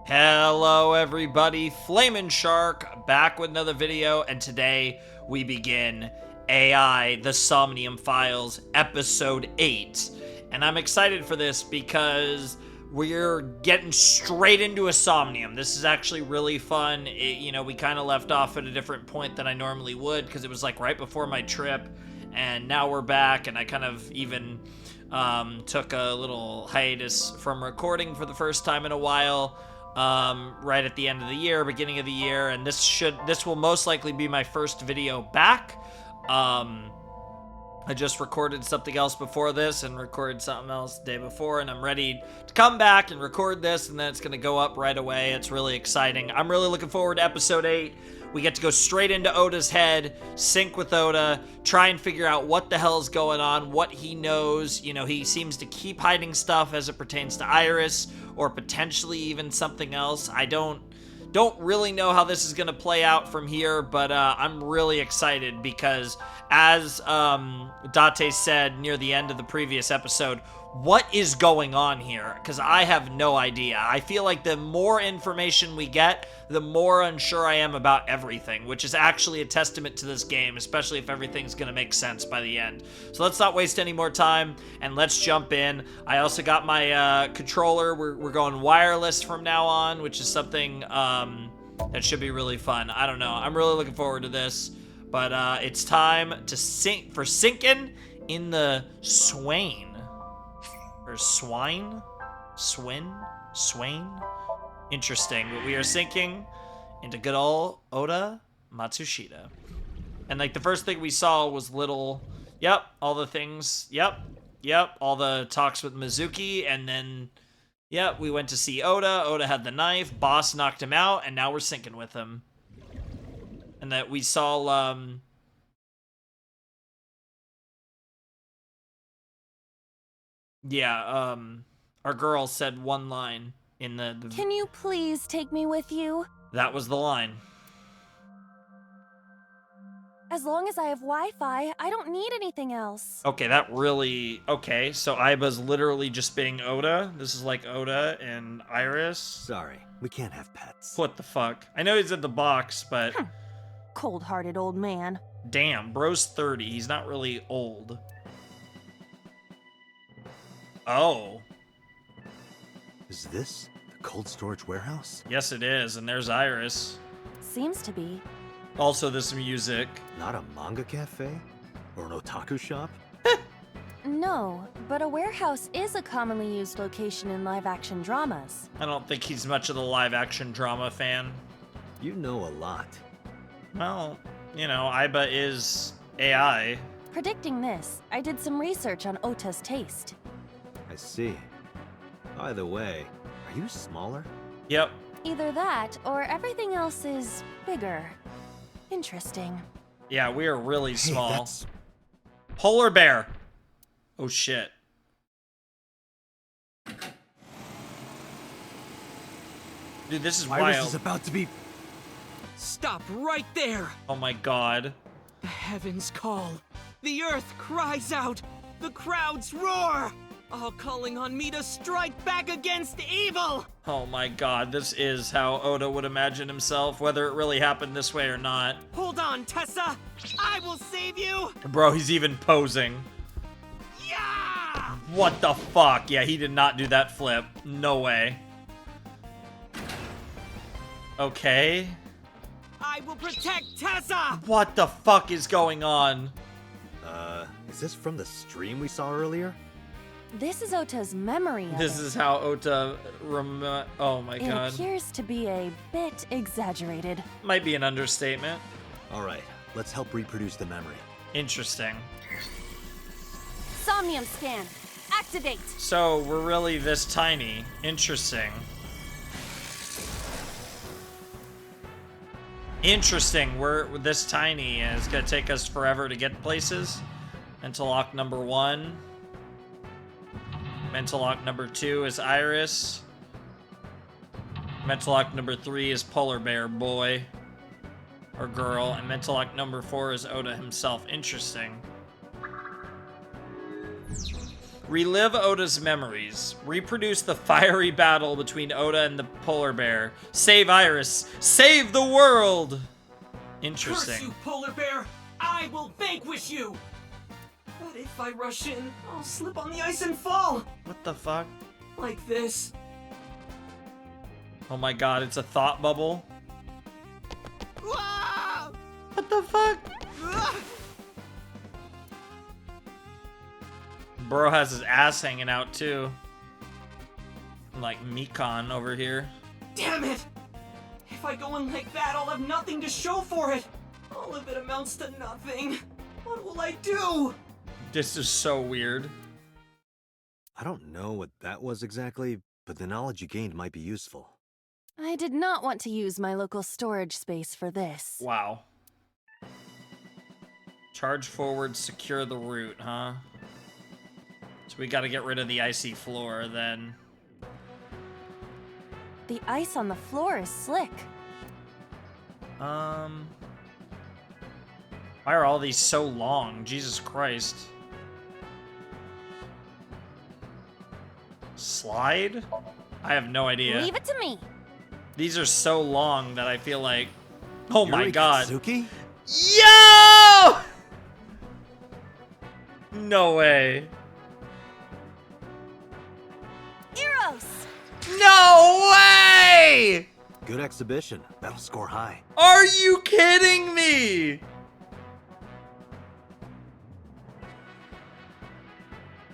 Hello everybody, Flamin' Shark back with another video, and today we begin AI, the Somnium Files, episode 8. And I'm excited for this because we're getting straight into a Somnium. This is actually really fun. We kind of left off at a different point than I normally would because it was like right before my trip, and now we're back, and I kind of even took a little hiatus from recording for the first time in a while. Right at the end of the year, beginning of the year, and this will most likely be my first video back. I just recorded something else before this and recorded something else the day before, and I'm ready to come back and record this, and then it's gonna go up right away. It's really exciting. I'm really looking forward to episode 8. We get to go straight into Oda's head, sync with Oda, try and figure out what the hell's going on, what he knows. You know, he seems to keep hiding stuff as it pertains to Iris, or potentially even something else. I don't really know how this is going to play out from here, but I'm really excited because, as Date said near the end of the previous episode, what is going on here? Because I have no idea. I feel like the more information we get, the more unsure I am about everything, which is actually a testament to this game, especially if everything's going to make sense by the end. So let's not waste any more time, and let's jump in. I also got my controller. We're going wireless from now on, which is something that should be really fun. I don't know. I'm really looking forward to this, but it's time to syncing in the Swain. Or Swain? Swain? Interesting, but we are syncing into good old Oda Matsushita. And like the first thing we saw was all the things, all the talks with Mizuki, and then, we went to see Oda. Oda had the knife, boss knocked him out, and now we're syncing with him. And that we saw, our girl said one line in the... Can you please take me with you? That was the line. As long as I have Wi-Fi, I don't need anything else. Okay, okay, so Aiba's literally just being Oda? This is like Oda and Iris? Sorry, we can't have pets. What the fuck? I know he's in the box, but... Cold-hearted old man. Damn, bro's 30. He's not really old. Oh. Is this the cold storage warehouse? Yes, it is, and there's Iris. Seems to be. Also, this music. Not a manga cafe? Or an otaku shop? No, but a warehouse is a commonly used location in live-action dramas. I don't think he's much of the live-action drama fan. You know a lot. Well, Aiba is AI. Predicting this, I did some research on Ota's taste. I see. By the way, are you smaller? Yep. Either that, or everything else is bigger. Interesting. Yeah, we are really small. Hey, that's... Polar bear! Oh shit. Dude, this is Iris wild. is about to be... Stop right there! Oh my god. The heavens call. The earth cries out. The crowds roar. All calling on me to strike back against evil! Oh my god, this is how Oda would imagine himself, whether it really happened this way or not. Hold on, Tessa! I will save you! Bro, he's even posing. Yeah! What the fuck? Yeah, he did not do that flip. No way. Okay. I will protect Tessa! What the fuck is going on? Is this from the stream we saw earlier? This is Ota's memory of This it. is how Ota oh my It god. appears to be a bit exaggerated. Might be an understatement. Alright, let's help reproduce the memory. Interesting. Somnium scan. Activate. So, we're really this tiny. Interesting. Interesting, we're this tiny, and it's gonna take us forever to get places. Mental lock number 1. Mental lock number 2 is Iris. Mental lock number 3 is Polar Bear Boy. Or girl. And mental lock number 4 is Oda himself. Interesting. Relive Oda's memories. Reproduce the fiery battle between Oda and the polar bear. Save Iris. Save the world! Interesting. Curse you, polar bear! I will vanquish you! But if I rush in, I'll slip on the ice and fall! What the fuck? Like this. Oh my god, it's a thought bubble. Ah! What the fuck? Ah! Bro has his ass hanging out too. Like Mikon over here. Damn it! If I go in like that, I'll have nothing to show for it! All of it amounts to nothing. What will I do? This is so weird. I don't know what that was exactly, but the knowledge you gained might be useful. I did not want to use my local storage space for this. Wow. Charge forward, secure the route, huh? So we gotta get rid of the icy floor, then. The ice on the floor is slick. Why are all these so long? Jesus Christ. Slide? I have no idea. Leave it to me. These are so long that I feel like... Oh my Yuri god. Katsuki? Yo! No way. Eros! No way! Good exhibition. That'll score high. Are you kidding me?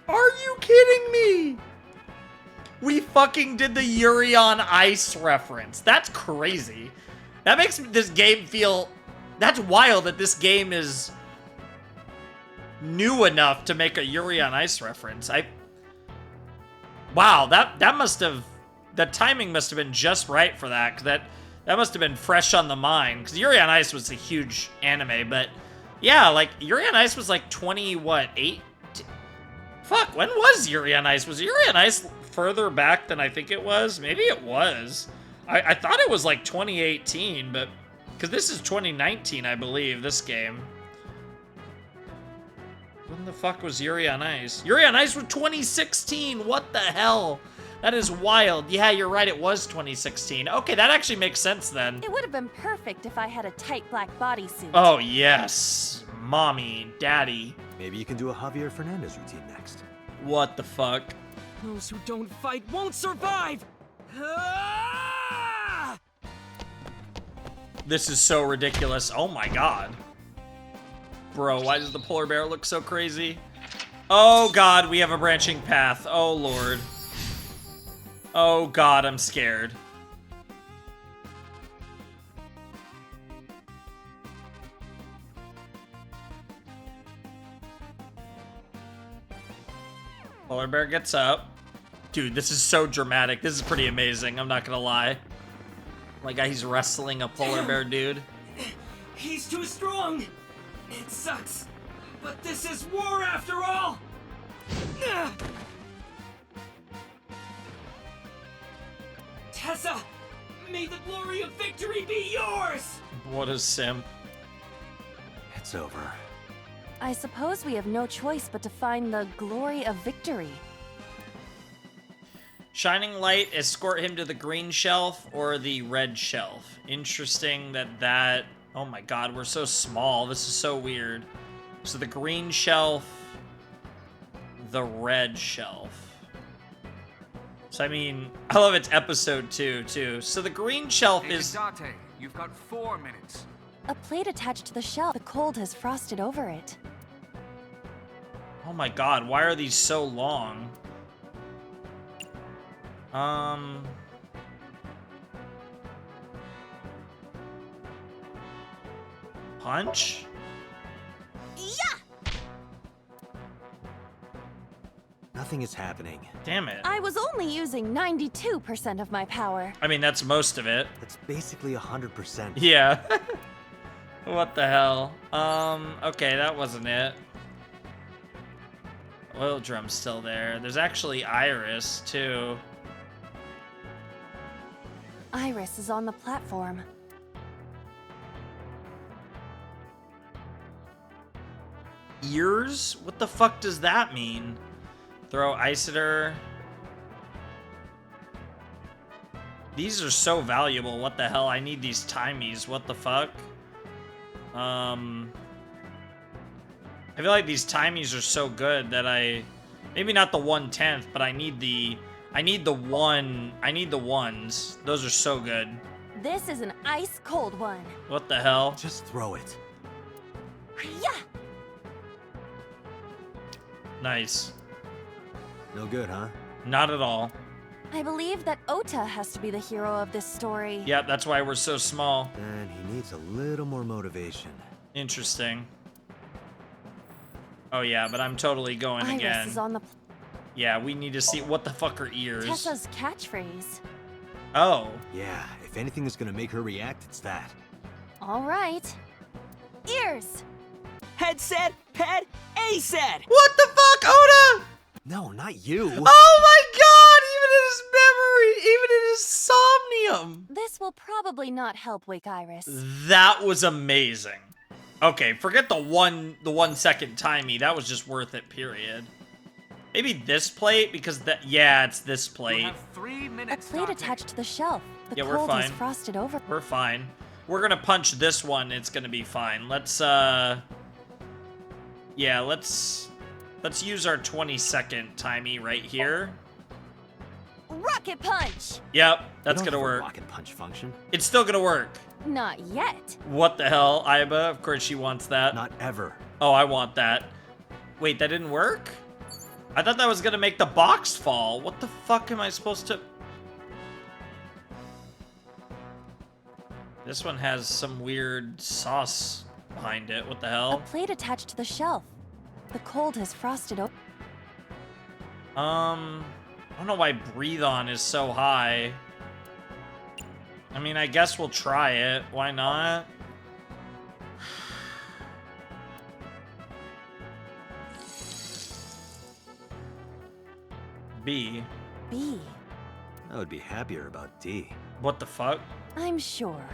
Are you kidding me? We fucking did the Yuri on Ice reference. That's crazy. That makes this game feel... That's wild that this game is new enough to make a Yuri on Ice reference. Wow, that must have... The timing must have been just right for that, 'cause that must have been fresh on the mind. Because Yuri on Ice was a huge anime, but yeah, like, Yuri on Ice was like 8? Fuck, when was Yuri on Ice? Was Yuri on Ice further back than I think it was? Maybe it was. I thought it was like 2018, but... Because this is 2019, I believe, this game. When the fuck was Yuri on Ice? Yuri on Ice was 2016! What the hell? That is wild. Yeah, you're right, it was 2016. Okay, that actually makes sense then. It would have been perfect if I had a tight black bodysuit. Oh, yes. Mommy, daddy. Maybe you can do a Javier Fernandez routine next. What the fuck? Those who don't fight won't survive! Ah! This is so ridiculous. Oh my god. Bro, why does the polar bear look so crazy? Oh god, we have a branching path. Oh lord. Oh god, I'm scared. Polar bear gets up. Dude, this is so dramatic. This is pretty amazing, I'm not gonna lie. Like, he's wrestling a polar bear dude. He's too strong! It sucks, but this is war after all! Ah! Tessa, may the glory of victory be yours! What a simp. It's over. I suppose we have no choice but to find the glory of victory. Shining light, escort him to the green shelf or the red shelf. Interesting that... Oh my god, we're so small. This is so weird. So the green shelf, the red shelf. So I mean, I love it's episode 2 too. So the green shelf is... Date, you've got 4 minutes. A plate attached to the shelf. The cold has frosted over it. Oh my god, why are these so long? Punch? Yeah! Nothing is happening. Damn it. I was only using 92% of my power. I mean, that's most of it. That's basically 100%. Yeah. What the hell? Okay, that wasn't it. Oil drum's still there. There's actually Iris, too. Iris is on the platform. Ears? What the fuck does that mean? Throw Isidor. These are so valuable. What the hell? I need these timies. What the fuck? I feel like these timies are so good that maybe not the 1/10th, but I need the ones. Those are so good. This is an ice cold one. What the hell? Just throw it. Yeah. Nice. No good, huh? Not at all. I believe that Ota has to be the hero of this story. Yep, that's why we're so small. Then he needs a little more motivation. Interesting. Oh yeah, but I'm totally going Iris again. is on the Yeah, we need to see what the fuck are ears. Tessa's catchphrase. Oh. Yeah, if anything is gonna make her react, it's that. All right. Ears. Head said, head, A said. What the fuck, Oda? No, not you. Oh my god, even in his memory, even in his somnium. This will probably not help wake Iris. That was amazing. Okay, forget the 1 second timey. That was just worth it, period. Maybe this plate, because yeah, it's this You plate. have 3 A minutes. plate Dante. attached to the shelf. The Yeah, we're cold is fine. frosted over. We're fine. We're gonna punch this one, it's gonna be fine. Let's yeah, let's use our 20-second timey right here. Rocket punch. Yep, We that's don't gonna have a work. rocket punch function. It's still gonna work. Not yet. What the hell, Aiba? Of course she wants that. Not ever. Oh, I want that. Wait, that didn't work? I thought that was gonna make the box fall. What the fuck am I supposed to... This one has some weird sauce behind it. What the A hell? plate attached to the shelf. The cold has frosted over. I don't know why breathe on is so high. I mean, I guess we'll try it. Why not? B. B. I would be happier about D. What the fuck? I'm sure.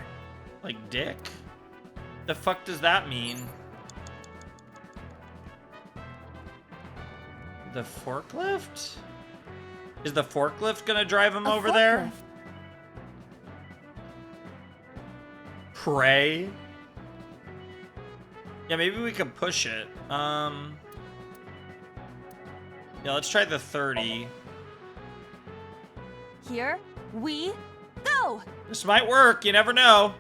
Like dick? The fuck does that mean? The forklift? Is the forklift gonna drive him A over there? forklift. Pray? Yeah, maybe we could push it. Yeah, let's try the 30. Here we go. This might work, you never know.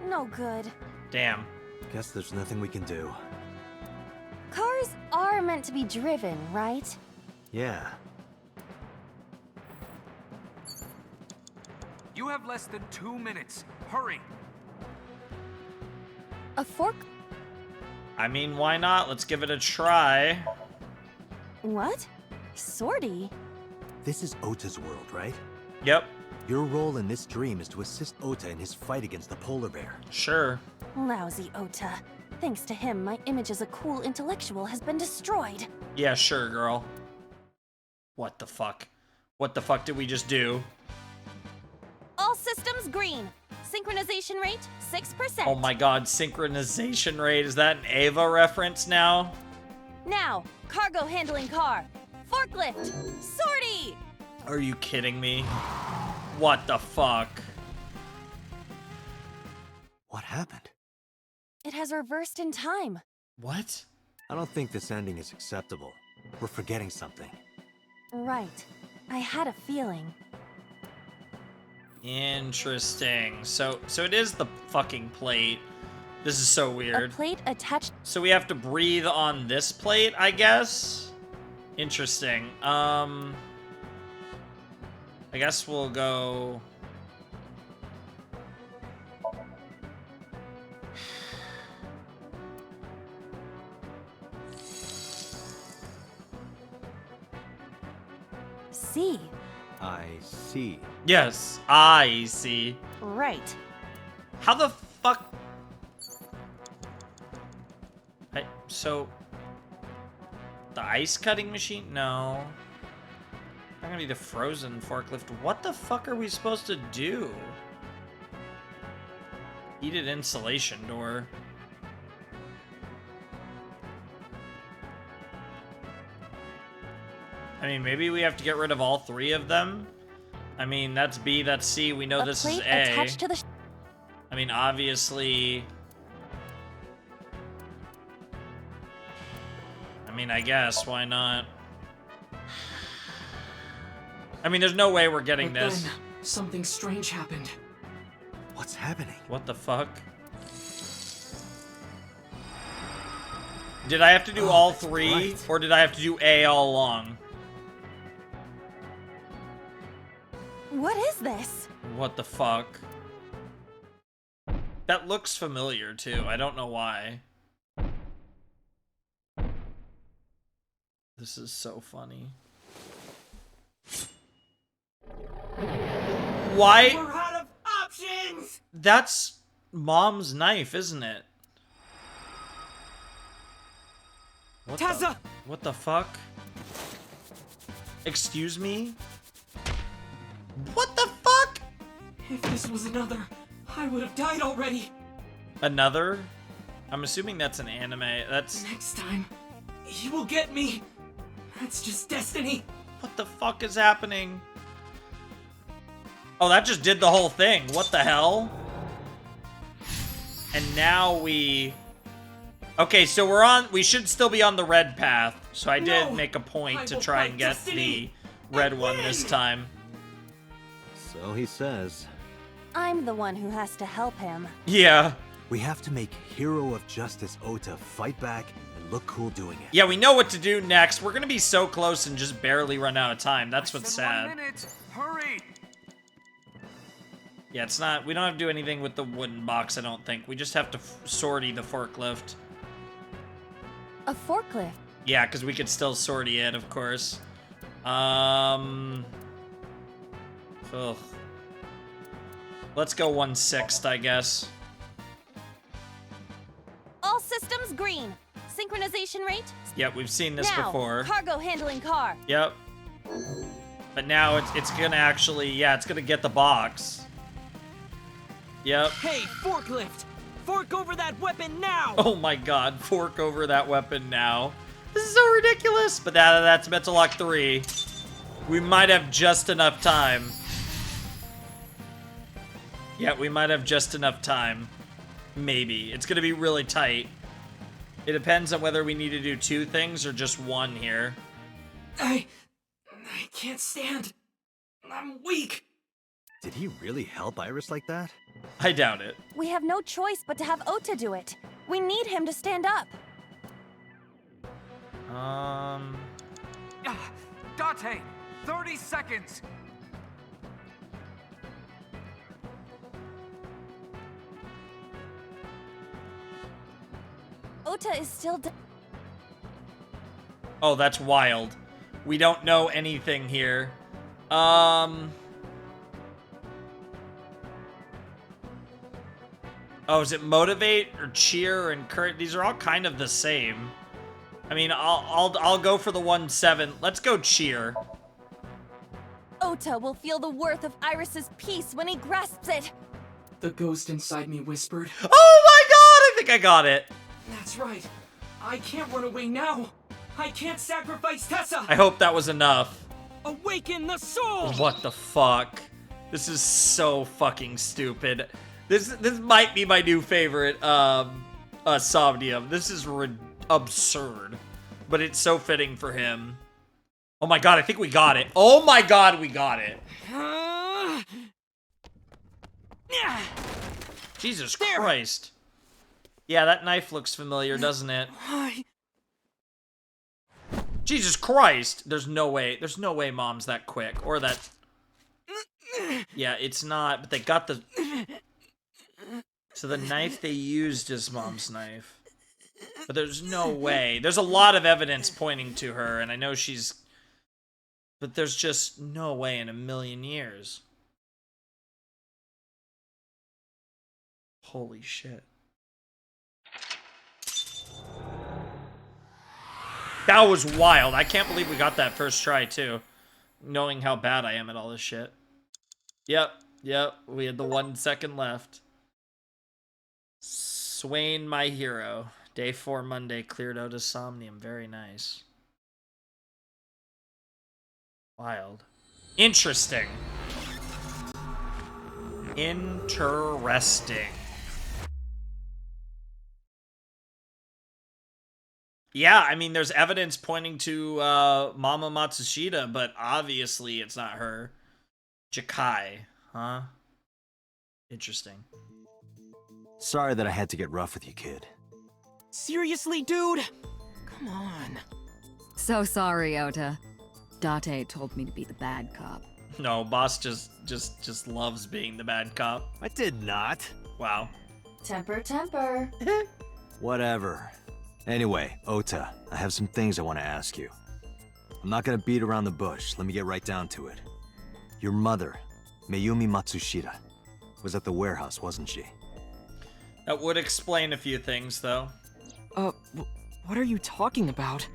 No good. Damn. Guess there's nothing we can do. Cars are meant to be driven, right? Yeah. You have less than 2 minutes. Hurry. A fork. I mean, why not? Let's give it a try. What? Sortie? This is Ota's world, right? Yep, Your role in this dream is to assist Ota in his fight against the polar bear. sure. Lousy Ota. Thanks to him, my image as a cool intellectual has been destroyed. Yeah, sure, girl. What the fuck? What the fuck did we just do? All systems green. Synchronization rate 6%. Oh my god, synchronization rate. Is that an Ava reference now? Now, cargo handling car. Forklift. Sortie. Are you kidding me? What the fuck? What happened? It has reversed in time. What? I don't think this ending is acceptable. We're forgetting something. Right. I had a feeling. Interesting. So it is the fucking plate. This is so A weird. plate attached. So we have to breathe on this plate, I guess? Interesting. I guess we'll go... C. I see. Yes, I see. Right. How the fuck... So... The ice cutting machine? No. Not gonna be the frozen forklift. What the fuck are we supposed to do? Heated insulation door. I mean, maybe we have to get rid of all 3 of them? I mean, that's B, that's C, we know A this is plate A. attached to the I mean, obviously... I mean, I guess, why not? I mean, there's no way we're getting But this. then, something strange happened. What's happening? What the fuck? Did I have to do all that's 3, right. or did I have to do A all along? What is this? What the fuck? That looks familiar, too. I don't know why. This is so funny. Why? We're out of options! That's Mom's knife, isn't it? What Tessa! What the fuck? Excuse me? What the fuck? If this was another, I would have died already. Another? I'm assuming that's an anime. That's... Next time, he will get me. That's just destiny. What the fuck is happening? Oh, that just did the whole thing. What the hell? And now we... Okay, so we should still be on the red path. So I did No, make a point I to will try fight and get destiny the red and one this win. time. So he says. I'm the one who has to help him. Yeah. We have to make Hero of Justice Ota fight back and look cool doing it. Yeah, we know what to do next. We're gonna be so close and just barely run out of time. That's what's Less than sad. 1 minute. Hurry! Yeah, it's not... We don't have to do anything with the wooden box, I don't think. We just have to sortie the forklift. A forklift. Yeah, because we could still sortie it, of course. Ugh. Let's go 1/6, I guess. All systems green. Synchronization rate. Yep, we've seen this now, before. cargo handling car. Yep. But now it's gonna actually... Yeah, it's gonna get the box. Yep. Hey, forklift! Fork over that weapon now! Oh my god, fork over that weapon now. This is so ridiculous. But that's Mental Lock 3. We might have just enough time. Yeah, we might have just enough time. Maybe. It's gonna be really tight. It depends on whether we need to do 2 things or just 1 here. I can't stand. I'm weak. Did he really help Iris like that? I doubt it. We have no choice but to have Ota do it. We need him to stand up. Ah, Date, 30 seconds. Ota is still Oh, that's wild. We don't know anything here. Oh, is it motivate or cheer or encourage? These are all kind of the same. I mean, I'll go for the 1/7. Let's go cheer. Ota will feel the worth of Iris's peace when he grasps it. The ghost inside me whispered. Oh my god, I think I got it. That's right. I can't run away now. I can't sacrifice Tessa. I hope that was enough. Awaken the soul. What the fuck? This is so fucking stupid. This might be my new favorite Somnium. This is absurd, but it's so fitting for him. Oh my god, I think we got it. Oh my god, we got it. Jesus Christ. Yeah, that knife looks familiar, doesn't it? Jesus Christ. There's no way Mom's that quick, or that... Yeah, it's not, but they got the... So the knife they used is Mom's knife. But there's no way. There's a lot of evidence pointing to her, and I know she's... But there's just no way in a million years. Holy shit. That was wild. I can't believe we got that first try, too. Knowing how bad I am at all this shit. Yep. We had the 1 second left. Swain, my hero. Day 4 Monday, cleared out of Somnium. Very nice. Wild. Interesting. Interesting. Yeah, I mean, there's evidence pointing to Mama Matsushita, but obviously it's not her. Jakai, huh? Interesting. Sorry that I had to get rough with you, kid. Seriously, dude? Come on. So sorry, Ota. Date told me to be the bad cop. No, boss just loves being the bad cop. I did not. Wow. Temper, temper. Whatever. Anyway, Ota, I have some things I want to ask you. I'm not gonna beat around the bush. Let me get right down to it. Your mother, Mayumi Matsushita, was at the warehouse, wasn't she? That would explain a few things, though. What are you talking about?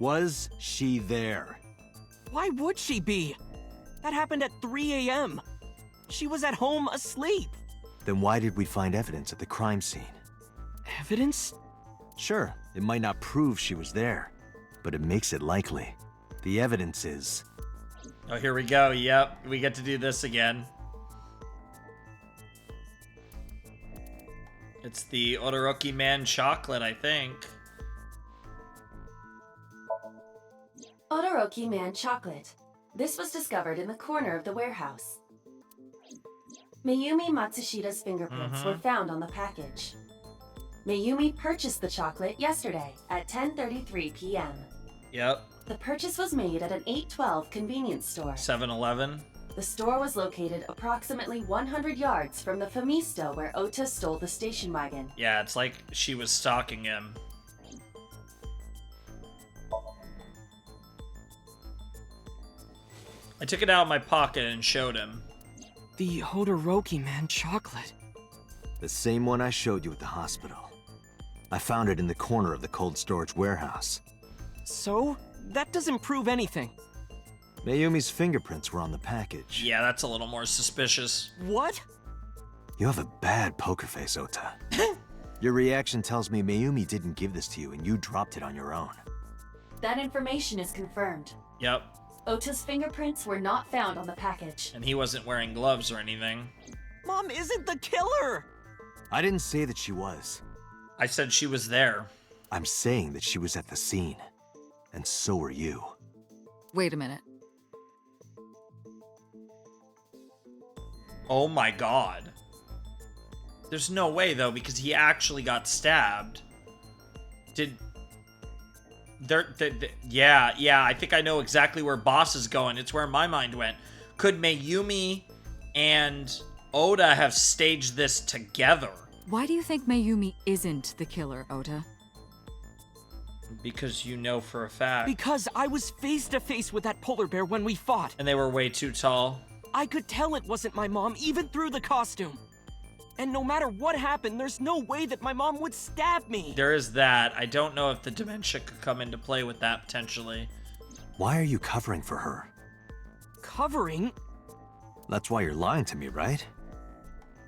Was she there? Why would she be? That happened at 3 a.m. She was at home asleep. Then why did we find evidence at the crime scene? Evidence? Sure, it might not prove she was there, but it makes it likely. The evidence is... Oh, here we go. Yep, we get to do this again. It's the Odoroki Man chocolate, I think. Odoroki Man chocolate. This was discovered in the corner of the warehouse. Mayumi Matsushita's fingerprints were found on the package. Mayumi purchased the chocolate yesterday at 10:33 p.m. Yep, The purchase was made at an 812 convenience store. 7-Eleven. The store was located approximately 100 yards from the Famisto where Ota stole the station wagon. Yeah, it's like she was stalking him. I took it out of my pocket and showed him. The Hodoroki Man chocolate. the same one I showed you at the hospital. I found it in the corner of the cold storage warehouse. So? That doesn't prove anything. Mayumi's fingerprints were on the package. Yeah, that's a little more suspicious. What? You have a bad poker face, Ota. Your reaction tells me Mayumi didn't give this to you and you dropped it on your own. That information is confirmed. Yep, Ota's fingerprints were not found on the package. and he wasn't wearing gloves or anything. Mom isn't the killer! I didn't say that she was. I said she was there. I'm saying that she was at the scene. And so were you. Wait a minute. Oh my god. There's no way, though, because he actually got stabbed. Yeah, I think I know exactly where Boss is going. It's where my mind went. Could Mayumi and Oda have staged this together? Why do you think Mayumi isn't the killer, Ota? Because you know for a fact. Because I was face to face with that polar bear when we fought. And they were way too tall. I could tell it wasn't my mom, even through the costume. And no matter what happened, there's no way that my mom would stab me. There is that. I don't know if the dementia could come into play with that, potentially. Why are you covering for her? Covering? That's why you're lying to me, right?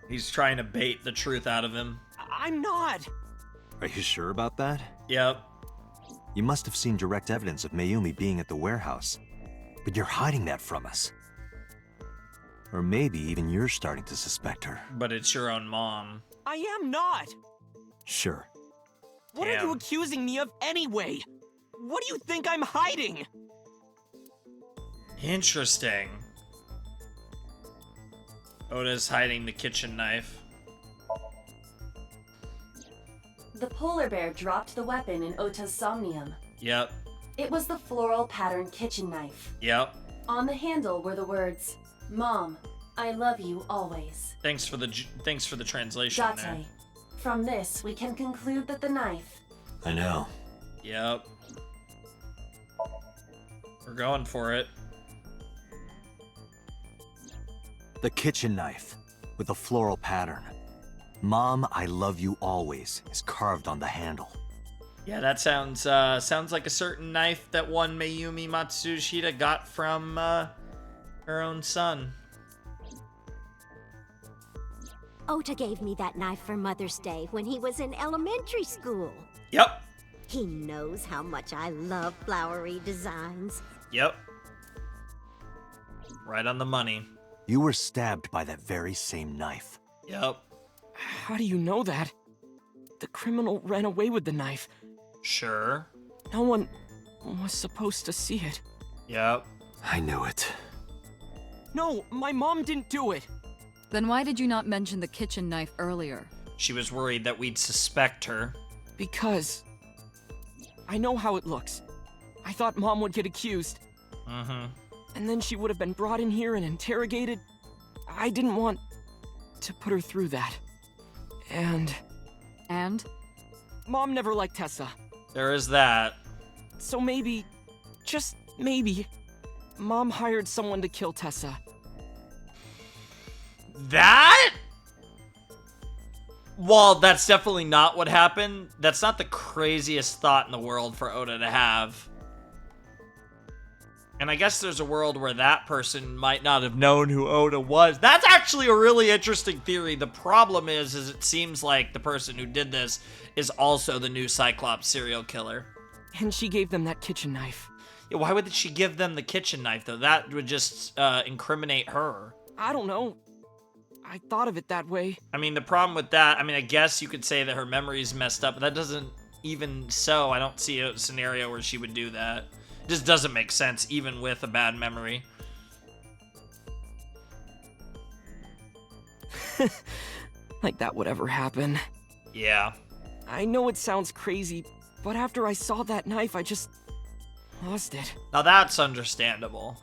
He's trying to bait the truth out of him. I'm not. Are you sure about that? Yep. You must have seen direct evidence of Mayumi being at the warehouse. But you're hiding that from us. Or maybe even you're starting to suspect her. But it's your own mom. I am not. Sure. What are you Damn. accusing me of anyway? What do you think I'm hiding? Interesting. Oda's hiding the kitchen knife. The polar bear dropped the weapon in Ota's somnium. Yep. It was the floral pattern kitchen knife. Yep. On the handle were the words, "Mom, I love you always." Thanks for the translation there. Date. From this, we can conclude that the knife... I know. Yep. We're going for it. The kitchen knife with the floral pattern. Mom, I love you always is carved on the handle. Yeah, that sounds like a certain knife that one Mayumi Matsushita got from her own son. Ota gave me that knife for Mother's Day when he was in elementary school. Yep. He knows how much I love flowery designs. Yep. Right on the money. You were stabbed by that very same knife. Yep. How do you know that? The criminal ran away with the knife. Sure. No one was supposed to see it. Yep. I knew it. No, my mom didn't do it. Then why did you not mention the kitchen knife earlier? She was worried that we'd suspect her. Because I know how it looks. I thought Mom would get accused. Mm-hmm. And then she would have been brought in here and interrogated. I didn't want to put her through that. And Mom never liked Tessa. There is that. So maybe, just maybe, Mom hired someone to kill Tessa. That? Well, that's definitely not what happened. That's not the craziest thought in the world for Oda to have. And I guess there's a world where that person might not have known who Oda was. That's actually a really interesting theory. The problem is it seems like the person who did this is also the new Cyclops serial killer. And she gave them that kitchen knife. Yeah, why would she give them the kitchen knife, though? That would just incriminate her. I don't know. I thought of it that way. I mean, the problem with that, I mean, I guess you could say that her memory's messed up, but that doesn't even so. I don't see a scenario where she would do that. It just doesn't make sense, even with a bad memory. Like that would ever happen. Yeah. I know it sounds crazy, but after I saw that knife, I just lost it. Now that's understandable.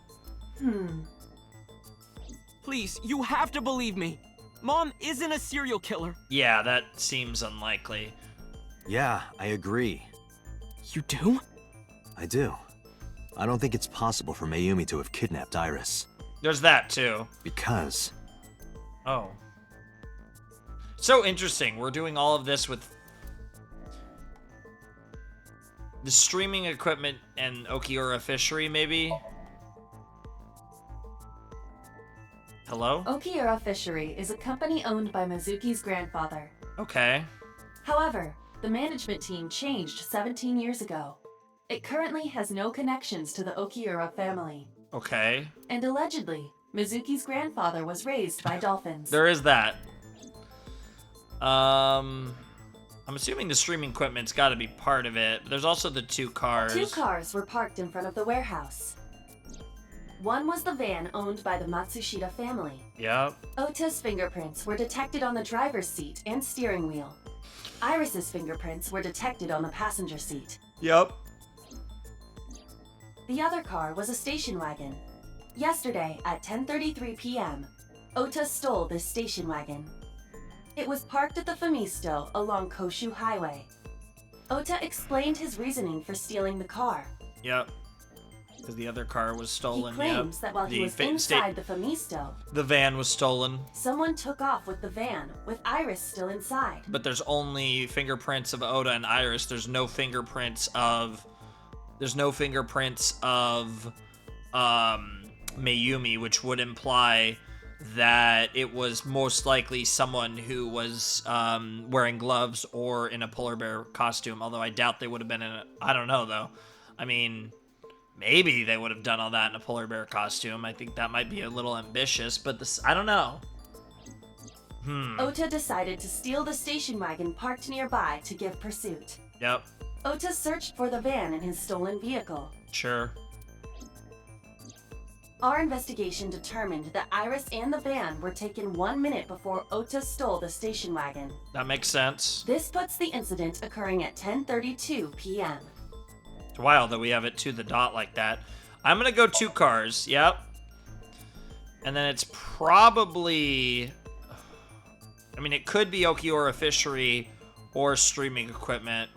Please, you have to believe me. Mom isn't a serial killer. Yeah, that seems unlikely. Yeah, I agree. You do? I do. I don't think it's possible for Mayumi to have kidnapped Iris. There's that, too. Because... Oh. So interesting. We're doing all of this with the streaming equipment and Okiura Fishery, maybe? Hello? Okiura Fishery is a company owned by Mizuki's grandfather. Okay. However, the management team changed 17 years ago. It currently has no connections to the Okiura family. Okay. And allegedly, Mizuki's grandfather was raised by dolphins. There is that. I'm assuming the streaming equipment's got to be part of it. But there's also the 2 cars. 2 cars were parked in front of the warehouse. One was the van owned by the Matsushita family. Yep. Ota's fingerprints were detected on the driver's seat and steering wheel. Iris's fingerprints were detected on the passenger seat. Yep. The other car was a station wagon. Yesterday at 10:33 p.m., Ota stole this station wagon. It was parked at the Famisto along Koshu Highway. Ota explained his reasoning for stealing the car. Yep. Because the other car was stolen. He claims that while he was inside the Famisto, the van was stolen. someone took off with the van, with Iris still inside. But there's only fingerprints of Oda and Iris. There's no fingerprints of Mayumi, which would imply that it was most likely someone who was wearing gloves or in a polar bear costume. Although I doubt they would have been in a... I don't know, though. I mean, maybe they would have done all that in a polar bear costume. I think that might be a little ambitious, but this... I don't know. Ota decided to steal the station wagon parked nearby to give pursuit. Yep. Ota searched for the van in his stolen vehicle. Sure. Our investigation determined that Iris and the van were taken 1 minute before Ota stole the station wagon. That makes sense. This puts the incident occurring at 10:32 p.m. It's wild that we have it to the dot like that. I'm gonna go 2 cars. Yep. And then it's probably... I mean, it could be Okiura Fishery or streaming equipment.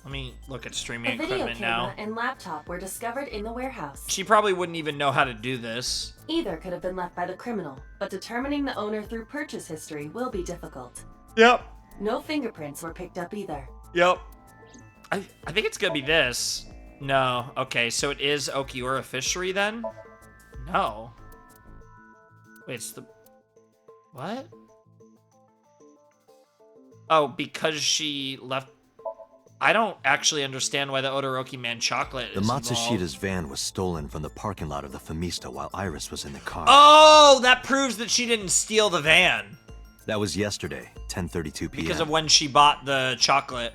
Let me look at streaming A video equipment camera now. and laptop were discovered in the warehouse. She probably wouldn't even know how to do this. Either could have been left by the criminal, but determining the owner through purchase history will be difficult. Yep. No fingerprints were picked up either. Yep. I think it's gonna be this. No. Okay, so it is Okiura Fishery then? No. Wait, it's the... What? Oh, because she left... I don't actually understand why the Odoroki Man chocolate is The involved. Matsushida's van was stolen from the parking lot of the Famista while Iris was in the car. Oh, that proves that she didn't steal the van. That was yesterday, 10:32 p.m. Because of when she bought the chocolate.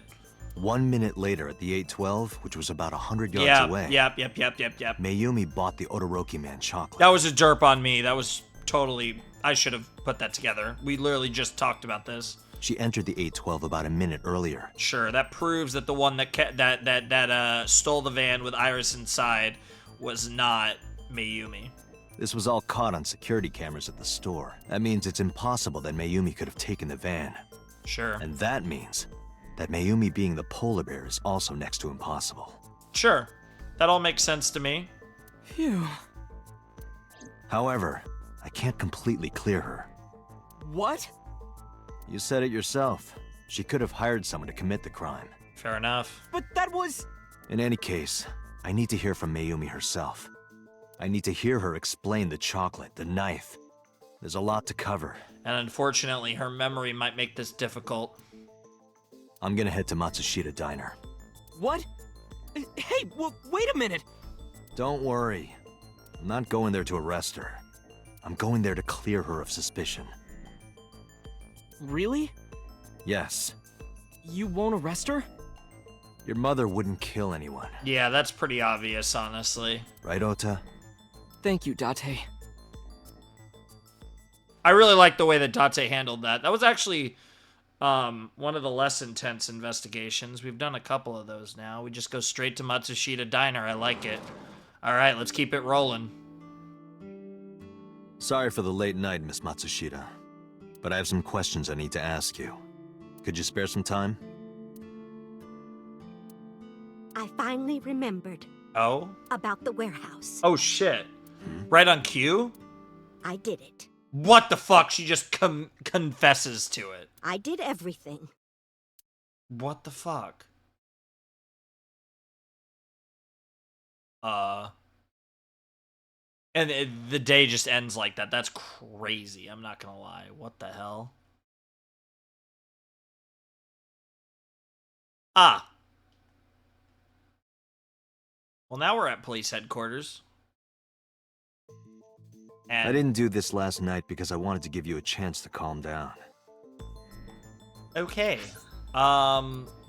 1 minute later at the 812, which was about 100 yards away, Yep. Mayumi bought the Odoroki Man chocolate. That was a derp on me. That was totally... I should have put that together. We literally just talked about this. She entered the 812 about a minute earlier. Sure, that proves that the one that stole the van with Iris inside was not Mayumi. This was all caught on security cameras at the store. That means it's impossible that Mayumi could have taken the van. Sure. And that means that Mayumi being the polar bear is also next to impossible. Sure. That all makes sense to me. Phew. However, I can't completely clear her. What? You said it yourself. She could have hired someone to commit the crime. Fair enough. But that was... In any case, I need to hear from Mayumi herself. I need to hear her explain the chocolate, the knife. There's a lot to cover. And unfortunately, her memory might make this difficult. I'm gonna head to Matsushita Diner. What? Hey, wait a minute. Don't worry. I'm not going there to arrest her. I'm going there to clear her of suspicion. Really? Yes. You won't arrest her? Your mother wouldn't kill anyone. Yeah, that's pretty obvious, honestly. Right, Ota? Thank you, Date. I really like the way that Date handled that. That was actually one of the less intense investigations. We've done a couple of those now. We just go straight to Matsushita Diner. I like it. All right, let's keep it rolling. Sorry for the late night, Miss Matsushita. But I have some questions I need to ask you. Could you spare some time? I finally remembered Oh? about the warehouse. Oh, shit. Right on cue? I did it. What the fuck? She just confesses to it. I did everything. What the fuck? And the day just ends like that. That's crazy. I'm not gonna lie. What the hell? Ah. Well, now we're at police headquarters. And I didn't do this last night because I wanted to give you a chance to calm down. okay.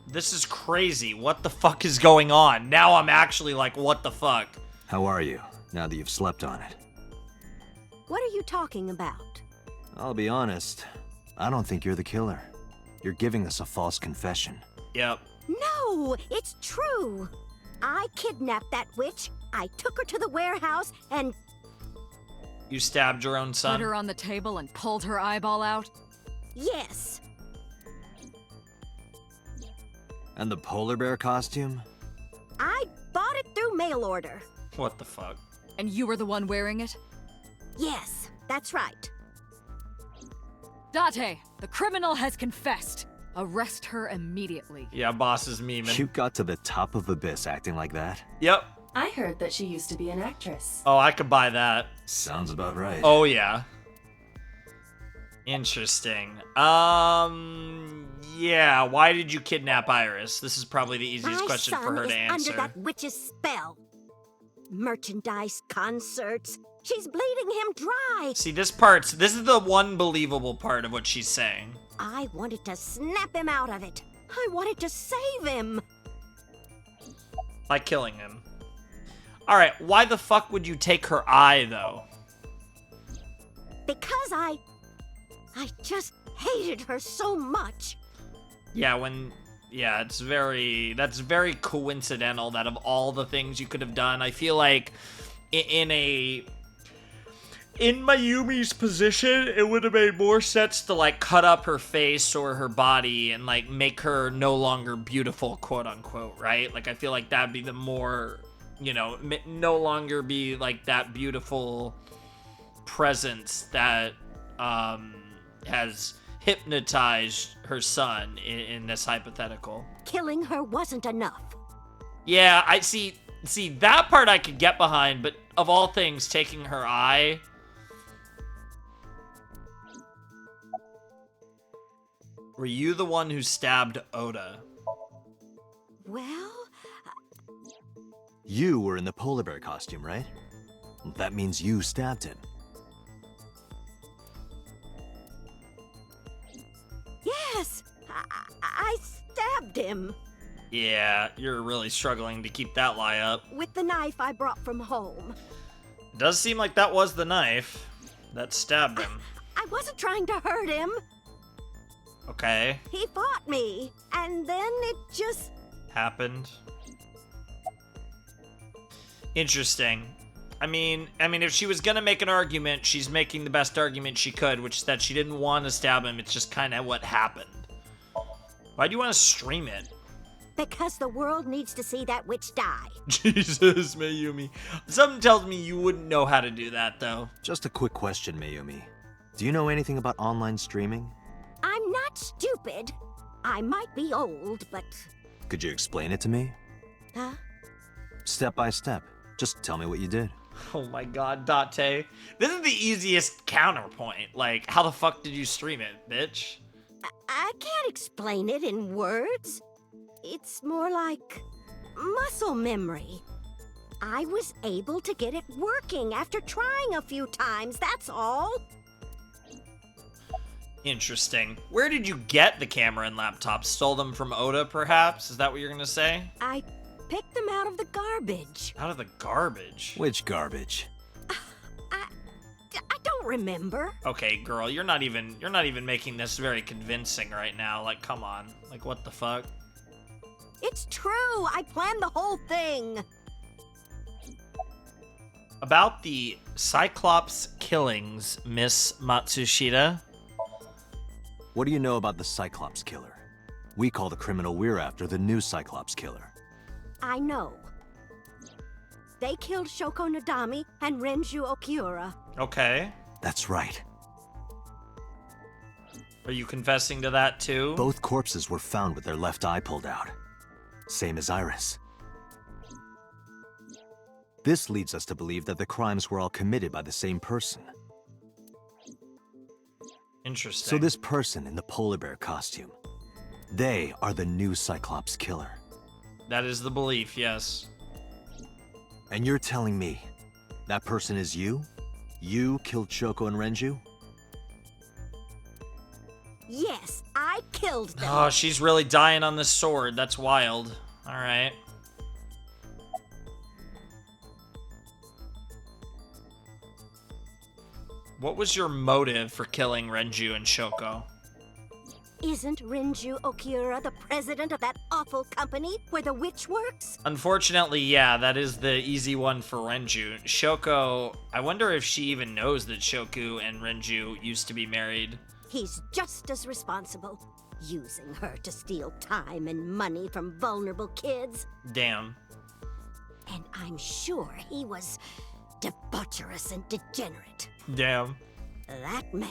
This is crazy. What the fuck is going on? Now I'm actually like, what the fuck? How are you, now that you've slept on it? What are you talking about? I'll be honest, I don't think you're the killer. You're giving us a false confession. Yep. No, it's true. I kidnapped that witch. I took her to the warehouse and... You stabbed your own son. Put her on the table and pulled her eyeball out? Yes. And the polar bear costume? I bought it through mail order. What the fuck? And you were the one wearing it? Yes, that's right. Date, the criminal has confessed. Arrest her immediately. Yeah, boss is memeing. You got to the top of Abyss acting like that? Yep. I heard that she used to be an actress. Oh, I could buy that. Sounds about right. Oh, yeah. Interesting. Yeah, why did you kidnap Iris? This is probably the easiest My question son for her is to answer. under that witch's spell. Merchandise, concerts. She's bleeding him dry. See, this is the one believable part of what she's saying. I wanted to snap him out of it. I wanted to save him. By killing him. Alright, why the fuck would you take her eye, though? Because I just hated her so much. Yeah, that's very coincidental that of all the things you could have done, I feel like in Mayumi's position, it would have made more sense to, like, cut up her face or her body and, like, make her no longer beautiful, quote-unquote, right? Like, I feel like that'd be the more, you know, no longer be, like, that beautiful presence that, has hypnotized her son in this hypothetical. Killing her wasn't enough. Yeah, I see, that part I could get behind, but of all things, taking her eye... Were you the one who stabbed Oda? Well, You were in the polar bear costume, right? That means you stabbed him. yes, I stabbed him Yeah, you're really struggling to keep that lie up. with the knife I brought from home. Does seem like that was the knife that stabbed him. I wasn't trying to hurt him. Okay, He fought me, and then it just... happened. Interesting. I mean, if she was gonna make an argument, she's making the best argument she could, which is that she didn't want to stab him. It's just kind of what happened. Why do you want to stream it? Because the world needs to see that witch die. Jesus, Mayumi. Something tells me you wouldn't know how to do that, though. Just a quick question, Mayumi. Do you know anything about online streaming? I'm not stupid. I might be old, but... Could you explain it to me? Huh? Step by step. Just tell me what you did. Oh my god, Date. This is the easiest counterpoint. Like, how the fuck did you stream it, bitch? I can't explain it in words. It's more like muscle memory. I was able to get it working after trying a few times, that's all. Interesting. Where did you get the camera and laptop? Stole them from Oda, perhaps? Is that what you're gonna say? I picked them out of the garbage. Out of the garbage. Which garbage? I don't remember. Okay, girl, you're not even making this very convincing right now. Like, come on. Like, what the fuck? It's true. I planned the whole thing. About the Cyclops killings, Miss Matsushita. What do you know about the Cyclops killer? We call the criminal we're after the new Cyclops killer. I know. They killed Shoko Nadami and Renju Okiura. Okay. That's right. Are you confessing to that too? Both corpses were found with their left eye pulled out. Same as Iris. This leads us to believe that the crimes were all committed by the same person. Interesting. So this person in the polar bear costume, they are the new Cyclops killer. That is the belief, yes. And you're telling me that person is you? You killed Shoko and Renju? Yes, I killed them. Oh, she's really dying on this sword. That's wild. Alright. What was your motive for killing Renju and Shoko? Isn't Renju Okiura the president of that awful company where the witch works? Unfortunately, yeah, that is the easy one for Renju. Shoko, I wonder if she even knows that Shoku and Renju used to be married. He's just as responsible, using her to steal time and money from vulnerable kids. Damn. And I'm sure he was debaucherous and degenerate. Damn. That man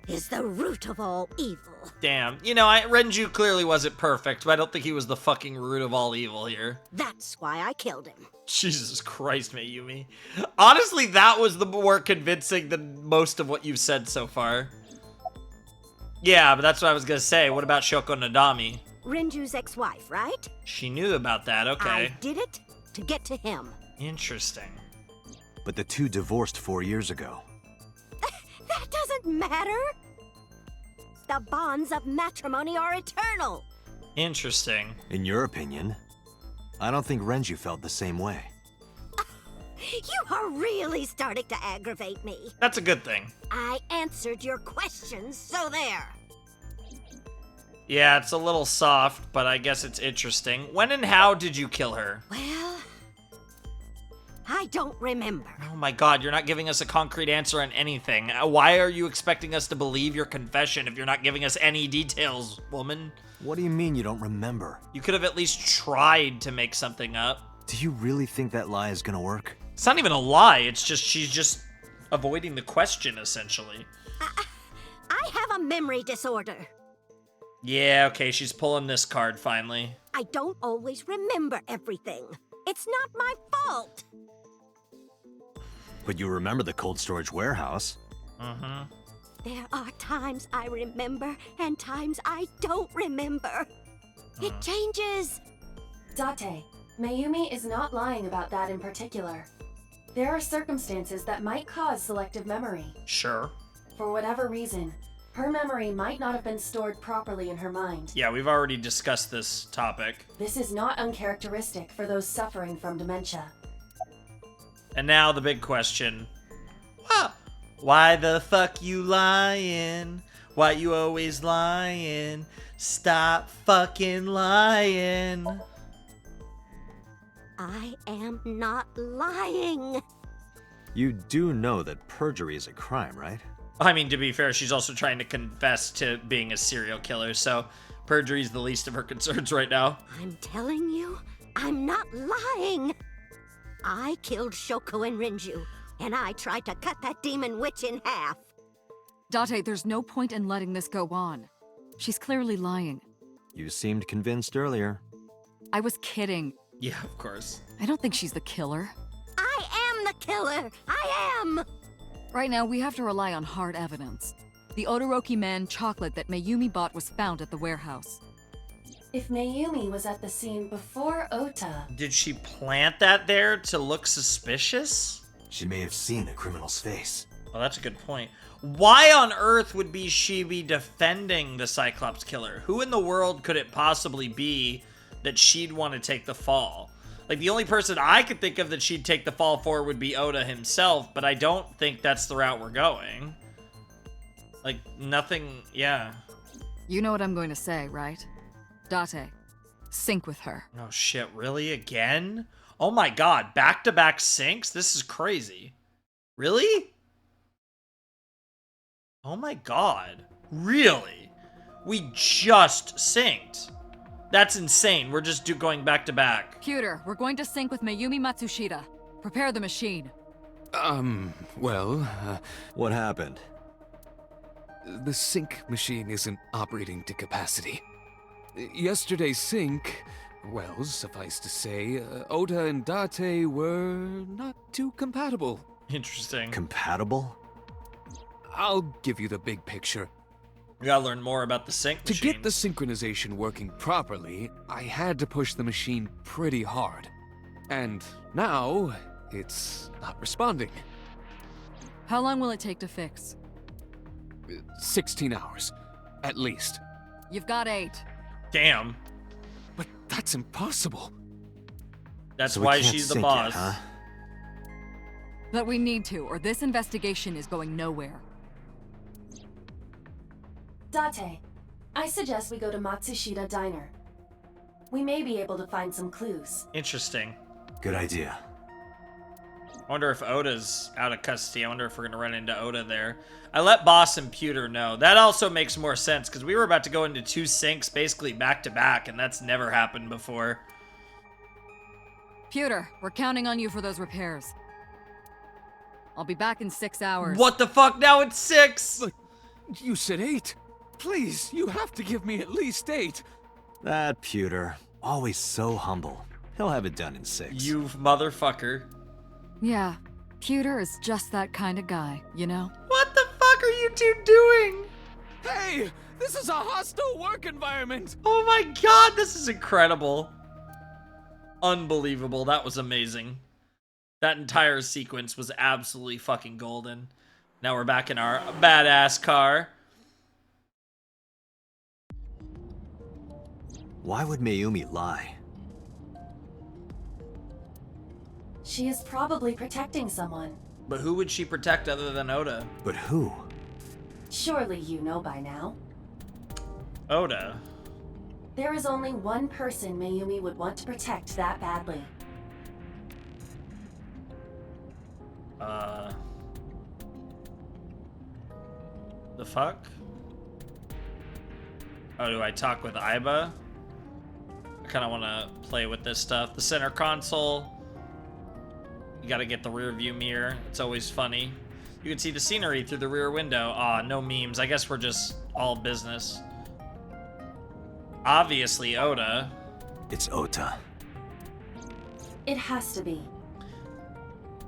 is the root of all evil. Damn. You know, Renju clearly wasn't perfect, but I don't think he was the fucking root of all evil here. That's why I killed him. Jesus Christ, Mayumi. Honestly, that was the more convincing than most of what you've said so far. Yeah, but that's what I was gonna say. What about Shoko Nadami? Renju's ex-wife, right? She knew about that, okay. I did it to get to him. Interesting. But the two divorced 4 years ago. That doesn't matter. The bonds of matrimony are eternal. Interesting. In your opinion, I don't think Renju felt the same way. You are really starting to aggravate me. That's a good thing. I answered your questions, so there. Yeah, it's a little soft, but I guess it's interesting. When and how did you kill her? Well, I don't remember. Oh my god, you're not giving us a concrete answer on anything. Why are you expecting us to believe your confession if you're not giving us any details, woman? What do you mean you don't remember? You could have at least tried to make something up. Do you really think that lie is gonna work? It's not even a lie, it's just she's just avoiding the question, essentially. I have a memory disorder. Yeah, okay, she's pulling this card finally. I don't always remember everything. It's not my fault. But you remember the cold storage warehouse. Mm-hmm. There are times I remember and times I don't remember. It changes Date, Mayumi is not lying about that in particular. There are circumstances that might cause selective memory. Sure. For whatever reason, her memory might not have been stored properly in her mind. Yeah, we've already discussed this topic. This is not uncharacteristic for those suffering from dementia. And now the big question. Why the fuck you lying? Why you always lying? Stop fucking lying. I am not lying. You do know that perjury is a crime, right? I mean, to be fair, she's also trying to confess to being a serial killer, so perjury's the least of her concerns right now. I'm telling you, I'm not lying. I killed Shoko and Rinju, and I tried to cut that demon witch in half. Date, there's no point in letting this go on. She's clearly lying. You seemed convinced earlier. I was kidding. Yeah, of course. I don't think she's the killer. I am the killer! I am! Right now, we have to rely on hard evidence. The Odoroki Man chocolate that Mayumi bought was found at the warehouse. If Mayumi was at the scene before Ota, Did she plant that there to look suspicious? She may have seen the criminal's face. Well, that's a good point. Why on earth would she be defending the Cyclops killer? Who in the world could it possibly be that she'd want to take the fall? Like, the only person I could think of that she'd take the fall for would be Oda himself, but I don't think that's the route we're going. Like, nothing, yeah. You know what I'm going to say, right? Date, sync with her. Oh shit, really? Again? Oh my god, back-to-back syncs? This is crazy. Really? Oh my god. Really? We just synced. That's insane. We're just going back to back. Pewter, we're going to sync with Mayumi Matsushita. Prepare the machine. What happened? The sync machine isn't operating to capacity. Yesterday's sync, well, suffice to say, Ota and Date were not too compatible. Interesting. Compatible? I'll give you the big picture. We gotta learn more about the sync To machine. get the synchronization working properly, I had to push the machine pretty hard. And now, it's not responding. How long will it take to fix? 16 hours, at least. You've got 8. Damn. But that's impossible. That's So we why can't she's the sync boss. it, huh? But we need to, or this investigation is going nowhere. Date, I suggest we go to Matsushita Diner. We may be able to find some clues. Interesting. Good idea. I wonder if Oda's out of custody. I wonder if we're gonna run into Oda there. I let Boss and Pewter know. That also makes more sense, because we were about to go into 2 syncs basically back to back, and that's never happened before. Pewter, we're counting on you for those repairs. I'll be back in 6 hours. What the fuck? Now it's 6! But you said 8. Please, you have to give me at least 8. That Pewter, always so humble. He'll have it done in 6. You motherfucker. Yeah, Pewter is just that kind of guy, you know? What the fuck are you two doing? Hey, this is a hostile work environment. Oh my god, this is incredible. Unbelievable. That was amazing. That entire sequence was absolutely fucking golden. Now we're back in our badass car. Why would Mayumi lie? She is probably protecting someone. But who would she protect other than Oda? But who? Surely you know by now. Oda. There is only one person Mayumi would want to protect that badly. The fuck? Oh, do I talk with Aiba? I kind of want to play with this stuff. The center console. You got to get the rear view mirror. It's always funny. You can see the scenery through the rear window. Aw, no memes. I guess we're just all business. Obviously, Oda. It's Ota. It has to be.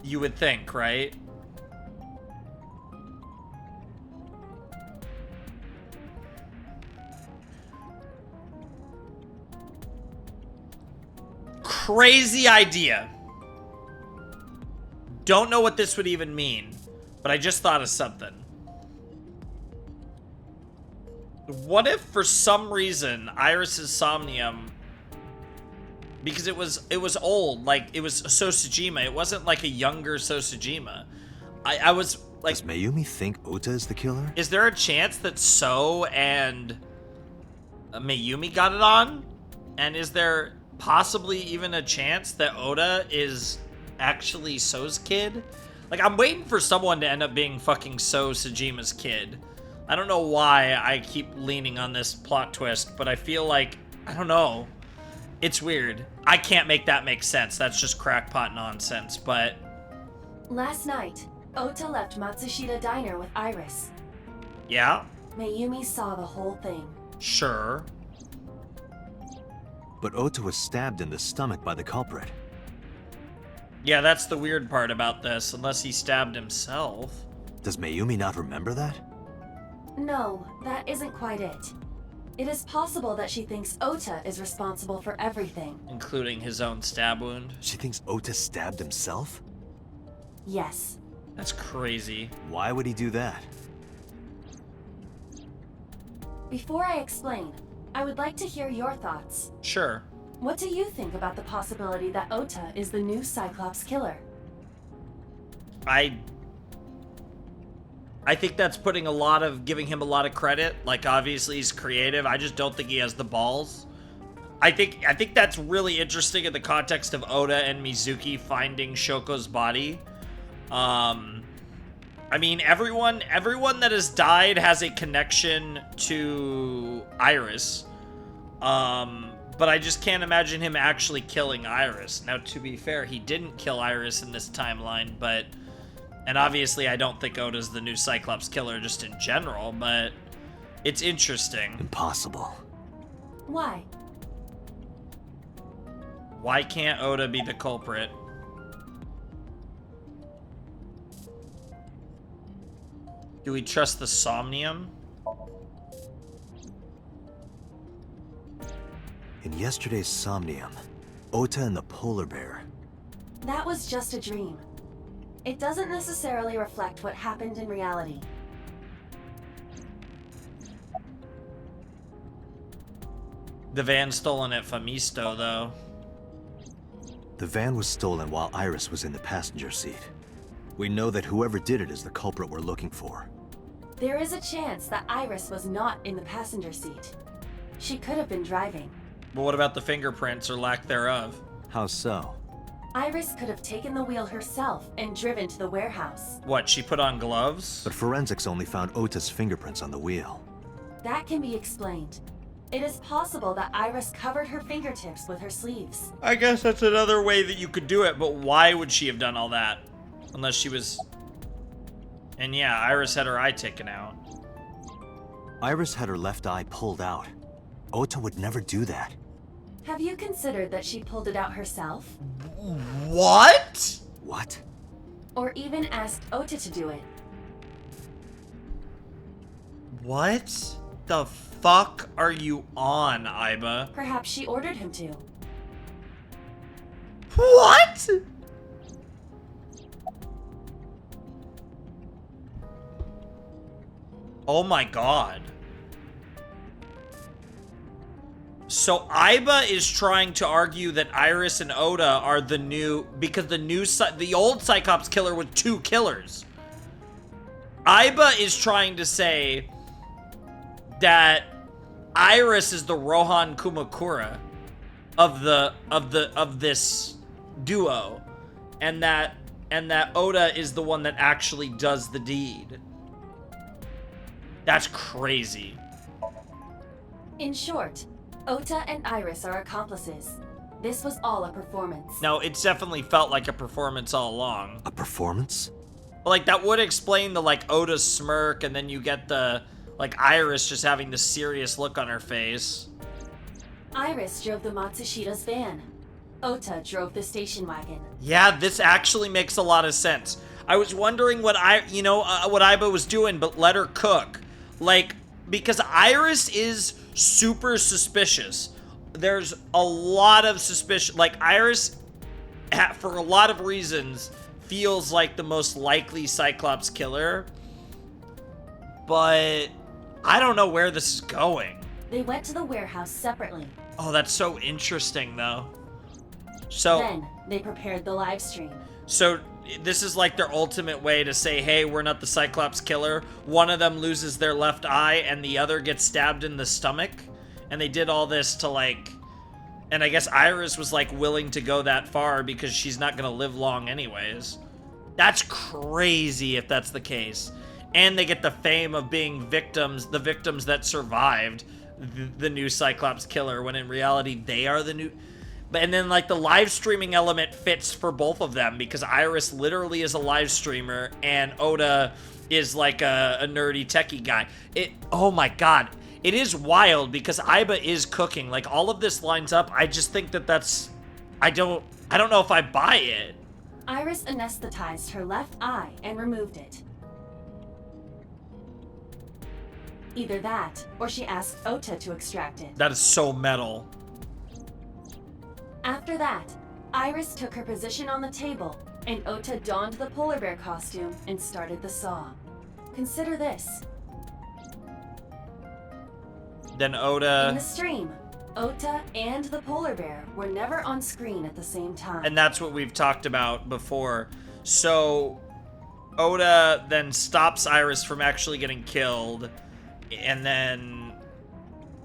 You would think, right? Crazy idea. Don't know what this would even mean, but I just thought of something. What if for some reason Iris's Somnium, because it was old, like it was Sosajima, it wasn't like a younger Sosajima. I was like, does Mayumi think Ota is the killer? is there a chance that So and Mayumi got it on? And is there possibly even a chance that Oda is actually So's kid? Like, I'm waiting for someone to end up being fucking So Sajima's kid. I don't know why I keep leaning on this plot twist, but I feel like, I don't know. It's weird. I can't make that make sense. That's just crackpot nonsense, but... Last night, Ota left Matsushita Diner with Iris. Yeah? Mayumi saw the whole thing. Sure. But Ota was stabbed in the stomach by the culprit. Yeah, that's the weird part about this, unless he stabbed himself. Does Mayumi not remember that? No, that isn't quite it. It is possible that she thinks Ota is responsible for everything. Including his own stab wound. She thinks Ota stabbed himself? Yes. That's crazy. Why would he do that? Before I explain, I would like to hear your thoughts. Sure. What do you think about the possibility that Ota is the new Cyclops killer? I think that's giving him a lot of credit. Like, obviously he's creative. I just don't think he has the balls. I think that's really interesting in the context of Oda and Mizuki finding Shoko's body. I mean, everyone that has died has a connection to Iris. But I just can't imagine him actually killing Iris. Now, to be fair, he didn't kill Iris in this timeline, but... And obviously, I don't think Oda's the new Cyclops killer just in general, but... It's interesting. Impossible. Why? Why can't Oda be the culprit? Do we trust the Somnium? In yesterday's Somnium, Ota and the polar bear. That was just a dream. It doesn't necessarily reflect what happened in reality. The van stolen at Famisto, though. The van was stolen while Iris was in the passenger seat. We know that whoever did it is the culprit we're looking for. There is a chance that Iris was not in the passenger seat. She could have been driving. But what about the fingerprints or lack thereof? How so? Iris could have taken the wheel herself and driven to the warehouse. What, she put on gloves? But forensics only found Ota's fingerprints on the wheel. That can be explained. It is possible that Iris covered her fingertips with her sleeves. I guess that's another way that you could do it, but why would she have done all that? Unless she was... And yeah, Iris had her eye taken out. Iris had her left eye pulled out. Ota would never do that. Have you considered that she pulled it out herself? What? What? Or even asked Ota to do it? What the fuck are you on, Aiba? Perhaps she ordered him to. What? Oh my god. So Aiba is trying to argue that Iris and Oda are the new, because the old Cyclops killer was two killers. Aiba is trying to say that Iris is the Rohan Kumakura of this duo, and that Oda is the one that actually does the deed. That's crazy. In short, Ota and Iris are accomplices. This was all a performance. No, it's definitely felt like a performance all along. A performance? Like, that would explain the, like, Oda smirk, and then you get the, like, Iris just having the serious look on her face. Iris drove the Matsushita's van. Ota drove the station wagon. Yeah, this actually makes a lot of sense. I was wondering what what Aiba was doing, but let her cook. Like, because Iris is super suspicious. there's a lot of suspicion. Like, Iris, for a lot of reasons, feels like the most likely Cyclops killer. But I don't know where this is going. They went to the warehouse separately. Oh, that's so interesting, though. So Then they prepared the live stream. So this is like their ultimate way to say, hey, we're not the Cyclops killer. One of them loses their left eye and the other gets stabbed in the stomach. And they did all this to, like... And I guess Iris was, like, willing to go that far because she's not gonna live long anyways. That's crazy if that's the case. And they get the fame of being victims, the victims that survived the new Cyclops killer, when in reality they are the new... And then, like, the live streaming element fits for both of them because Iris literally is a live streamer and Oda is, like, a nerdy techie guy. Oh my god. It is wild because Aiba is cooking. Like, all of this lines up. I just think that that's... I don't know if I buy it. Iris anesthetized her left eye and removed it. Either that, or she asked Ota to extract it. That is so metal. After that, Iris took her position on the table, and Ota donned the polar bear costume and started the saw. Consider this. Then In Oda... the stream, Ota and the polar bear were never on screen at the same time. And that's what we've talked about before. So, Oda then stops Iris from actually getting killed, and then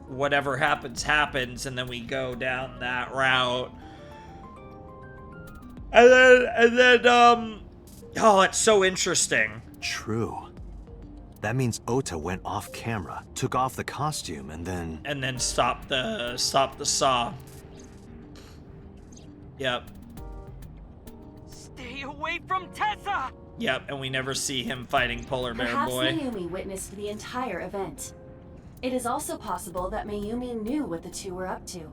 whatever happens, happens, and then we go down that route. And then, oh, it's so interesting. True. That means Ota went off camera, took off the costume, and then Stop the saw. Yep. Stay away from Tessa! Yep, and we never see him fighting Polar Bear Perhaps Boy. Mayumi witnessed the entire event. It is also possible that Mayumi knew what the two were up to.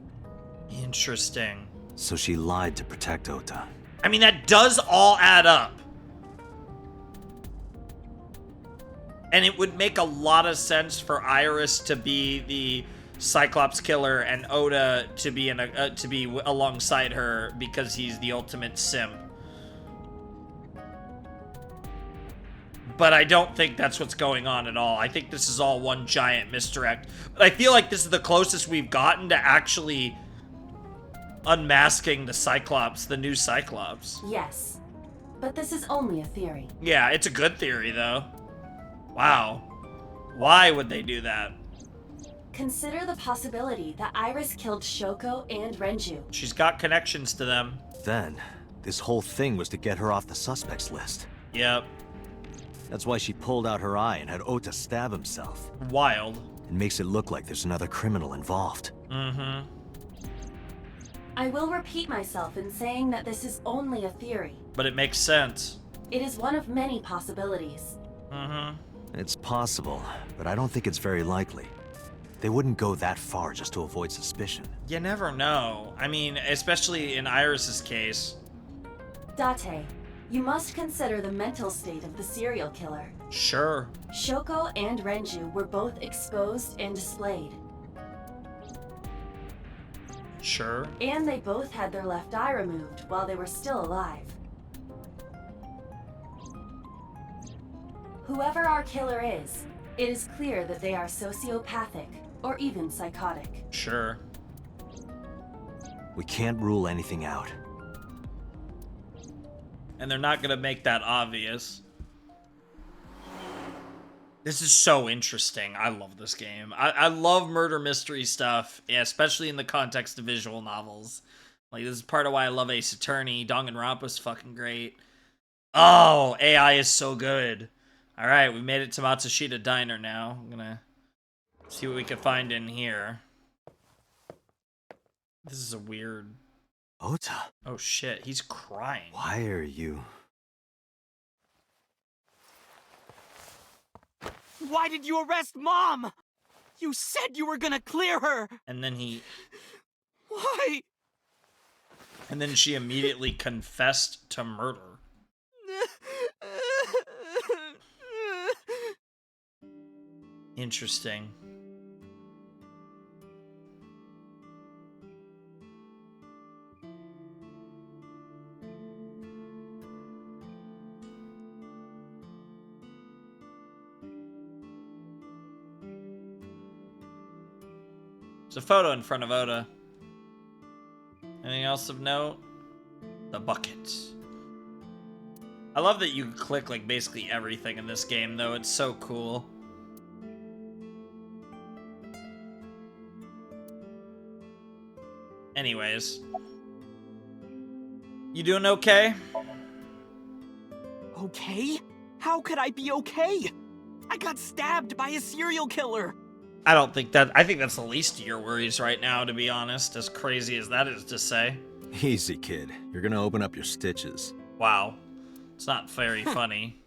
Interesting. so she lied to protect Ota. I mean, that does all add up. And it would make a lot of sense for Iris to be the Cyclops killer and Oda to be alongside her because he's the ultimate simp. But I don't think that's what's going on at all. I think this is all one giant misdirect. But I feel like this is the closest we've gotten to actually unmasking the Cyclops, the new Cyclops. Yes, but this is only a theory. Yeah, it's a good theory, though. Wow. Why would they do that? Consider the possibility that Iris killed Shoko and Renju. She's got connections to them. Then, this whole thing was to get her off the suspects list. Yep. That's why she pulled out her eye and had Ota stab himself. Wild. It makes it look like there's another criminal involved. Mm-hmm. I will repeat myself in saying that this is only a theory. But it makes sense. It is one of many possibilities. Mm-hmm. It's possible, but I don't think it's very likely. They wouldn't go that far just to avoid suspicion. You never know. I mean, especially in Iris's case. Date, you must consider the mental state of the serial killer. Sure. Shoko and Renju were both exposed and displayed. Sure. And they both had their left eye removed while they were still alive. Whoever our killer is, it is clear that they are sociopathic or even psychotic. Sure. We can't rule anything out. And they're not gonna make that obvious. This is so interesting. I love this game. I love murder mystery stuff, yeah, especially in the context of visual novels. Like, this is part of why I love Ace Attorney. Danganronpa's fucking great. Oh, AI is so good. Alright, we made it to Matsushita Diner now. I'm gonna see what we can find in here. This is a weird... Ota, Oh shit, he's crying. why are you... Why did you arrest Mom? You said you were gonna clear her! And then he... Why? And then she immediately confessed to murder. Interesting. There's a photo in front of Oda. Anything else of note? The bucket. I love that you can click like basically everything in this game, though. It's so cool. Anyways. You doing okay? Okay? How could I be okay? I got stabbed by a serial killer. I don't think that... I think that's the least of your worries right now, to be honest. As crazy as that is to say. Easy, kid. You're gonna open up your stitches. Wow. It's not very funny.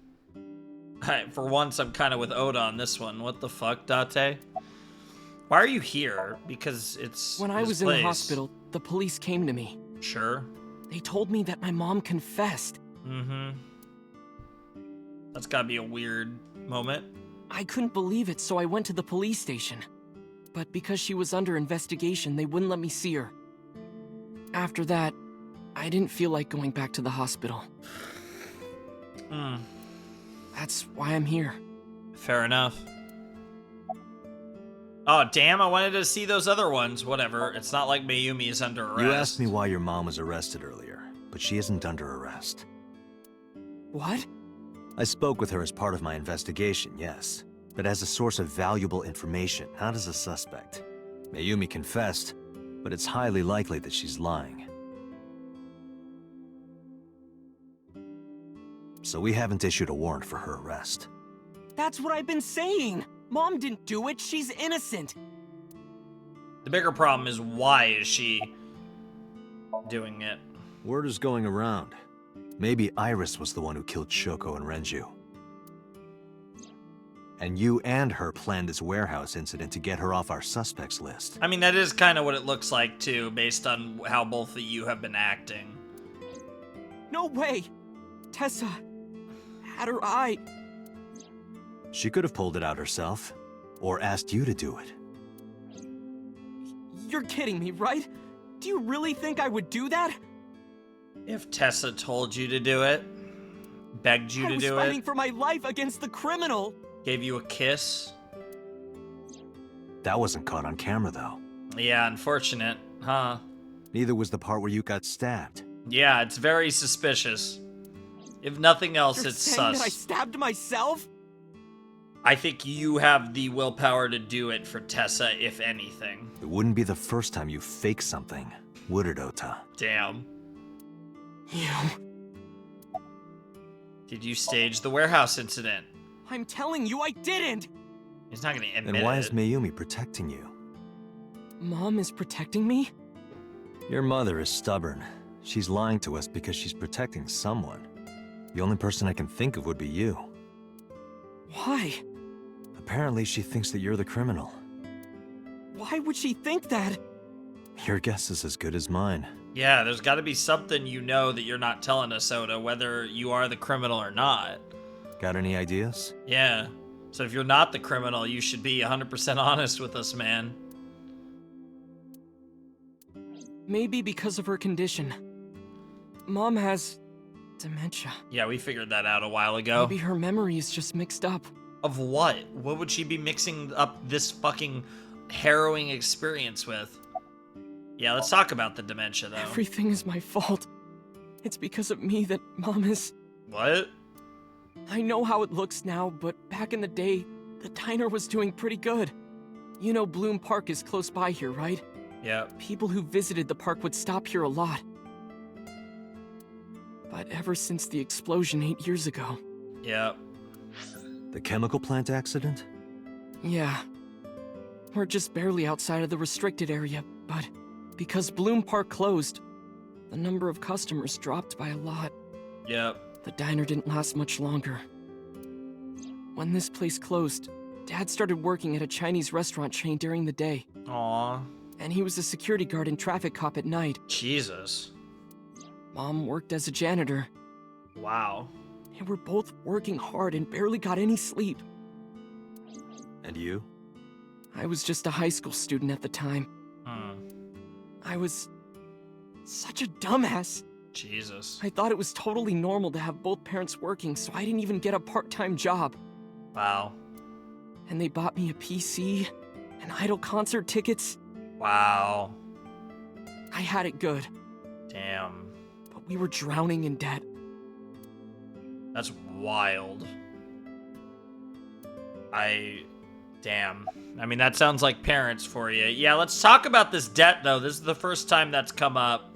For once, I'm kind of with Oda on this one. What the fuck, Date? Why are you here? Because it's When I his was place. in the hospital, the police came to me. Sure. They told me that my mom confessed. Mm-hmm. That's gotta be a weird moment. I couldn't believe it, so I went to the police station. But because she was under investigation, they wouldn't let me see her. After that, I didn't feel like going back to the hospital. That's why I'm here. Fair enough. Oh, damn, I wanted to see those other ones. Whatever. It's not like Mayumi is under arrest. You asked me why your mom was arrested earlier, but she isn't under arrest. What? I spoke with her as part of my investigation, yes, but as a source of valuable information, not as a suspect. Mayumi confessed, but it's highly likely that she's lying. So we haven't issued a warrant for her arrest. That's what I've been saying! Mom didn't do it, she's innocent! The bigger problem is, why is she doing it? Word is going around. Maybe Iris was the one who killed Shoko and Renju. And you and her planned this warehouse incident to get her off our suspects list. I mean, that is kind of what it looks like, too, based on how both of you have been acting. No way! Tessa had her eye. She could have pulled it out herself, or asked you to do it. You're kidding me, right? Do you really think I would do that? If Tessa told you to do it, begged you to do I was fighting it, for my life against the criminal. gave you a kiss. That wasn't caught on camera, though. Yeah, unfortunate, huh? Neither was the part where you got stabbed. Yeah, it's very suspicious. If nothing else, You're it's saying sus. that I stabbed myself? I think you have the willpower to do it for Tessa, if anything. It wouldn't be the first time you faked something, would it, Ota? Damn. You. Did you stage the warehouse incident? I'm telling you, I didn't! He's not gonna admit Then why it. is Mayumi protecting you? Mom is protecting me? Your mother is stubborn. She's lying to us because she's protecting someone. The only person I can think of would be you. Why? Apparently, she thinks that you're the criminal. Why would she think that? Your guess is as good as mine. Yeah, there's gotta be something you know that you're not telling us, Oda, whether you are the criminal or not. Got any ideas? Yeah. So if you're not the criminal, you should be 100% honest with us, man. Maybe because of her condition. Mom has dementia. Yeah, we figured that out a while ago. Maybe her memory is just mixed up. Of what? What would she be mixing up this fucking harrowing experience with? Yeah, let's talk about the dementia, though. Everything is my fault. It's because of me that Mom is... What? I know how it looks now, but back in the day, the diner was doing pretty good. You know Bloom Park is close by here, right? Yeah. People who visited the park would stop here a lot. But ever since the explosion 8 years ago... Yeah. The chemical plant accident? Yeah. We're just barely outside of the restricted area, but because Bloom Park closed, the number of customers dropped by a lot. Yep. The diner didn't last much longer. When this place closed, Dad started working at a Chinese restaurant chain during the day. Aw. And he was a security guard and traffic cop at night. Jesus. Mom worked as a janitor. Wow. They were both working hard and barely got any sleep. And you? I was just a high school student at the time. Hmm. I was such a dumbass. Jesus. I thought it was totally normal to have both parents working, so I didn't even get a part-time job. Wow. And they bought me a PC and idol concert tickets. Wow. I had it good, Damn. but we were drowning in debt. That's wild. Damn. I mean, that sounds like parents for you. Yeah, let's talk about this debt, though. This is the first time that's come up.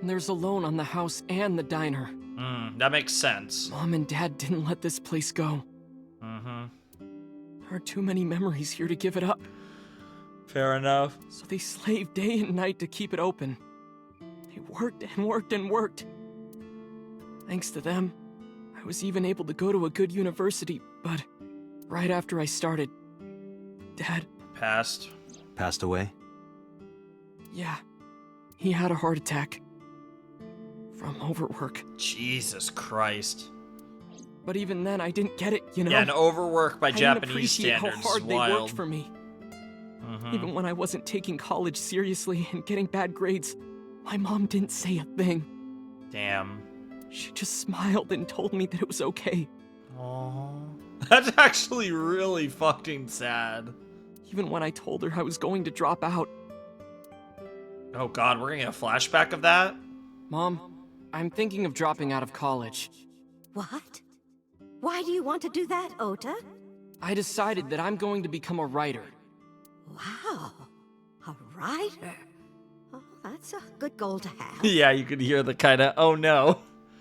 And there's a loan on the house and the diner. That makes sense. Mom and Dad didn't let this place go. There are too many memories here to give it up. Fair enough. So they slaved day and night to keep it open. They worked and worked and worked. Thanks to them, I was even able to go to a good university, but right after I started, Dad... Passed away? Yeah, he had a heart attack. From overwork. Jesus Christ. But even then, I didn't get it, you know? Yeah, and overwork by I didn't Japanese appreciate standards how hard is they wild. worked for me. Even when I wasn't taking college seriously and getting bad grades, my mom didn't say a thing. Damn. She just smiled and told me that it was okay. Aww. That's actually really fucking sad. Even when I told her I was going to drop out. Oh god, we're gonna get a flashback of that? Mom, I'm thinking of dropping out of college. What? Why do you want to do that, Ota? I decided that I'm going to become a writer. Wow, a writer. Oh, that's a good goal to have. Yeah, you could hear the kinda, oh no.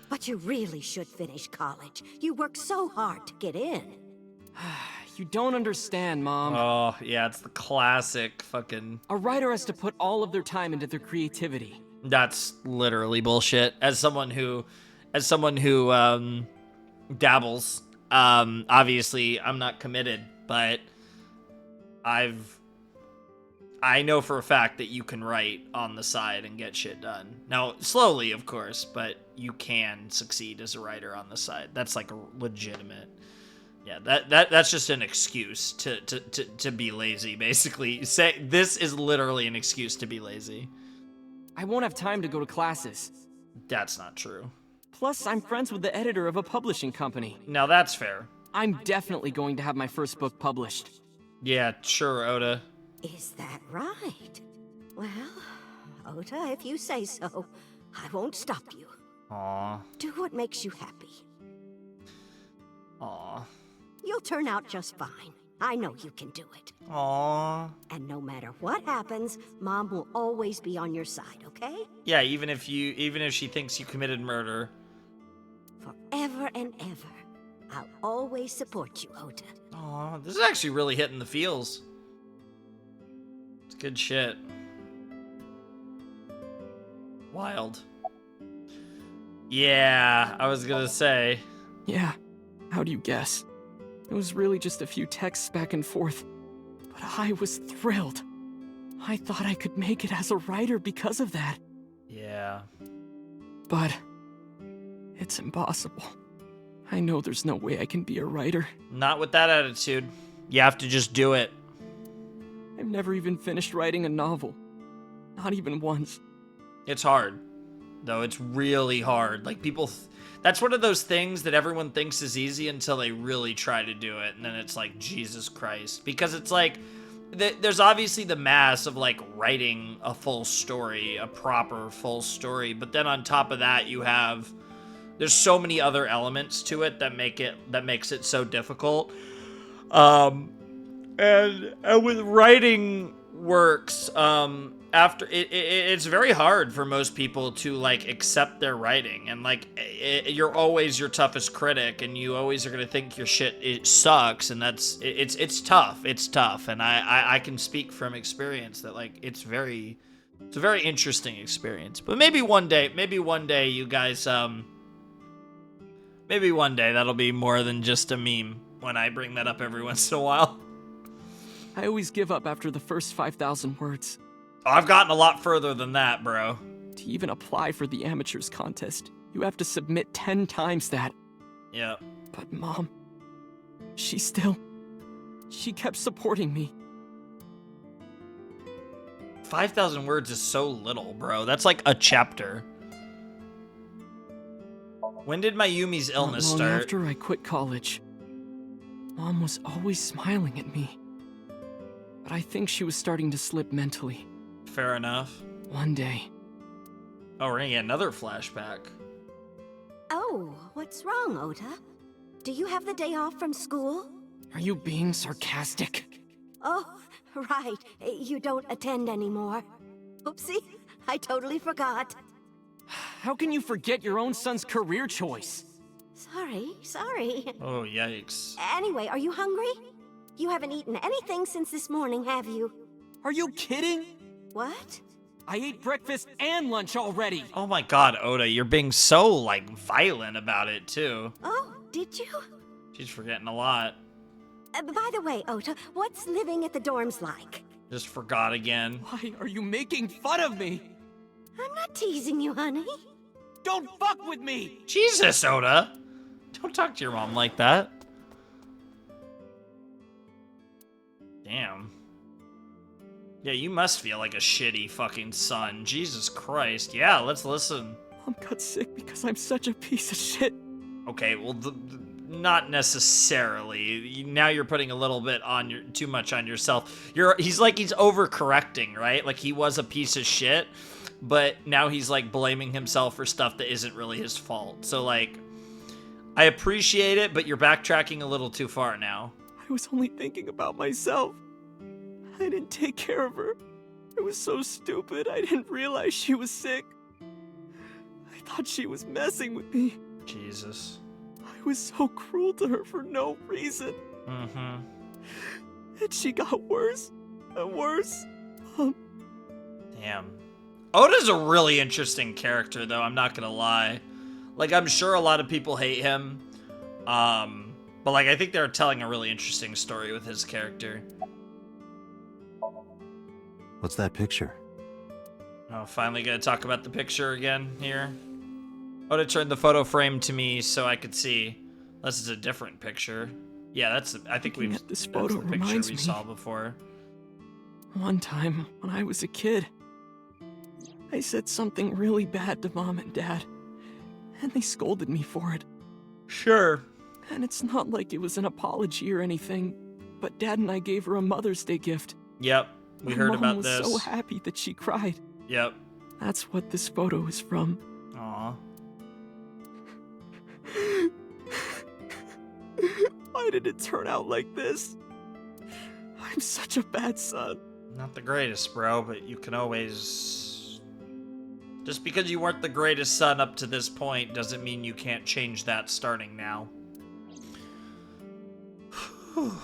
But you really should finish college. You worked so hard to get in. You don't understand, Mom. Oh, yeah, it's the classic fucking... A writer has to put all of their time into their creativity. That's literally bullshit. As someone who dabbles, obviously I'm not committed, but I know for a fact that you can write on the side and get shit done. Now, slowly, of course, but you can succeed as a writer on the side. That's like a legitimate... Yeah, that's just an excuse to be lazy, basically. This is literally an excuse to be lazy. I won't have time to go to classes. That's not true. Plus, I'm friends with the editor of a publishing company. Now that's fair. I'm definitely going to have my first book published. Yeah, sure, Oda. Is that right? Well, Ota, if you say so, I won't stop you. Aw. Do what makes you happy. Aw. You'll turn out just fine. I know you can do it. Aw. And no matter what happens, Mom will always be on your side, okay? Yeah, even if she thinks you committed murder. Forever and ever. I'll always support you, Ota. Aw, this is actually really hitting the feels. It's good shit. Wild. Yeah, I was gonna say. Yeah, how do you guess? It was really just a few texts back and forth, but I was thrilled. I thought I could make it as a writer because of that. Yeah. But it's impossible. I know there's no way I can be a writer. Not with that attitude. You have to just do it. I've never even finished writing a novel. Not even once. It's hard. Though it's really hard. Like people... That's one of those things that everyone thinks is easy until they really try to do it. And then it's like, Jesus Christ. Because it's like... There's obviously the mass of like writing a full story. A proper full story. But then on top of that you have... There's so many other elements to it that makes it so difficult. And with writing works, after it's very hard for most people to like accept their writing, and like you're always your toughest critic, and you always are gonna think your shit sucks, and it's tough, and I can speak from experience that like it's a very interesting experience. But maybe one day you guys maybe one day that'll be more than just a meme when I bring that up every once in a while. I always give up after the first 5,000 words. Oh, I've gotten a lot further than that, bro. To even apply for the amateurs contest, you have to submit 10 times that. Yeah. But Mom, she kept supporting me. 5,000 words is so little, bro. That's like a chapter. When did Mayumi's illness Not long start? after I quit college, Mom was always smiling at me. but I think she was starting to slip mentally. Fair enough. One day, Oh, we're gonna get another flashback. Oh, what's wrong, Ota? Do you have the day off from school? are you being sarcastic? Oh, right. You don't attend anymore. Oopsie, I totally forgot. How can you forget your own son's career choice? Sorry. Oh, yikes. Anyway, are you hungry? You haven't eaten anything since this morning, have you? Are you kidding? What? I ate breakfast and lunch already. Oh my god, Oda, you're being so, like, violent about it, too. Oh, did you? She's forgetting a lot. By the way, Ota, what's living at the dorms like? Just forgot again. Why are you making fun of me? I'm not teasing you, honey. Don't fuck with me! Jesus, Oda! Don't talk to your mom like that. Damn. Yeah, you must feel like a shitty fucking son. Jesus Christ. Yeah, let's listen. Mom got sick because I'm such a piece of shit. Okay, well, not necessarily. Now you're putting a little bit on too much on yourself. He's overcorrecting, right? Like he was a piece of shit, but now he's like blaming himself for stuff that isn't really his fault. So like, I appreciate it, but you're backtracking a little too far now. I was only thinking about myself. I didn't take care of her. I was so stupid, I didn't realize she was sick. I thought she was messing with me. Jesus. I was so cruel to her for no reason. Mm-hmm. And she got worse and worse. Damn. Oda's a really interesting character, though, I'm not gonna lie. Like, I'm sure a lot of people hate him. But, like, I think they're telling a really interesting story with his character. What's that picture? Oh, finally gonna talk about the picture again here. Oda turned the photo frame to me so I could see. This is a different picture. Yeah, I think Looking that's at this the photo picture reminds we me. saw before. One time, when I was a kid, I said something really bad to Mom and Dad, and they scolded me for it. Sure. And it's not like it was an apology or anything, but Dad and I gave her a Mother's Day gift. Yep, we My heard Mom about was this. so happy that she cried. Yep. That's what this photo is from. Aw. Why did it turn out like this? I'm such a bad son. Not the greatest, bro, but you can always... Just because you weren't the greatest son up to this point doesn't mean you can't change that starting now.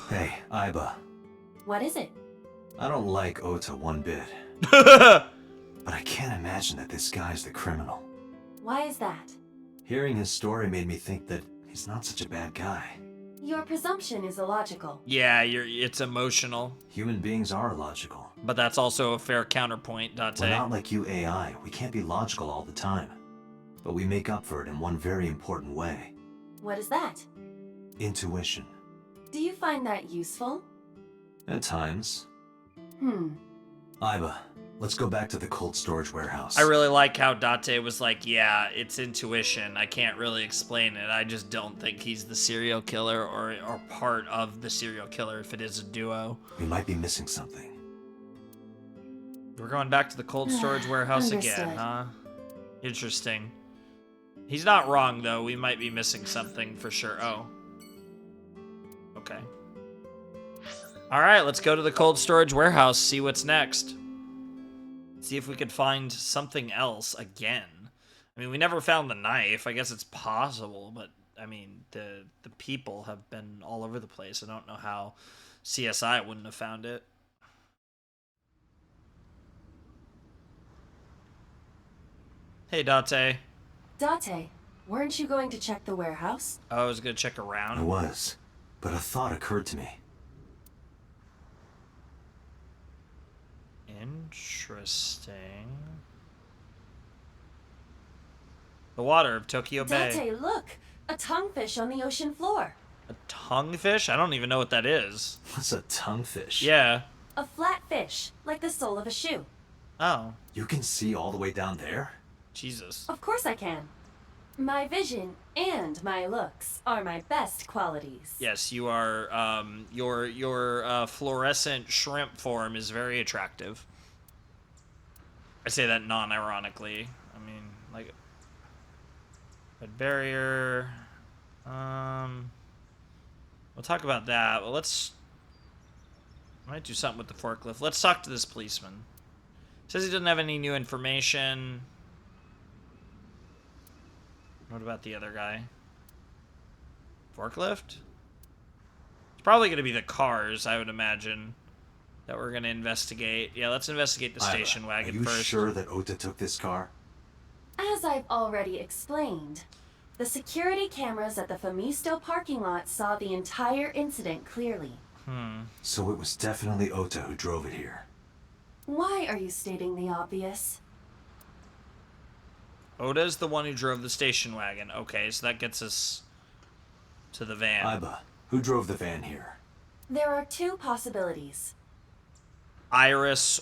Hey, Aiba. What is it? I don't like Ota one bit, but I can't imagine that this guy's the criminal. Why is that? Hearing his story made me think that he's not such a bad guy. Your presumption is illogical. Yeah, it's emotional, Human beings are illogical. but that's also a fair counterpoint, Date. We're not like you AI. We can't be logical all the time. But we make up for it in one very important way. What is that? Intuition. Do you find that useful? At times. Aiba, let's go back to the cold storage warehouse. I really like how Date was like, yeah, it's intuition. I can't really explain it. I just don't think he's the serial killer or part of the serial killer if it is a duo. We might be missing something. We're going back to the cold storage warehouse again, Understood. huh? Interesting. He's not wrong, though. We might be missing something for sure. Oh. Okay. Alright, let's go to the cold storage warehouse, see what's next. See if we could find something else again. I mean, we never found the knife. I guess it's possible, but, I mean, the people have been all over the place. I don't know how CSI wouldn't have found it. Hey, Date. Date, weren't you going to check the warehouse? I was gonna check around. I was, but a thought occurred to me. Interesting. The water of Tokyo Bay. Date, look! A tonguefish on the ocean floor. A tonguefish? I don't even know what that is. What's a tonguefish? Yeah. A flat fish, like the sole of a shoe. Oh. You can see all the way down there? Jesus. Of course I can. My vision and my looks are my best qualities. Yes, you are. Your fluorescent shrimp form is very attractive. I say that non-ironically. I mean, like, red barrier. We'll talk about that. Well, might do something with the forklift. Let's talk to this policeman. Says he doesn't have any new information. What about the other guy? Forklift? It's probably going to be the cars, I would imagine, that we're going to investigate. Yeah, let's investigate the station wagon first. Are you sure that Ota took this car? As I've already explained, the security cameras at the Famisto parking lot saw the entire incident clearly. So it was definitely Ota who drove it here. Why are you stating the obvious? Oda's the one who drove the station wagon. Okay, so that gets us to the van. Aiba, who drove the van here? There are two possibilities. Iris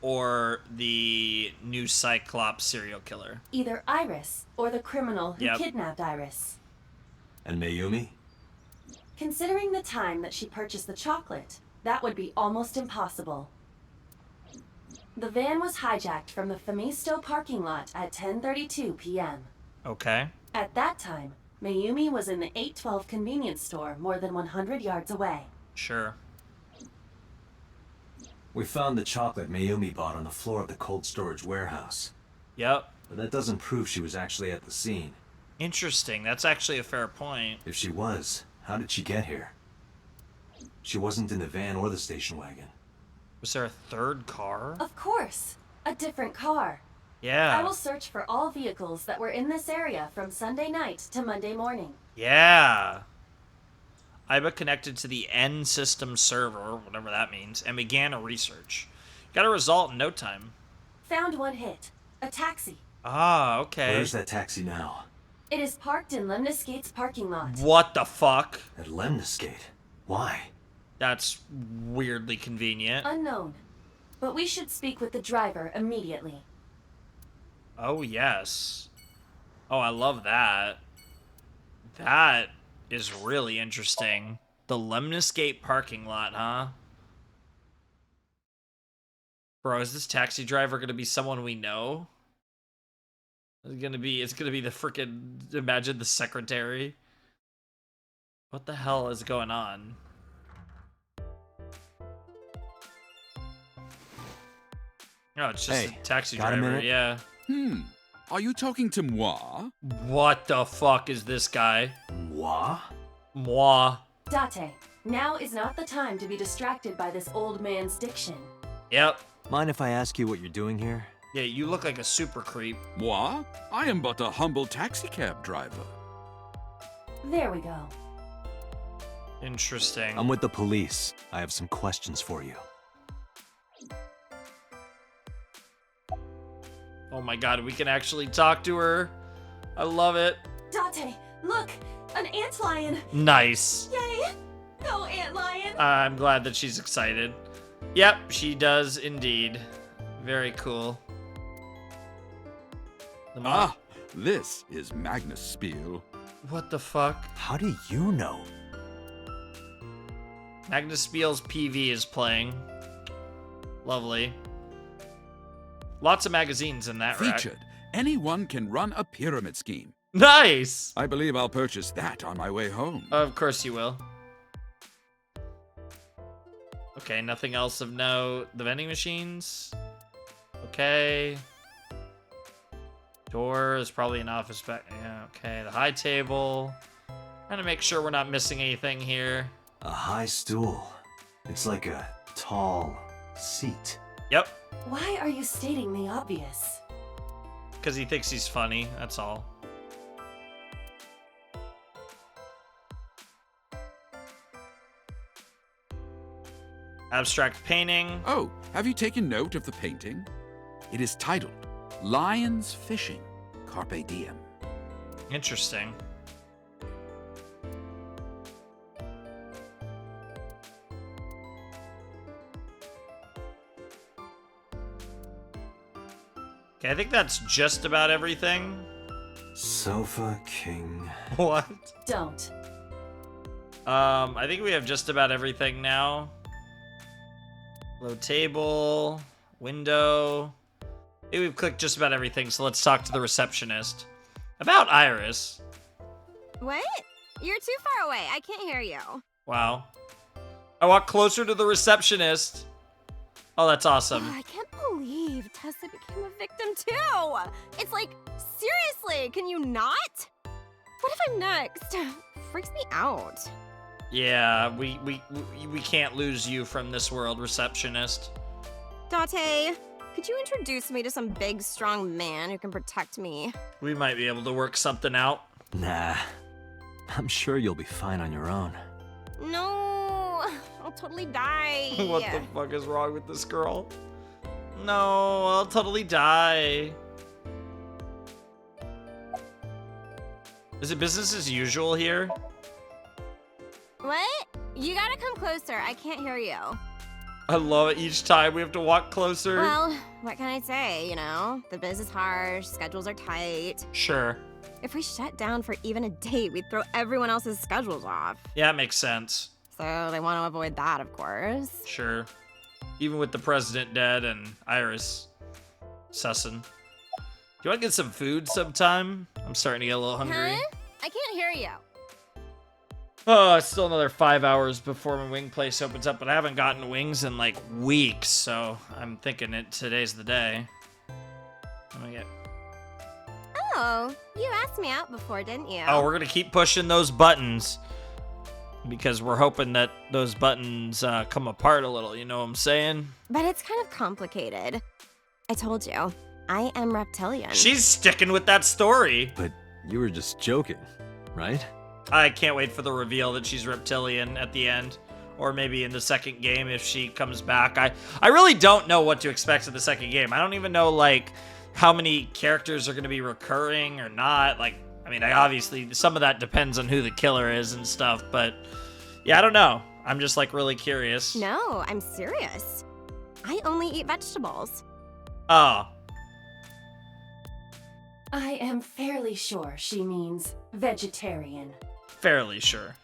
or the new Cyclops serial killer. Either Iris or the criminal who Yep. kidnapped Iris. And Mayumi? Considering the time that she purchased the chocolate, that would be almost impossible. The van was hijacked from the Famisto parking lot at 10:32 p.m. Okay. At that time, Mayumi was in the 812 convenience store more than 100 yards away. Sure. We found the chocolate Mayumi bought on the floor of the cold storage warehouse. Yep. But that doesn't prove she was actually at the scene. Interesting. That's actually a fair point. If she was, how did she get here? She wasn't in the van or the station wagon. Was there a third car? Of course, a different car. Yeah. I will search for all vehicles that were in this area from Sunday night to Monday morning. Yeah. Aiba connected to the N system server, whatever that means, and began a research. Got a result in no time. Found one hit. A taxi. Ah, okay. Where's that taxi now? It is parked in Lemniscate's parking lot. What the fuck? At Lemniscate. Why? That's weirdly convenient. Unknown. But we should speak with the driver immediately. Oh, yes. Oh, I love that. That is really interesting. The Lemniscate parking lot, huh? Bro, is this taxi driver gonna be someone we know? It's gonna be the frickin', imagine the secretary. What the hell is going on? Oh, it's just Hey, a taxi got a driver, minute? yeah. Are you talking to moi? What the fuck is this guy? Moi? Moi. Date, now is not the time to be distracted by this old man's diction. Yep. Mind if I ask you what you're doing here? Yeah, you look like a super creep. Moi? I am but a humble taxicab driver. There we go. Interesting. I'm with the police. I have some questions for you. Oh my god, we can actually talk to her. I love it. Date, look! An antlion! Nice. Yay! Go, antlion! I'm glad that she's excited. Yep, she does indeed. Very cool. Ah, this is Magnus Spiel. What the fuck? How do you know? Magnus Spiel's PV is playing. Lovely. Lots of magazines in that rack. Featured. Anyone can run a pyramid scheme. Nice! I believe I'll purchase that on my way home. Of course you will. Okay, nothing else of note. The vending machines. Okay. Door is probably an office back. Yeah, okay. The high table. Trying to make sure we're not missing anything here. A high stool. It's like a tall seat. Yep. Why are you stating the obvious? Because he thinks he's funny, that's all. Abstract painting. Oh, have you taken note of the painting? It is titled Lions Fishing, Carpe Diem. Interesting. Okay, I think that's just about everything. Sofa king. What? Don't. I think we have just about everything now. Low table, window. Maybe we've clicked just about everything, so let's talk to the receptionist. About Iris. What? You're too far away. I can't hear you. Wow. I walk closer to the receptionist. Oh, that's awesome. I can't believe Tessa became a victim too. It's like, seriously, can you not? What if I'm next? Freaks me out. Yeah, we can't lose you from this world, receptionist. Date, could you introduce me to some big, strong man who can protect me? We might be able to work something out. Nah, I'm sure you'll be fine on your own. No, I'll totally die. What the fuck is wrong with this girl? No, I'll totally die. Is it business as usual here? What? You gotta come closer. I can't hear you. I love it. Each time we have to walk closer. Well, what can I say, you know? The biz is harsh, schedules are tight. Sure. If we shut down for even a date, we'd throw everyone else's schedules off. Yeah, it makes sense. So they want to avoid that, of course. Sure. Even with the president dead and Iris sussin. Do you want to get some food sometime? I'm starting to get a little hungry. Huh? I can't hear you. Oh, it's still another 5 hours before my wing place opens up, but I haven't gotten wings in like weeks, so I'm thinking today's the day. Let me get... Oh, you asked me out before, didn't you? Oh, we're gonna keep pushing those buttons because we're hoping that those buttons come apart a little, you know what I'm saying? But it's kind of complicated. I told you, I am reptilian. She's sticking with that story. But you were just joking, right? I can't wait for the reveal that she's reptilian at the end. Or maybe in the second game if she comes back. I really don't know what to expect in the second game. I don't even know, like, how many characters are going to be recurring or not. Like, I mean, obviously, some of that depends on who the killer is and stuff. But, yeah, I don't know. I'm just, like, really curious. No, I'm serious. I only eat vegetables. Oh. I am fairly sure she means vegetarian. Fairly sure.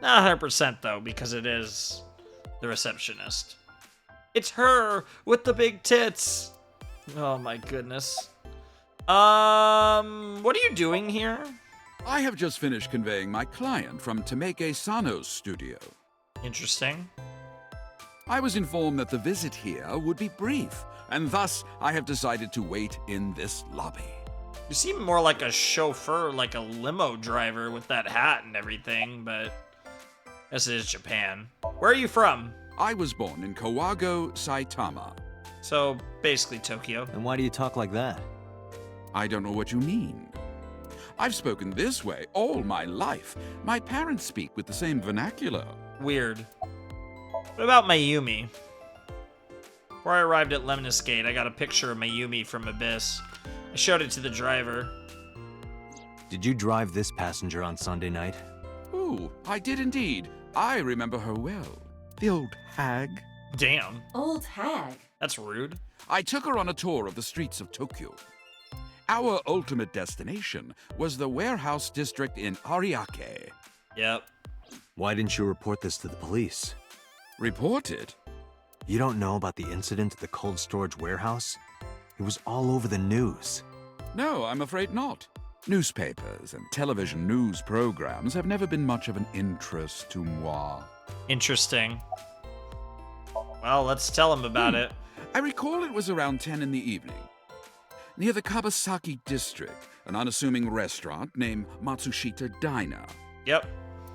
Not 100% though, because it is the receptionist. It's her with the big tits. Oh my goodness. What are you doing here? I have just finished conveying my client from Tameke Sano's studio. Interesting. I was informed that the visit here would be brief, and thus I have decided to wait in this lobby. You seem more like a chauffeur, like a limo driver with that hat and everything, but this is Japan. Where are you from? I was born in Kawago, Saitama. So, basically Tokyo. And why do you talk like that? I don't know what you mean. I've spoken this way all my life. My parents speak with the same vernacular. Weird. What about Mayumi? Before I arrived at Lemnis Gate, I got a picture of Mayumi from Abyss. I showed it to the driver. Did you drive this passenger on Sunday night? Ooh, I did indeed. I remember her well. The old hag. Damn. Old hag. That's rude. I took her on a tour of the streets of Tokyo. Our ultimate destination was the warehouse district in Ariake. Yep. Why didn't you report this to the police? Report it? You don't know about the incident at the cold storage warehouse? It was all over the news. No, I'm afraid not. Newspapers and television news programs have never been much of an interest to moi. Interesting. Well, let's tell him about it. I recall it was around 10 in the evening. Near the Kabasaki district, an unassuming restaurant named Matsushita Diner. Yep.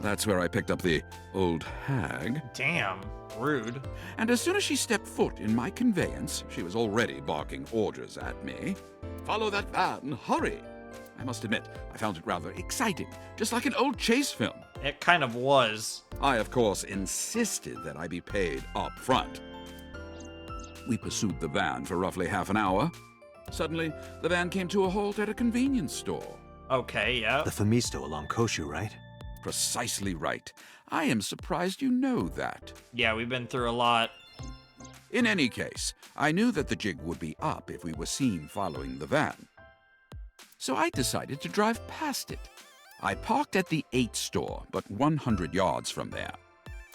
That's where I picked up the old hag. Damn. Rude. And as soon as she stepped foot in my conveyance, she was already barking orders at me. Follow that van, hurry! I must admit, I found it rather exciting, just like an old chase film. It kind of was. I, of course, insisted that I be paid up front. We pursued the van for roughly half an hour. Suddenly, the van came to a halt at a convenience store. Okay, yeah. The Famisto along Koshu, right? Precisely right. I am surprised you know that. Yeah, we've been through a lot. In any case, I knew that the jig would be up if we were seen following the van. so I decided to drive past it. I parked at the 8 store, but 100 yards from there,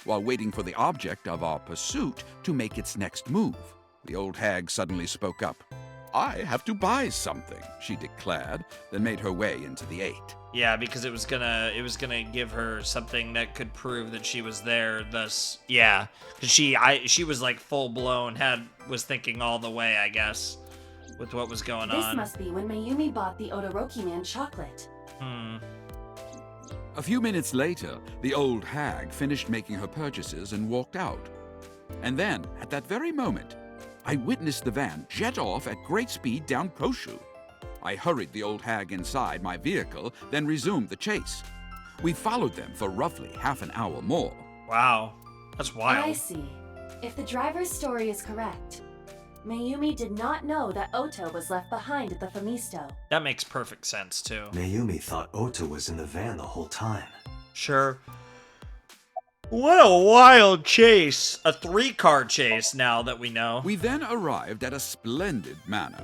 while waiting for the object of our pursuit to make its next move. The old hag suddenly spoke up. "I have to buy something," she declared, then made her way into the 8. Yeah, because it was gonna give her something that could prove that she was there. Thus, yeah, because she was like full blown, was thinking all the way, I guess, with what was going This on. must be when Mayumi bought the Odoroki man chocolate. A few minutes later, the old hag finished making her purchases and walked out. And then, at that very moment, I witnessed the van jet off at great speed down Koshu. I hurried the old hag inside my vehicle, then resumed the chase. We followed them for roughly half an hour more. Wow, that's wild. I see. If the driver's story is correct, Mayumi did not know that Ota was left behind at the Famisto. That makes perfect sense, too. Mayumi thought Ota was in the van the whole time. Sure. What a wild chase. A 3-car chase, now that we know. We then arrived at a splendid manor.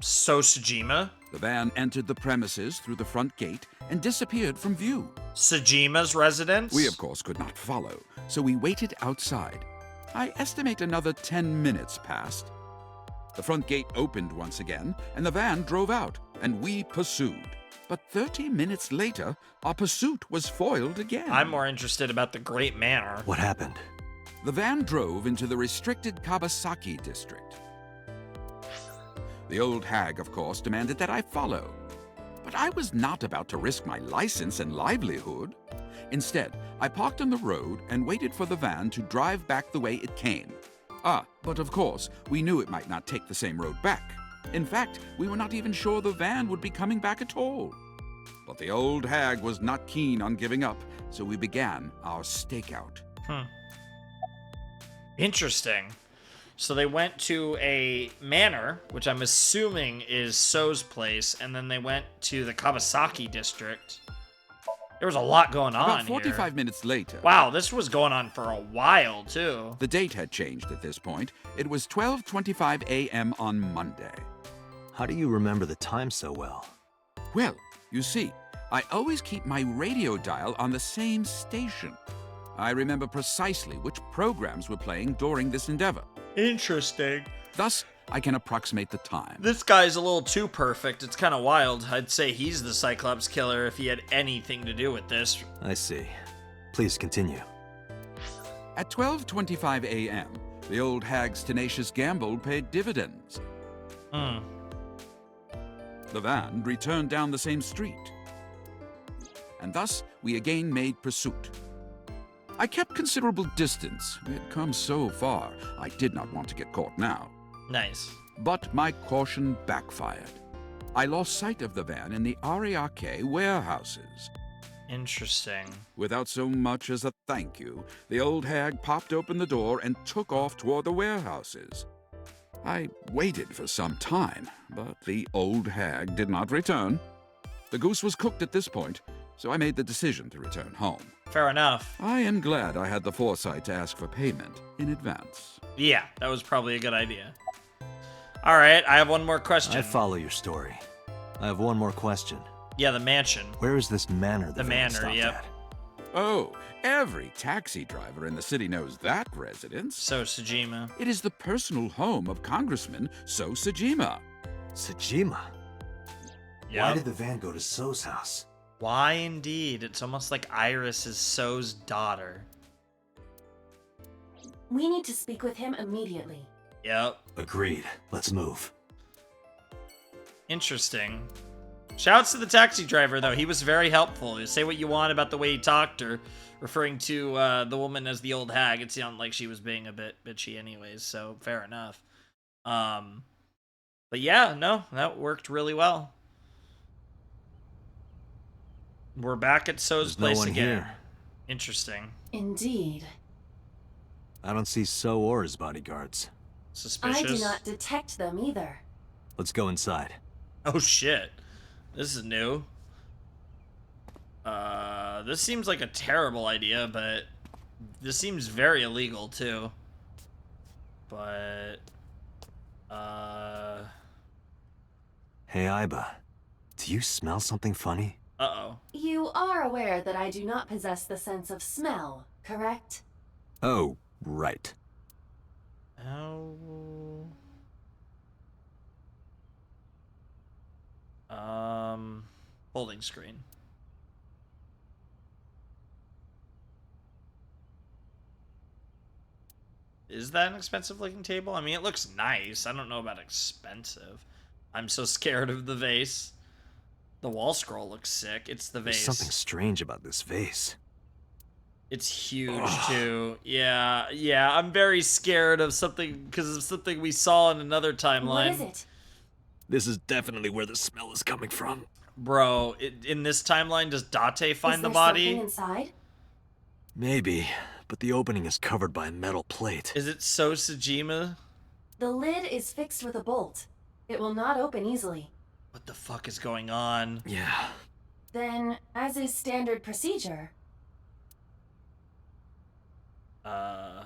So Sejima? The van entered the premises through the front gate and disappeared from view. Sejima's residence? We, of course, could not follow, so we waited outside. I estimate another 10 minutes passed. The front gate opened once again, and the van drove out, and we pursued. But 30 minutes later, our pursuit was foiled again. I'm more interested about the Great Manor. What happened? The van drove into the restricted Kabasaki district. The old hag, of course, demanded that I follow. But I was not about to risk my license and livelihood. Instead, I parked on the road and waited for the van to drive back the way it came. But of course, we knew it might not take the same road back. In fact, we were not even sure the van would be coming back at all. But the old hag was not keen on giving up, so we began our stakeout. Interesting. So they went to a manor, which I'm assuming is So's place, and then they went to the Kabasaki district. There was a lot going on About 45 minutes later. Wow, this was going on for a while, too. The date had changed at this point. It was 12:25 a.m. on Monday. How do you remember the time so well? Well, you see, I always keep my radio dial on the same station. I remember precisely which programs were playing during this endeavor. Interesting. Thus, I can approximate the time. This guy's a little too perfect. It's kind of wild. I'd say he's the Cyclops killer if he had anything to do with this. I see. Please continue. At 12:25 a.m., the old hag's tenacious gamble paid dividends. The van returned down the same street. And thus, we again made pursuit. I kept considerable distance. We had come so far, I did not want to get caught now. Nice. But my caution backfired. I lost sight of the van in the Ariake warehouses. Interesting. Without so much as a thank you, the old hag popped open the door and took off toward the warehouses. I waited for some time, but the old hag did not return. The goose was cooked at this point, so I made the decision to return home. Fair enough. I am glad I had the foresight to ask for payment in advance. Yeah, that was probably a good idea. All right, I have one more question. I follow your story. I have one more question. Yeah, the mansion. Where is this manor the van manor, stopped yep. at? Oh, every taxi driver in the city knows that residence. So Sejima. It is the personal home of Congressman So Sejima. Sejima? Yep. Why did the van go to So's house? Why indeed? It's almost like Iris is So's daughter. We need to speak with him immediately. Yep. Agreed. Let's move. Interesting. Shouts to the taxi driver, though. He was very helpful. You say what you want about the way he talked, or referring to the woman as the old hag. It sounded like she was being a bit bitchy anyways, so fair enough. But yeah, no, that worked really well. We're back at So's There's no place one again. here. Interesting. Indeed. I don't see So or his bodyguards. Suspicious. I do not detect them either. Let's go inside. Oh shit. This is new. This seems like a terrible idea, but this seems very illegal too. But Hey, Aiba. Do you smell something funny? Uh-oh. You are aware that I do not possess the sense of smell, correct? Oh, right. Oh. Holding screen. Is that an expensive looking table? I mean, it looks nice. I don't know about expensive. I'm so scared of the vase. The wall scroll looks sick. It's the vase. There's something strange about this vase. It's huge too. Yeah, I'm very scared of something because of something we saw in another timeline. What is it? This is definitely where the smell is coming from. Bro, in this timeline, does Date find Is the there body? something inside? Maybe, but the opening is covered by a metal plate. Is it So Sejima? The lid is fixed with a bolt. It will not open easily. What the fuck is going on? Yeah. Then, as is standard procedure... Oh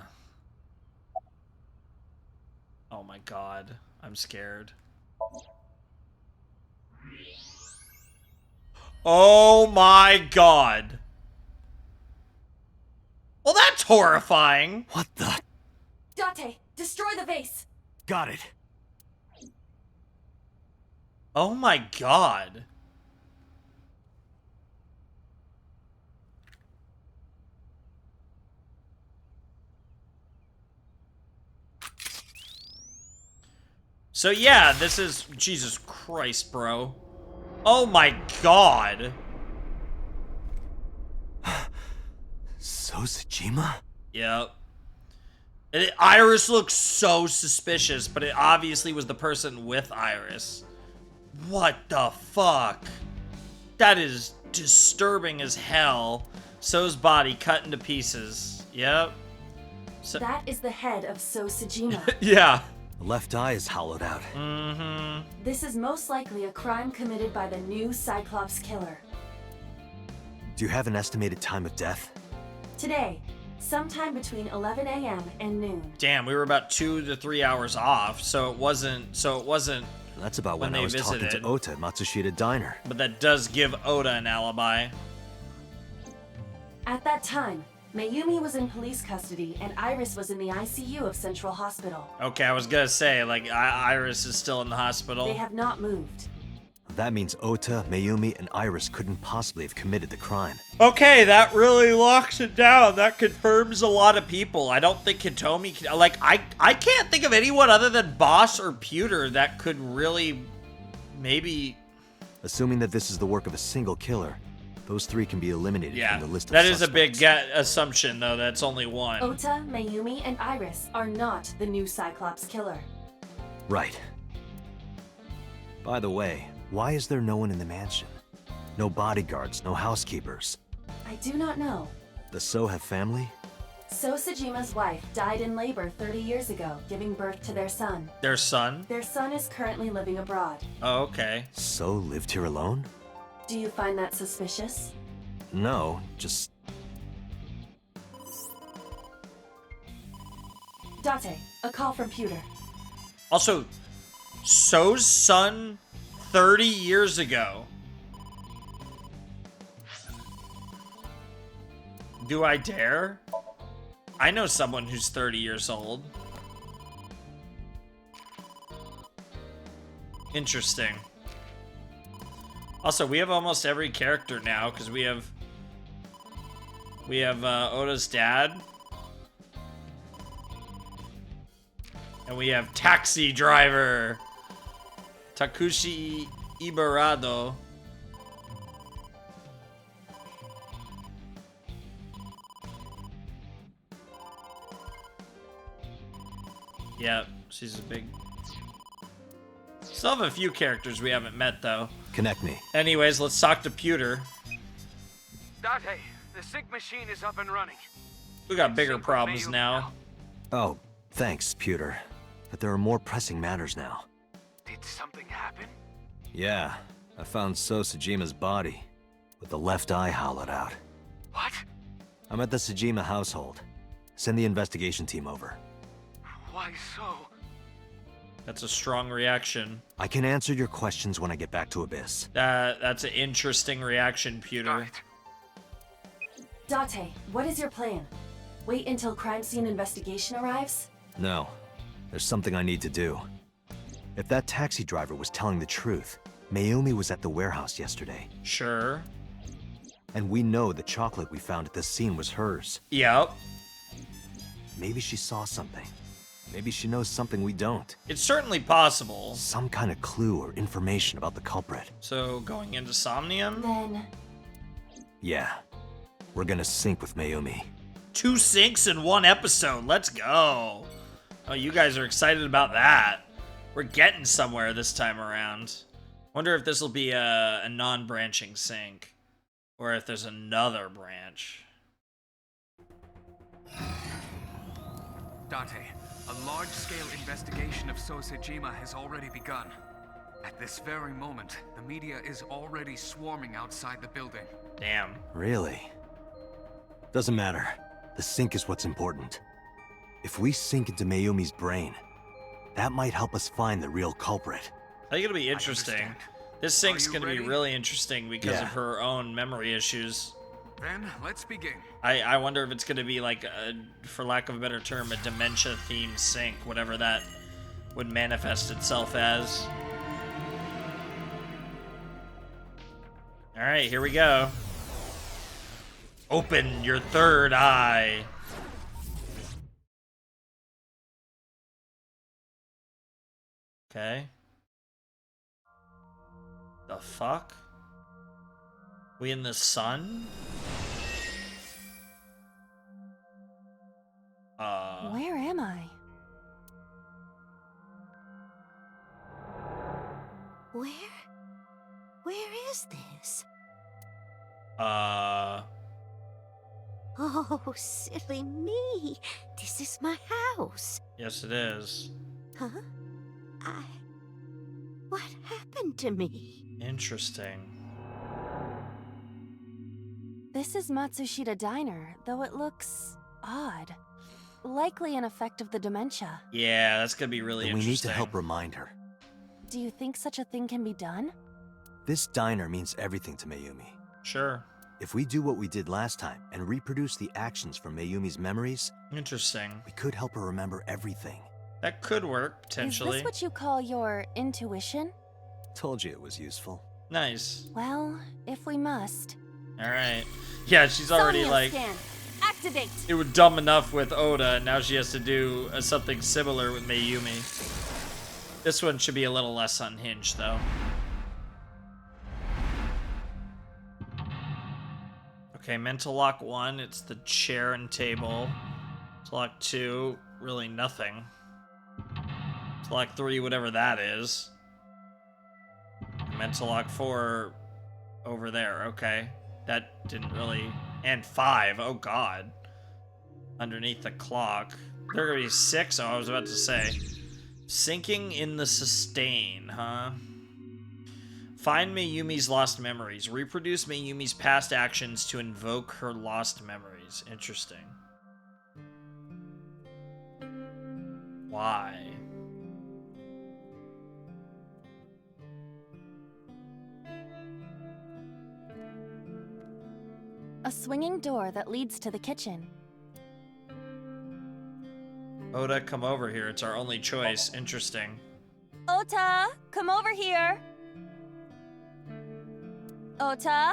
my god. I'm scared. Oh my god. Well, that's horrifying. What the? Date, destroy the vase! Got it. Oh my god. So yeah, this is... Jesus Christ, bro. Oh my god. So Sejima? Yep. Iris looks so suspicious, but it obviously was the person with Iris. What the fuck? That is disturbing as hell. So's body cut into pieces. Yep. So That is the head of So Sejima. yeah. The left eye is hollowed out. Mm-hmm. This is most likely a crime committed by the new Cyclops killer. Do you have an estimated time of death? Today, sometime between 11 a.m. and noon. Damn, we were about 2 to 3 hours off, so it wasn't. That's about when they I was talking visited. to Ota at Matsushita Diner. But that does give Oda an alibi. At that time, Mayumi was in police custody and Iris was in the ICU of Central Hospital. Okay, I was gonna say, like, Iris is still in the hospital. They have not moved. That means Ota, Mayumi, and Iris couldn't possibly have committed the crime. Okay, that really locks it down. That confirms a lot of people. I don't think Hitomi can, like, I can't think of anyone other than Boss or Pewter that could really maybe... Assuming that this is the work of a single killer, those three can be eliminated Yeah, from the list of that is a big suspects. assumption, though. That's only one. Ota, Mayumi, and Iris are not the new Cyclops killer. Right. By the way, why is there no one in the mansion? No bodyguards, no housekeepers. I do not know. Does So have family? So Sejima's wife died in labor 30 years ago, giving birth to their son. Their son? Their son is currently living abroad. Oh, okay. So lived here alone? Do you find that suspicious? No, just... Date, a call from Pewter. Also, So's son 30 years ago. Do I dare? I know someone who's 30 years old. Interesting. Also, we have almost every character now because we have Oda's dad. And we have taxi driver Takushi Ibarado. Yep, she's a big... Still have a few characters we haven't met, though. Connect me. Anyways, let's talk to Pewter. Date, the sync machine is up and running. We got bigger Sync with problems Mayumi now. Oh, thanks, Pewter. But there are more pressing matters now. Did something happen? Yeah, I found So Sejima's body, with the left eye hollowed out. What? I'm at the Sejima household. Send the investigation team over. Why so? That's a strong reaction. I can answer your questions when I get back to Abyss. That's an interesting reaction, Pewter. Date, what is your plan? Wait until crime scene investigation arrives? No. There's something I need to do. If that taxi driver was telling the truth, Mayumi was at the warehouse yesterday. Sure. And we know the chocolate we found at the scene was hers. Yep. Maybe she saw something. Maybe she knows something we don't. It's certainly possible. Some kind of clue or information about the culprit. So, going into Somnium? Then... Yeah. We're gonna sync with Mayumi. 2 syncs in 1 episode. Let's go. Oh, you guys are excited about that. We're getting somewhere this time around. Wonder if this will be a non-branching sync. Or if there's another branch. Date, a large-scale investigation of Sosejima has already begun. At this very moment, the media is already swarming outside the building. Damn. Really? Doesn't matter. The sync is what's important. If we sink into Mayumi's brain, that might help us find the real culprit. I think it'll be interesting. This sync's gonna be really interesting because of Yeah. her own memory issues. Then, let's begin. I wonder if it's gonna be like, for lack of a better term, a dementia-themed sync, whatever that would manifest itself as. Alright, here we go. Open your third eye. Okay. The fuck? We in the sun? Where am I? Where is this? Uh, Oh, silly me. This is my house. Yes, it is. Huh? What happened to me? Interesting. This is Matsushita Diner, though it looks odd. Likely an effect of the dementia. Yeah, that's gonna be really Then we need interesting. to help remind her. Do you think such a thing can be done? This diner means everything to Mayumi. Sure. If we do what we did last time and reproduce the actions from Mayumi's memories, Interesting. we could help her remember everything. That could work, potentially. Is this what you call your intuition? Told you it was useful. Nice. Well, if we must. Alright. Yeah, she's already Somnium like... scan. Activate! It was dumb enough with Oda, and now she has to do something similar with Mayumi. This one should be a little less unhinged, though. Okay, mental lock 1, it's the chair and table. Mental lock 2, really nothing. Mental lock 3, whatever that is. Mental lock 4, over there, okay. That didn't really... And 5, oh god. Underneath the clock. There are gonna be 6, oh, I was about to say. Sinking in the sustain, huh? Find Mayumi's lost memories. Reproduce Mayumi's past actions to invoke her lost memories. Interesting. Why? A swinging door that leads to the kitchen. Oda, come over here. It's our only choice. Interesting. Ota, come over here. Ota?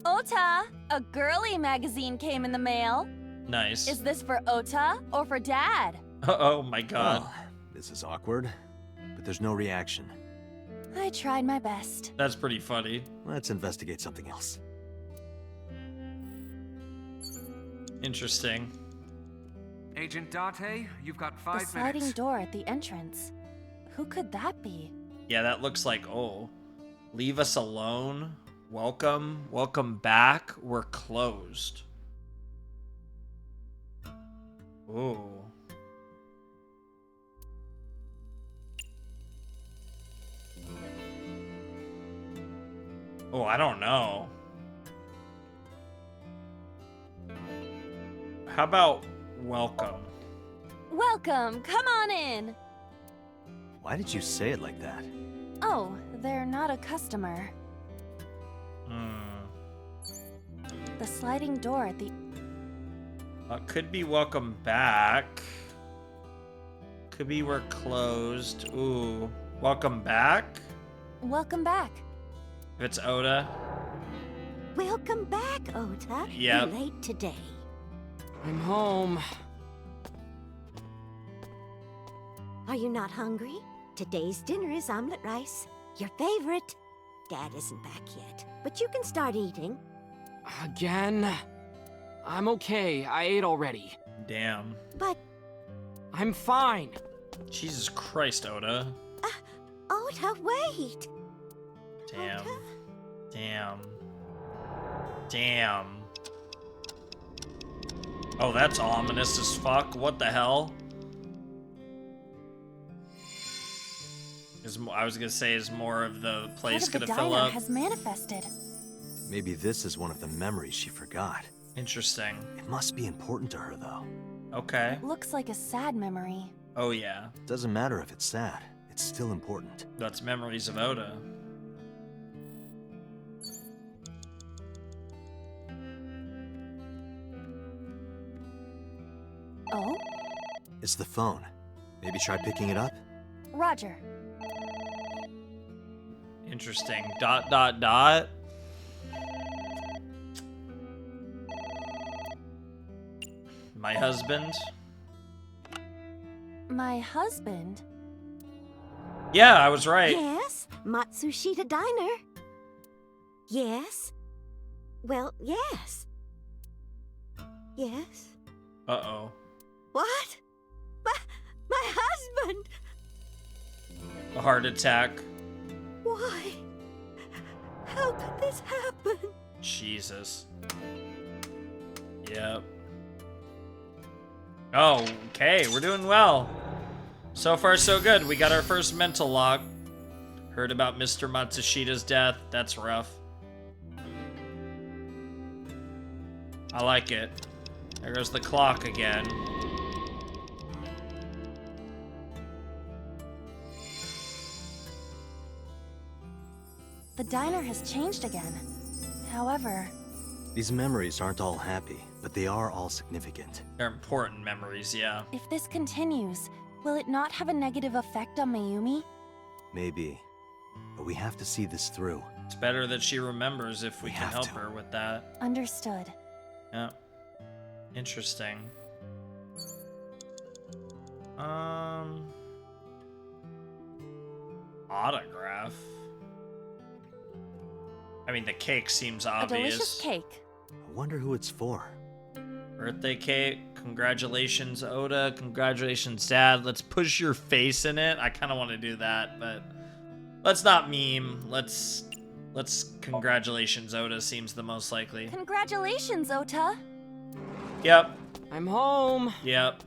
Ota, a girly magazine came in the mail. Nice. Is this for Ota or for Dad? Oh my god. Well, this is awkward, but there's no reaction. I tried my best. That's pretty funny. Let's investigate something else. Interesting. Agent Date, you've got The 5 sliding minutes. door at the entrance. Who could that be? Yeah, that looks like, oh, leave us alone. Welcome. Welcome back. We're closed. Ooh. Oh, I don't know. How about welcome? Welcome, come on in. Why did you say it like that? Oh, they're not a customer. The sliding door at the... Could be welcome back. Could be we're closed. Ooh. Welcome back? Welcome back. If it's Oda. Welcome back, Ota. Yep. You're late today. I'm home. Are you not hungry? Today's dinner is omelet rice. Your favorite. Dad isn't back yet, but you can start eating. Again? I'm okay. I ate already. Damn. But, I'm fine. Jesus Christ, Oda. Ota, wait. Damn. Ota? Damn. Damn. Oh, that's ominous as fuck. What the hell? I was gonna say, is more of the place Part of gonna the fill diner up? has manifested. Maybe this is one of the memories she forgot. Interesting. It must be important to her, though. Okay. Looks like a sad memory. Oh yeah. Doesn't matter if it's sad. It's still important. That's memories of Oda. Oh? It's the phone. Maybe try picking it up? Roger. Interesting. Dot, dot, dot. My husband. My husband? Yeah, I was right. Yes, Matsushita Diner. Yes. Well, yes. Yes. Uh-oh. What? My husband! A heart attack. Why? How could this happen? Jesus. Yep. Oh, okay, we're doing well. So far, so good. We got our first mental lock. Heard about Mr. Matsushita's death. That's rough. I like it. There goes the clock again. The diner has changed again. However, These memories aren't all happy, but they are all significant. They're important memories, yeah. if this continues, will it not have a negative effect on Mayumi? Maybe. But we have to see this through. It's better that she remembers if we We can have help to. her with that. Understood. Yeah. Interesting. Autograph. I mean, the cake seems A obvious. delicious cake. I wonder who it's for. Birthday cake. Congratulations, Oda. Congratulations, Dad. Let's push your face in it. I kind of want to do that, but let's not meme. Let's congratulations, Oda seems the most likely. Congratulations, Ota. Yep. I'm home. Yep.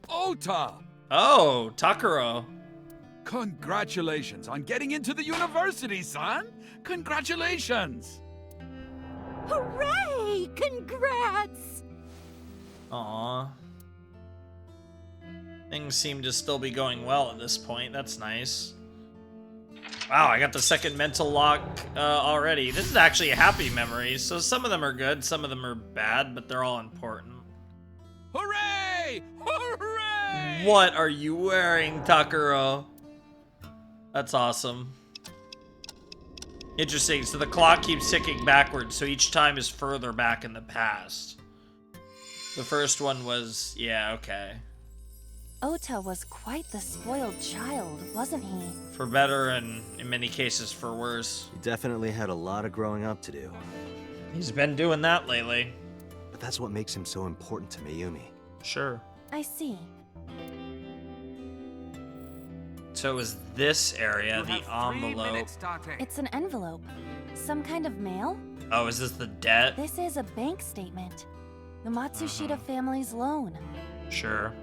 Ota! Oh, Takuro. Congratulations on getting into the university, son! Congratulations! Hooray! Congrats! Aw. Things seem to still be going well at this point. That's nice. Wow, I got the second mental lock already. This is actually a happy memory. So some of them are good, some of them are bad, but they're all important. Hooray! Hooray! What are you wearing, Takuro? That's awesome. Interesting. So the clock keeps ticking backwards, so each time is further back in the past. The first one was, yeah, okay. Ota was quite the spoiled child, wasn't he? For better and, in many cases, for worse. He definitely had a lot of growing up to do. He's been doing that lately. But that's what makes him so important to Mayumi. Sure. I see. So it was this area, You the have 3 envelope. minutes, Date. It's an envelope. Some kind of mail? Oh, is this the debt? This is a bank statement. The Matsushita family's loan. Sure.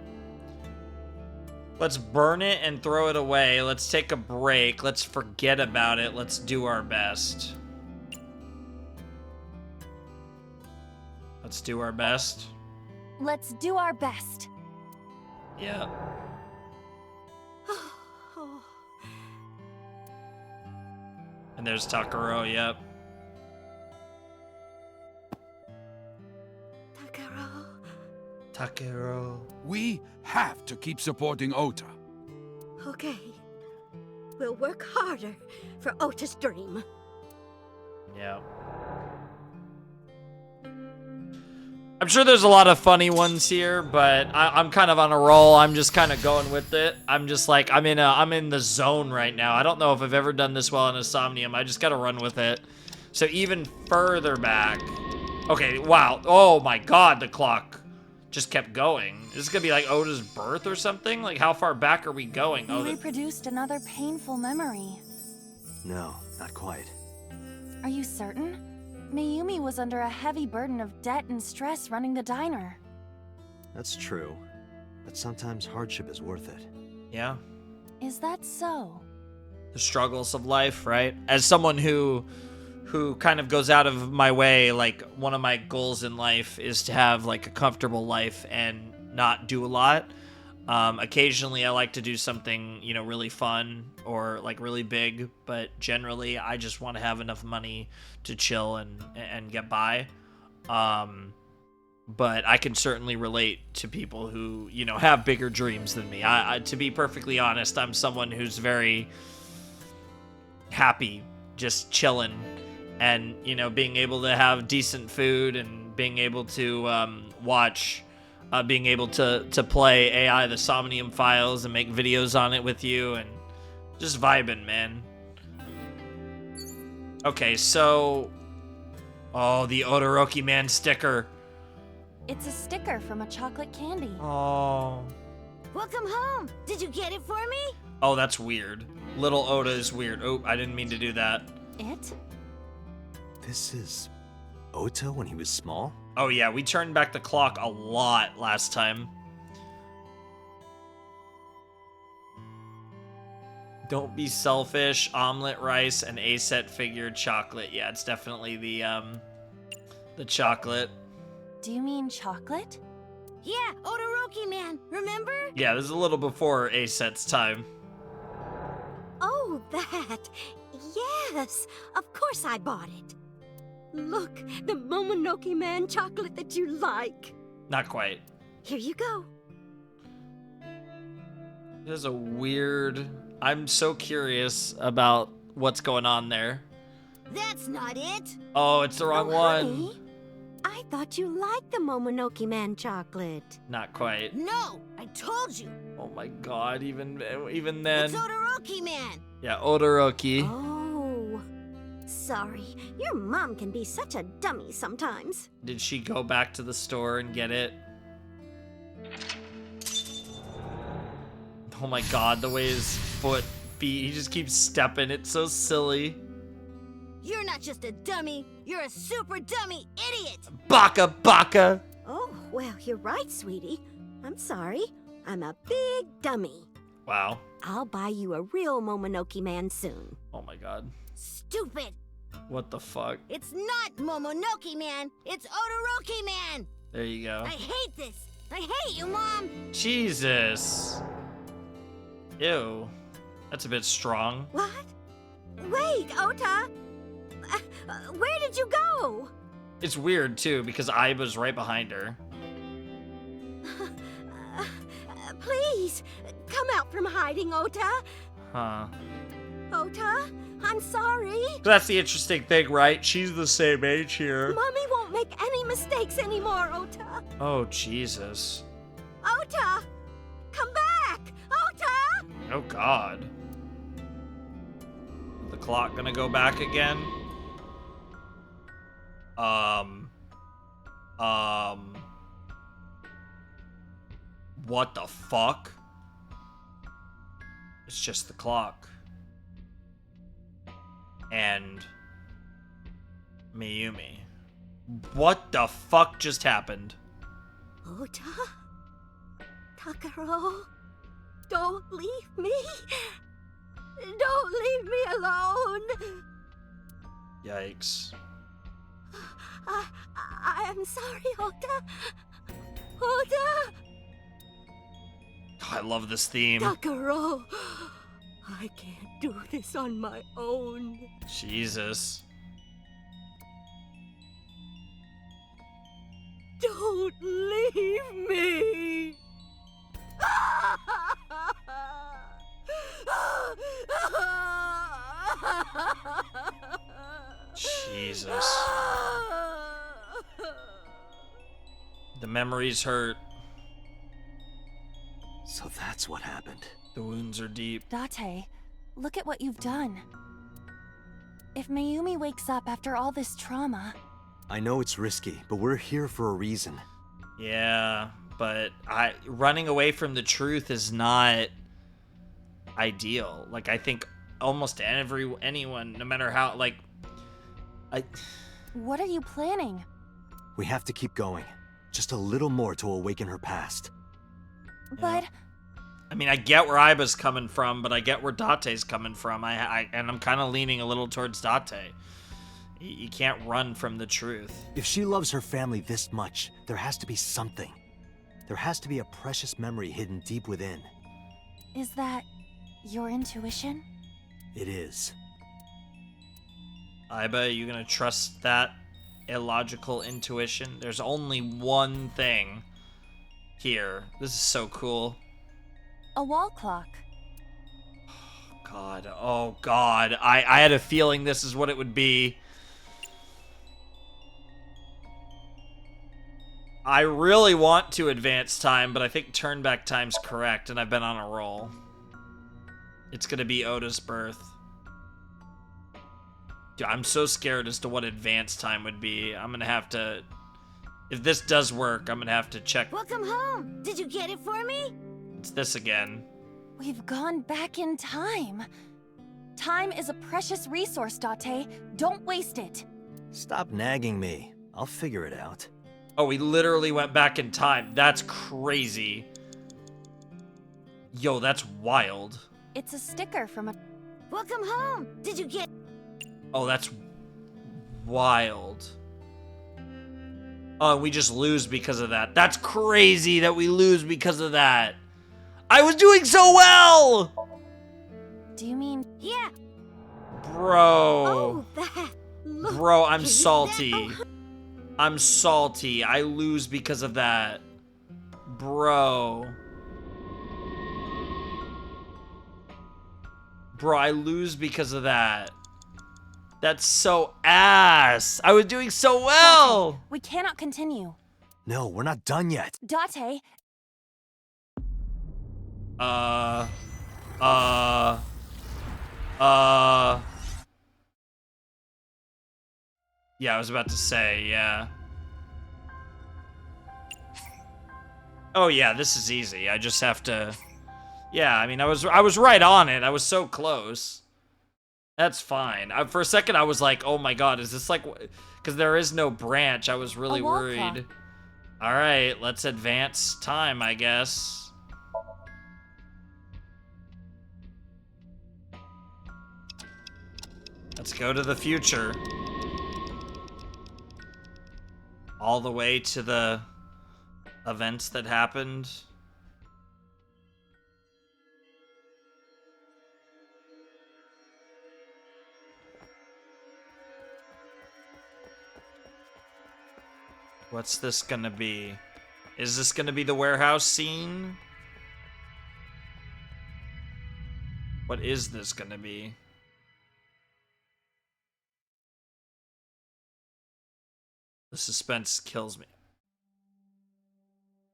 Let's burn it and throw it away. Let's take a break. Let's forget about it. Let's do our best. Let's do our best. Let's do our best. Yeah. And there's Takuro, yep. Takuro. We have to keep supporting Ota. Okay. We'll work harder for Ota's dream. Yeah. I'm sure there's a lot of funny ones here, but I'm kind of on a roll. I'm just kind of going with it. I'm just like, I'm in the zone right now. I don't know if I've ever done this well in a Somnium. I just gotta run with it. So even further back. Okay, wow. Oh my god, the clock just kept going. Is this gonna be like Ota's birth or something? Like, how far back are we going? You reproduced another painful memory. No, not quite. Are you certain? Mayumi was under a heavy burden of debt and stress running the diner. That's true. But sometimes hardship is worth it. Yeah. Is that so? The struggles of life, right? As someone who kind of goes out of my way, like, one of my goals in life is to have, like, a comfortable life and not do a lot. Occasionally I like to do something, you know, really fun or, like, really big, but generally I just want to have enough money to chill and get by. But I can certainly relate to people who, you know, have bigger dreams than me. I to be perfectly honest, I'm someone who's very happy just chilling and, you know, being able to have decent food and being able to watch, being able to play AI the Somnium Files and make videos on it with you and just vibing, man. Okay, so... Oh, the Odoroki Man sticker. It's a sticker from a chocolate candy. Oh. Welcome home. Did you get it for me? Oh, that's weird. Little Oda is weird. Oh, I didn't mean to do that. It? This is Ota when he was small? Oh yeah, we turned back the clock a lot last time. Don't be selfish, omelet rice, and A-set figure chocolate. Yeah, it's definitely the chocolate. Do you mean chocolate? Yeah, Odoroki Man, remember? Yeah, this is a little before A-set's time. Oh, that. Yes, of course I bought it. Look, the Momonoke Man chocolate that you like. Not quite. Here you go. There's a weird... I'm so curious about what's going on there. That's not it. Oh, it's the wrong one. Honey, I thought you liked the Momonoke Man chocolate. Not quite. No, I told you. Oh my god, even then. It's Odoroki Man. Yeah, Odoroki. Oh, sorry. Your mom can be such a dummy sometimes. Did she go back to the store and get it? Oh my god, the way his feet, he just keeps stepping. It's so silly. You're not just a dummy, you're a super dummy idiot! Baka baka! Oh, well, you're right, sweetie. I'm sorry. I'm a big dummy. Wow. I'll buy you a real Momonoke Man soon. Oh my god. Stupid! What the fuck? It's not Momonoke Man, it's Odoroki Man! There you go. I hate this! I hate you, Mom! Jesus. Ew. That's a bit strong. What? Wait, Ota! Where did you go? It's weird, too, because Aiba's right behind her. Please, come out from hiding, Ota. Huh. Ota, I'm sorry. That's the interesting thing, right? She's the same age here. Mommy won't make any mistakes anymore, Ota. Oh, Jesus. Ota! Come back! Ota! Oh, God. The clock gonna go back again? What the fuck? It's just the clock. And Mayumi. What the fuck just happened? Ota? Takuro? Don't leave me. Don't leave me alone. Yikes. I'm sorry, Ota. Ota! I love this theme. Takuro, I can't do this on my own. Jesus. Don't leave me! Jesus. The memories hurt. So that's what happened. The wounds are deep. Date, look at what you've done. If Mayumi wakes up after all this trauma... I know it's risky, but we're here for a reason. Yeah, but running away from the truth is not ideal. Like, I think almost anyone, no matter how, like, What are you planning? We have to keep going. Just a little more to awaken her past. But... I mean, I get where Aiba's coming from, but I get where Date's coming from. And I'm kind of leaning a little towards Date. You can't run from the truth. If she loves her family this much, there has to be something. There has to be a precious memory hidden deep within. Is that your intuition? It is. Aiba, you gonna trust that illogical intuition? There's only one thing here. This is so cool. A wall clock. God, oh God. I had a feeling this is what it would be. I really want to advance time, but I think turn back time's correct, and I've been on a roll. It's gonna be Ota's birth. Dude, I'm so scared as to what advance time would be. I'm gonna have to... If this does work, I'm gonna have to check. Welcome home! Did you get it for me? It's this again. We've gone back in time. Time is a precious resource, Date. Don't waste it. Stop nagging me. I'll figure it out. Oh, we literally went back in time. That's crazy. Yo, that's wild. It's a sticker from a... Welcome home! Did you get... Oh, that's wild. Oh, we just lose because of that. That's crazy that we lose because of that. I was doing so well! Do you mean... Yeah! Bro. Oh, that... Look, Bro, I'm can you salty. now? I'm salty. I lose because of that. Bro. Bro, I lose because of that. That's so ass. I was doing so well. Date, we cannot continue. No, we're not done yet. Date, Yeah, I was about to say, yeah. Oh yeah, this is easy. I just have to... Yeah, I mean, I was right on it. I was so close. That's fine. For a second, I was like, oh my god, is this like... Because there is no branch. I was really worried. All right, let's advance time, I guess. Let's go to the future. All the way to the events that happened. What's this gonna be? Is this gonna be the warehouse scene? What is this gonna be? The suspense kills me.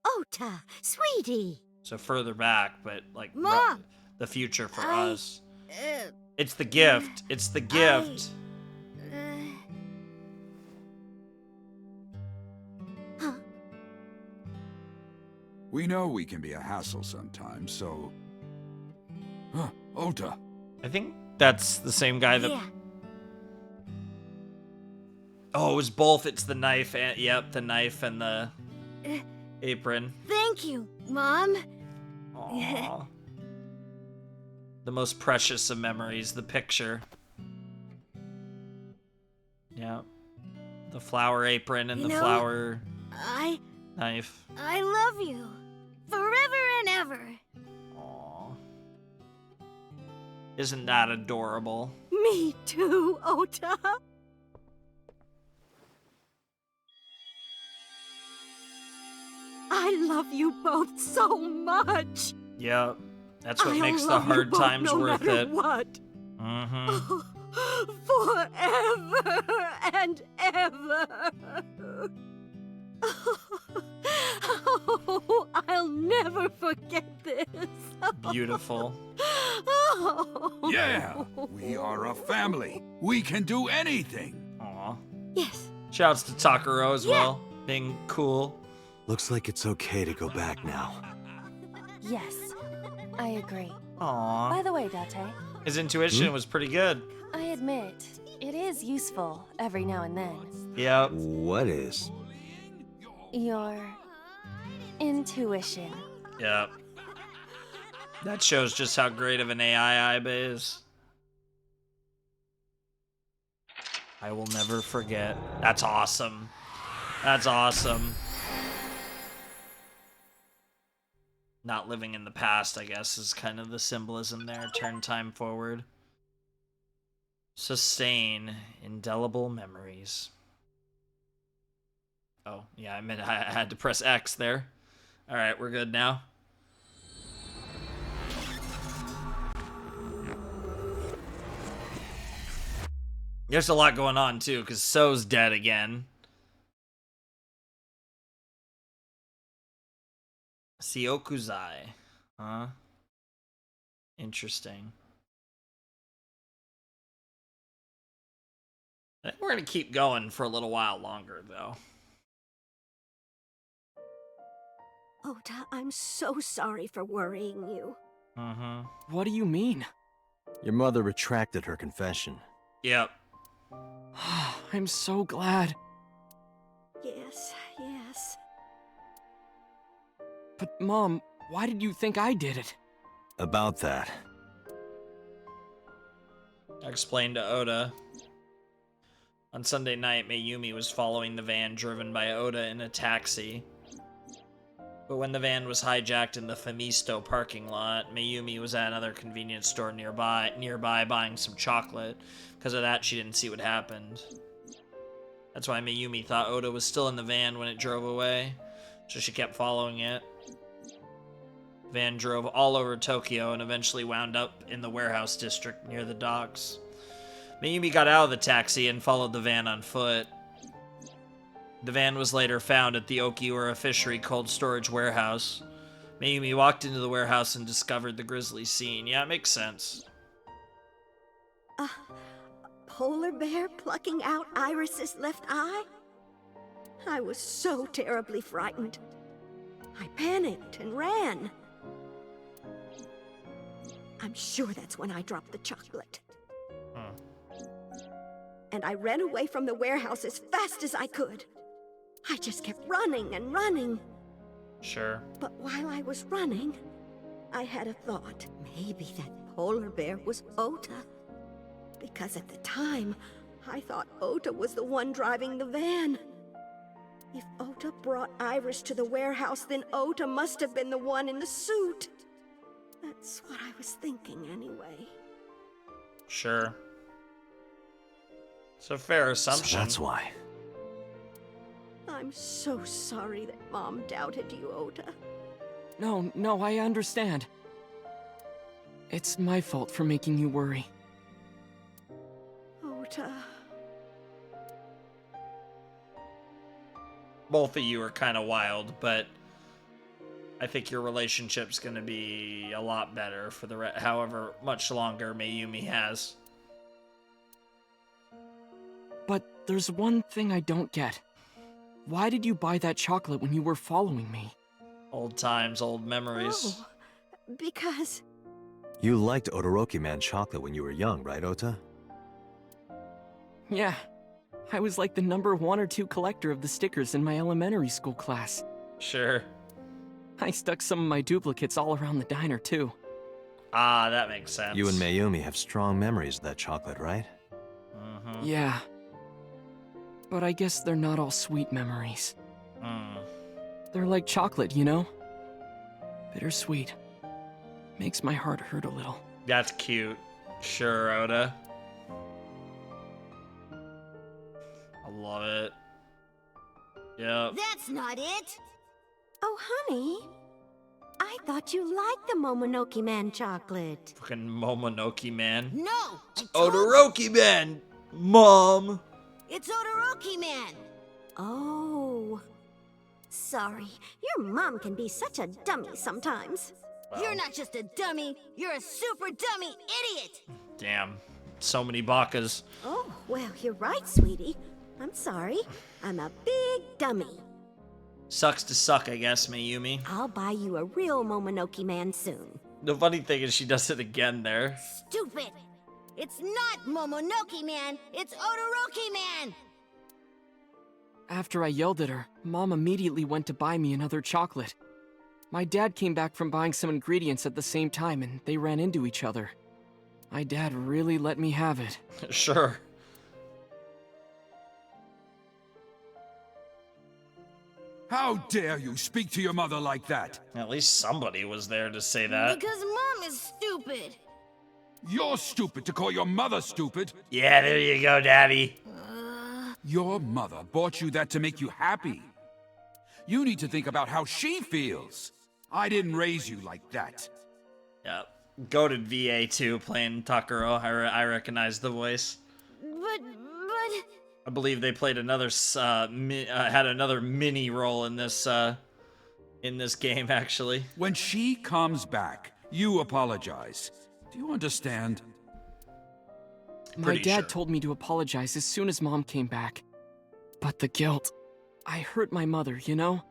Ota, sweetie! So further back, but like Ma! the future for I- us. It's the gift. It's the gift. We know we can be a hassle sometimes, so... Huh, Ota. I think that's the same guy that... Yeah. Oh, it was both. It's the knife and... Yep, the knife and the apron. Thank you, Mom. Aww. The most precious of memories, the picture. Yeah. The flower apron and You the know, flower I knife. love you. Forever and ever. Aww. Isn't that adorable? Me too, Ota. I love you both so much. Yep. That's what I'll makes the love you hard both times no worth matter it. What? Mm-hmm. Forever and ever. Oh, I'll never forget this. Beautiful. Yeah, we are a family. We can do anything. Aw. Yes. Shouts to Takuro as well, being cool. Looks like it's okay to go back now. Yes, I agree. Aw. By the way, Date, His intuition was pretty good. I admit, it is useful every now and then. Yep. What is? Your intuition. Yep. That shows just how great of an AI Aiba is. I will never forget. That's awesome. That's awesome. Not living in the past, I guess, is kind of the symbolism there. Turn time forward. Sustain indelible memories. Oh, yeah, I meant I had to press X there. Alright, we're good now. There's a lot going on, too, because So's dead again. Siokuzai. Huh? Interesting. I think we're going to keep going for a little while longer, though. Ota, I'm so sorry for worrying you. Mm-hmm. What do you mean? Your mother retracted her confession. Yep. I'm so glad. Yes, yes. But Mom, why did you think I did it? About that. I explained to Oda. On Sunday night, Mayumi was following the van driven by Oda in a taxi. But when the van was hijacked in the Famisto parking lot, Mayumi was at another convenience store nearby buying some chocolate. Because of that, she didn't see what happened. That's why Mayumi thought Oda was still in the van when it drove away, so she kept following it. The van drove all over Tokyo and eventually wound up in the warehouse district near the docks. Mayumi got out of the taxi and followed the van on foot. The van was later found at the Okiura Fishery Cold Storage Warehouse. Mayumi walked into the warehouse and discovered the grisly scene. Yeah, it makes sense. A polar bear plucking out Iris's left eye? I was so terribly frightened. I panicked and ran. I'm sure that's when I dropped the chocolate. And I ran away from the warehouse as fast as I could. I just kept running and running. Sure. But while I was running, I had a thought. Maybe that polar bear was Ota. Because at the time, I thought Ota was the one driving the van. If Ota brought Iris to the warehouse, then Ota must have been the one in the suit. That's what I was thinking anyway. Sure. It's a fair assumption. So that's why. I'm so sorry that Mom doubted you, Ota. No, I understand. It's my fault for making you worry. Ota. Both of you are kind of wild, but I think your relationship's going to be a lot better for the however much longer Mayumi has. But there's one thing I don't get. Why did you buy that chocolate when you were following me? Old times, old memories. Oh, because... You liked Todoroki Man chocolate when you were young, right, Ota? Yeah. I was like the number 1 or 2 collector of the stickers in my elementary school class. Sure. I stuck some of my duplicates all around the diner, too. Ah, that makes sense. You and Mayumi have strong memories of that chocolate, right? Mm-hmm. Yeah. But I guess they're not all sweet memories. They're like chocolate, you know? Bittersweet. Makes my heart hurt a little. That's cute. Sure, Oda. I love it. Yep. That's not it. Oh, honey. I thought you liked the Momonoke Man chocolate. Fucking Momonoke Man. No! Todoroki Man! Mom! It's Todoroki Man! Oh. Sorry. Your mom can be such a dummy sometimes. Wow. You're not just a dummy, you're a super dummy idiot! Damn. So many bakas. Oh, well, you're right, sweetie. I'm sorry. I'm a big dummy. Sucks to suck, I guess, Mayumi. I'll buy you a real Momonoke Man soon. The funny thing is she does it again there. Stupid! It's not Momonoke Man, it's Todoroki Man! After I yelled at her, Mom immediately went to buy me another chocolate. My dad came back from buying some ingredients at the same time and they ran into each other. My dad really let me have it. Sure. How dare you speak to your mother like that? At least somebody was there to say that. Because Mom is stupid. You're stupid to call your mother stupid. Yeah, there you go, Daddy. Your mother bought you that to make you happy. You need to think about how she feels. I didn't raise you like that. Yep. Goated VA too, playing Takuro. I recognize the voice. But... I believe they played another, had another mini role in this game, actually. When she comes back, you apologize. Do you understand? My dad told me to apologize as soon as Mom came back. But the guilt... I hurt my mother, you know?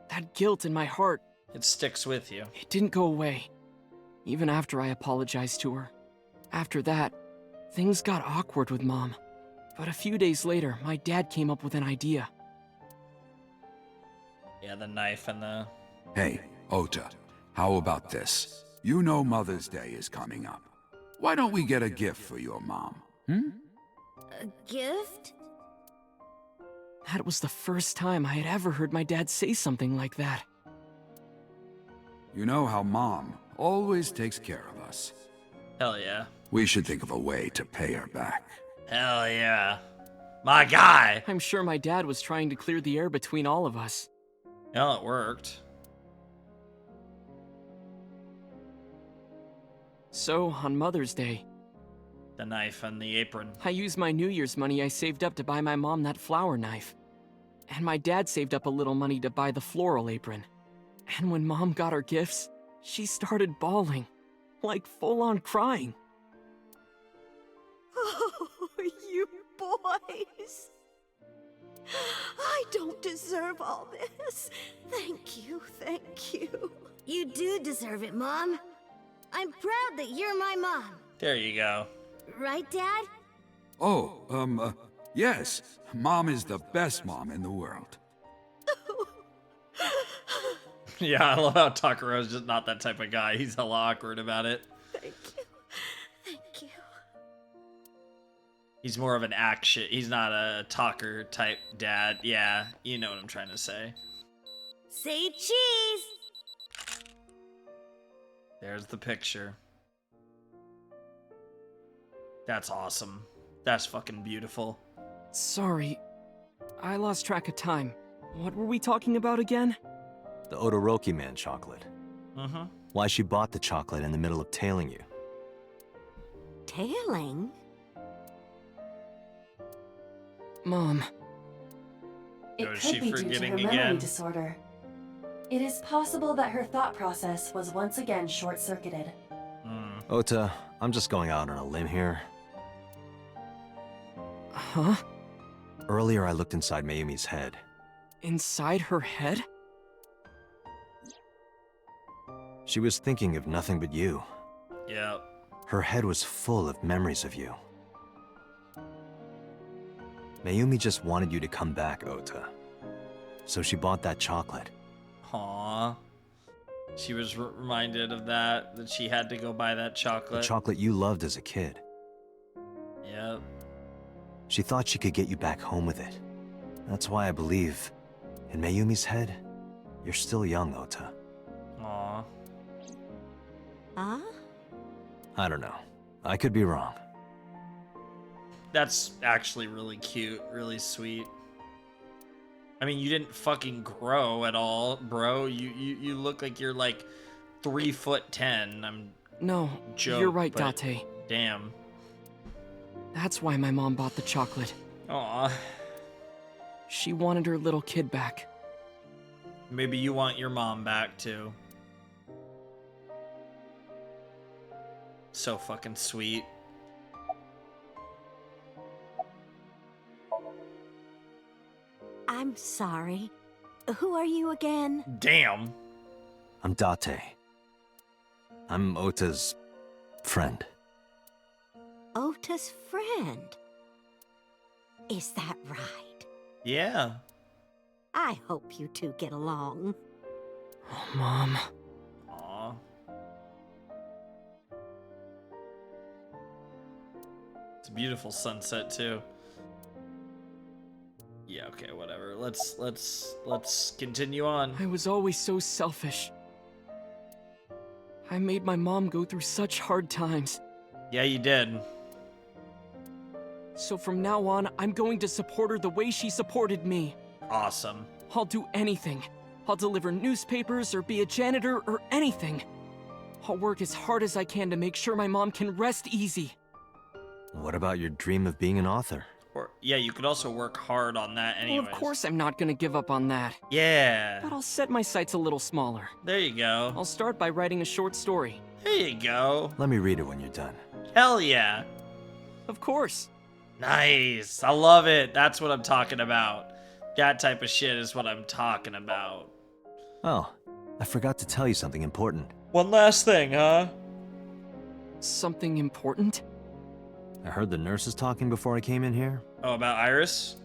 That guilt in my heart... It sticks with you. It didn't go away. Even after I apologized to her. After that, things got awkward with Mom. But a few days later, my dad came up with an idea. Yeah, the knife and the... Hey, Ota, how about this? You know Mother's Day is coming up. Why don't we get a gift for your mom? A gift? That was the first time I had ever heard my dad say something like that. You know how Mom always takes care of us. Hell yeah. We should think of a way to pay her back. Hell yeah. My guy! I'm sure my dad was trying to clear the air between all of us. Well, it worked. So, on Mother's Day, The knife and the apron. I used my New Year's money I saved up to buy my mom that flower knife. And my dad saved up a little money to buy the floral apron. And when Mom got her gifts, she started bawling. Like full-on crying. Oh, you boys. I don't deserve all this. Thank you, thank you. You do deserve it, Mom. I'm proud that you're my mom. There you go. Right, Dad? Oh, yes. Mom is the best mom in the world. Yeah, I love how Takuro's just not that type of guy. He's hella awkward about it. Thank you. Thank you. He's more of an action. He's not a talker type dad. Yeah, you know what I'm trying to say. Say cheese! There's the picture. That's awesome. That's fucking beautiful. Sorry, I lost track of time. What were we talking about again? The Todoroki Man chocolate. Mm-hmm. Why she bought the chocolate in the middle of tailing you. Tailing? Mom. It is could she be due to her forgetting memory again? disorder. It is possible that her thought process was once again short-circuited. Ota, I'm just going out on a limb here. Huh? Earlier I looked inside Mayumi's head. Inside her head? She was thinking of nothing but you. Yep. Her head was full of memories of you. Mayumi just wanted you to come back, Ota. So she bought that chocolate. Aww. She was reminded of that she had to go buy that The chocolate. chocolate you loved as a kid. Yep. She thought she could get you back home with it. That's why I believe, in Mayumi's head, you're still young, Ota. Aww. Huh? I don't know. I could be wrong. That's actually really cute, really sweet. I mean, you didn't fucking grow at all, bro. You look like you're like 3'10". No, you're right, Date. Damn. That's why my mom bought the chocolate. Aw. She wanted her little kid back. Maybe you want your mom back too. So fucking sweet. I'm sorry. Who are you again? Damn. I'm Date. I'm Ota's friend. Ota's friend? Is that right? Yeah. I hope you two get along. Oh, Mom. Aw. It's a beautiful sunset too. Yeah, okay, whatever. Let's continue on. I was always so selfish. I made my mom go through such hard times. Yeah, you did. So from now on, I'm going to support her the way she supported me. Awesome. I'll do anything. I'll deliver newspapers or be a janitor or anything. I'll work as hard as I can to make sure my mom can rest easy. What about your dream of being an author? Or yeah, you could also work hard on that anyways. Well, of course I'm not gonna give up on that. Yeah. But I'll set my sights a little smaller. There you go. I'll start by writing a short story. There you go. Let me read it when you're done. Hell yeah. Of course. Nice. I love it. That's what I'm talking about. That type of shit is what I'm talking about. Oh, I forgot to tell you something important. One last thing, huh? Something important? I heard the nurses talking before I came in here. Oh, about Iris?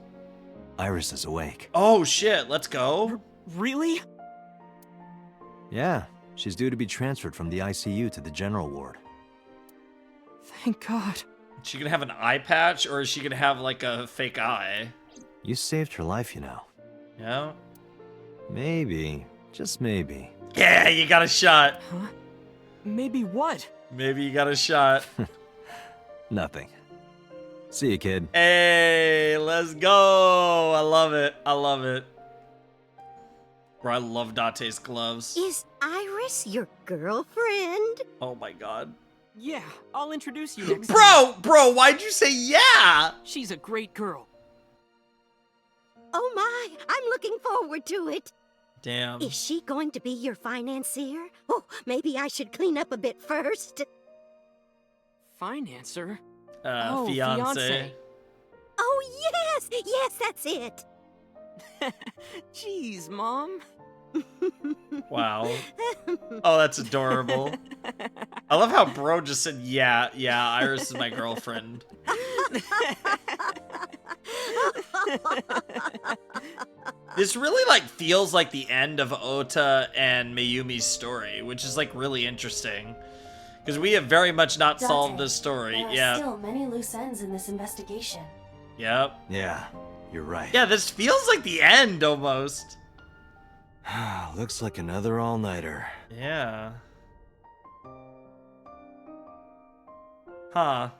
Iris is awake. Oh shit, let's go. Really? Yeah, she's due to be transferred from the ICU to the general ward. Thank God. Is she gonna have an eye patch or is she gonna have like a fake eye? You saved her life, you know. Yeah? Maybe, just maybe. Yeah, you got a shot. Huh? Maybe what? Maybe you got a shot. Nothing. See you, kid. Hey, let's go. I love it. I love it. Bro, I love Date's gloves. Is Iris your girlfriend? Oh my god. Yeah, I'll introduce you next Bro, why'd you say yeah? She's a great girl. Oh my, I'm looking forward to it. Damn. Is she going to be your financier? Oh, maybe I should clean up a bit first. Financer? Fiance. Oh, yes, that's it. Jeez, Mom. Wow. Oh, that's adorable. I love how bro just said, yeah, Iris is my girlfriend. This really, like, feels like the end of Ota and Mayumi's story, which is, like, really interesting. Because we have very much not solved this story. There are still many loose ends in this investigation. Yep. Yeah, you're right. Yeah, this feels like the end, almost. Looks like another all-nighter. Yeah. Huh.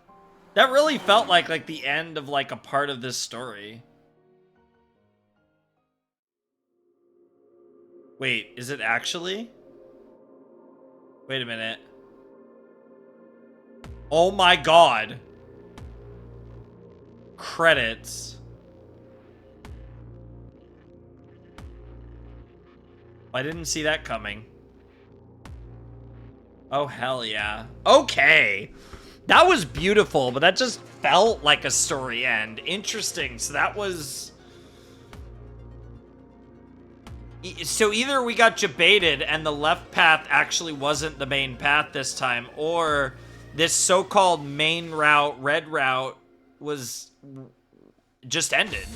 That really felt like the end of, like, a part of this story. Wait, is it actually? Wait a minute. Oh my god. Credits. I didn't see that coming. Oh, hell yeah. Okay. That was beautiful, but that just felt like a story end. Interesting. So that was... So either we got jebaited and the left path actually wasn't the main path this time, or this so-called main route, red route, was just ended.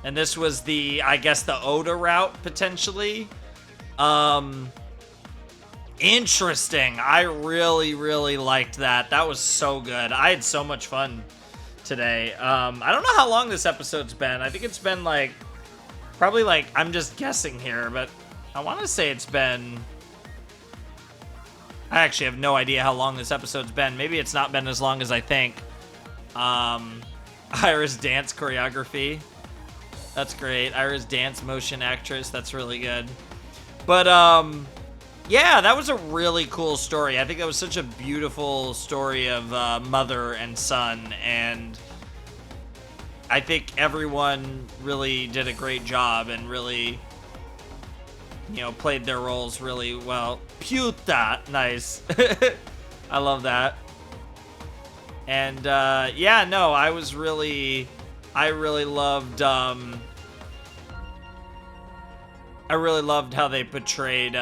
And this was the, I guess, the Oda route, potentially. Interesting. I really liked that. That was so good. I had so much fun today. I don't know how long this episode's been. I think it's been like, probably like, I'm just guessing here, but I want to say it's been I actually have no idea how long this episode's been. Maybe it's not been as long as I think. Iris dance choreography. That's great. Iris dance motion actress. That's really good. But, yeah, that was a really cool story. I think that was such a beautiful story of mother and son, and I think everyone really did a great job and really, you know, played their roles really well. Puta! Nice. I love that. And, yeah, no, I really loved, I really loved how they portrayed,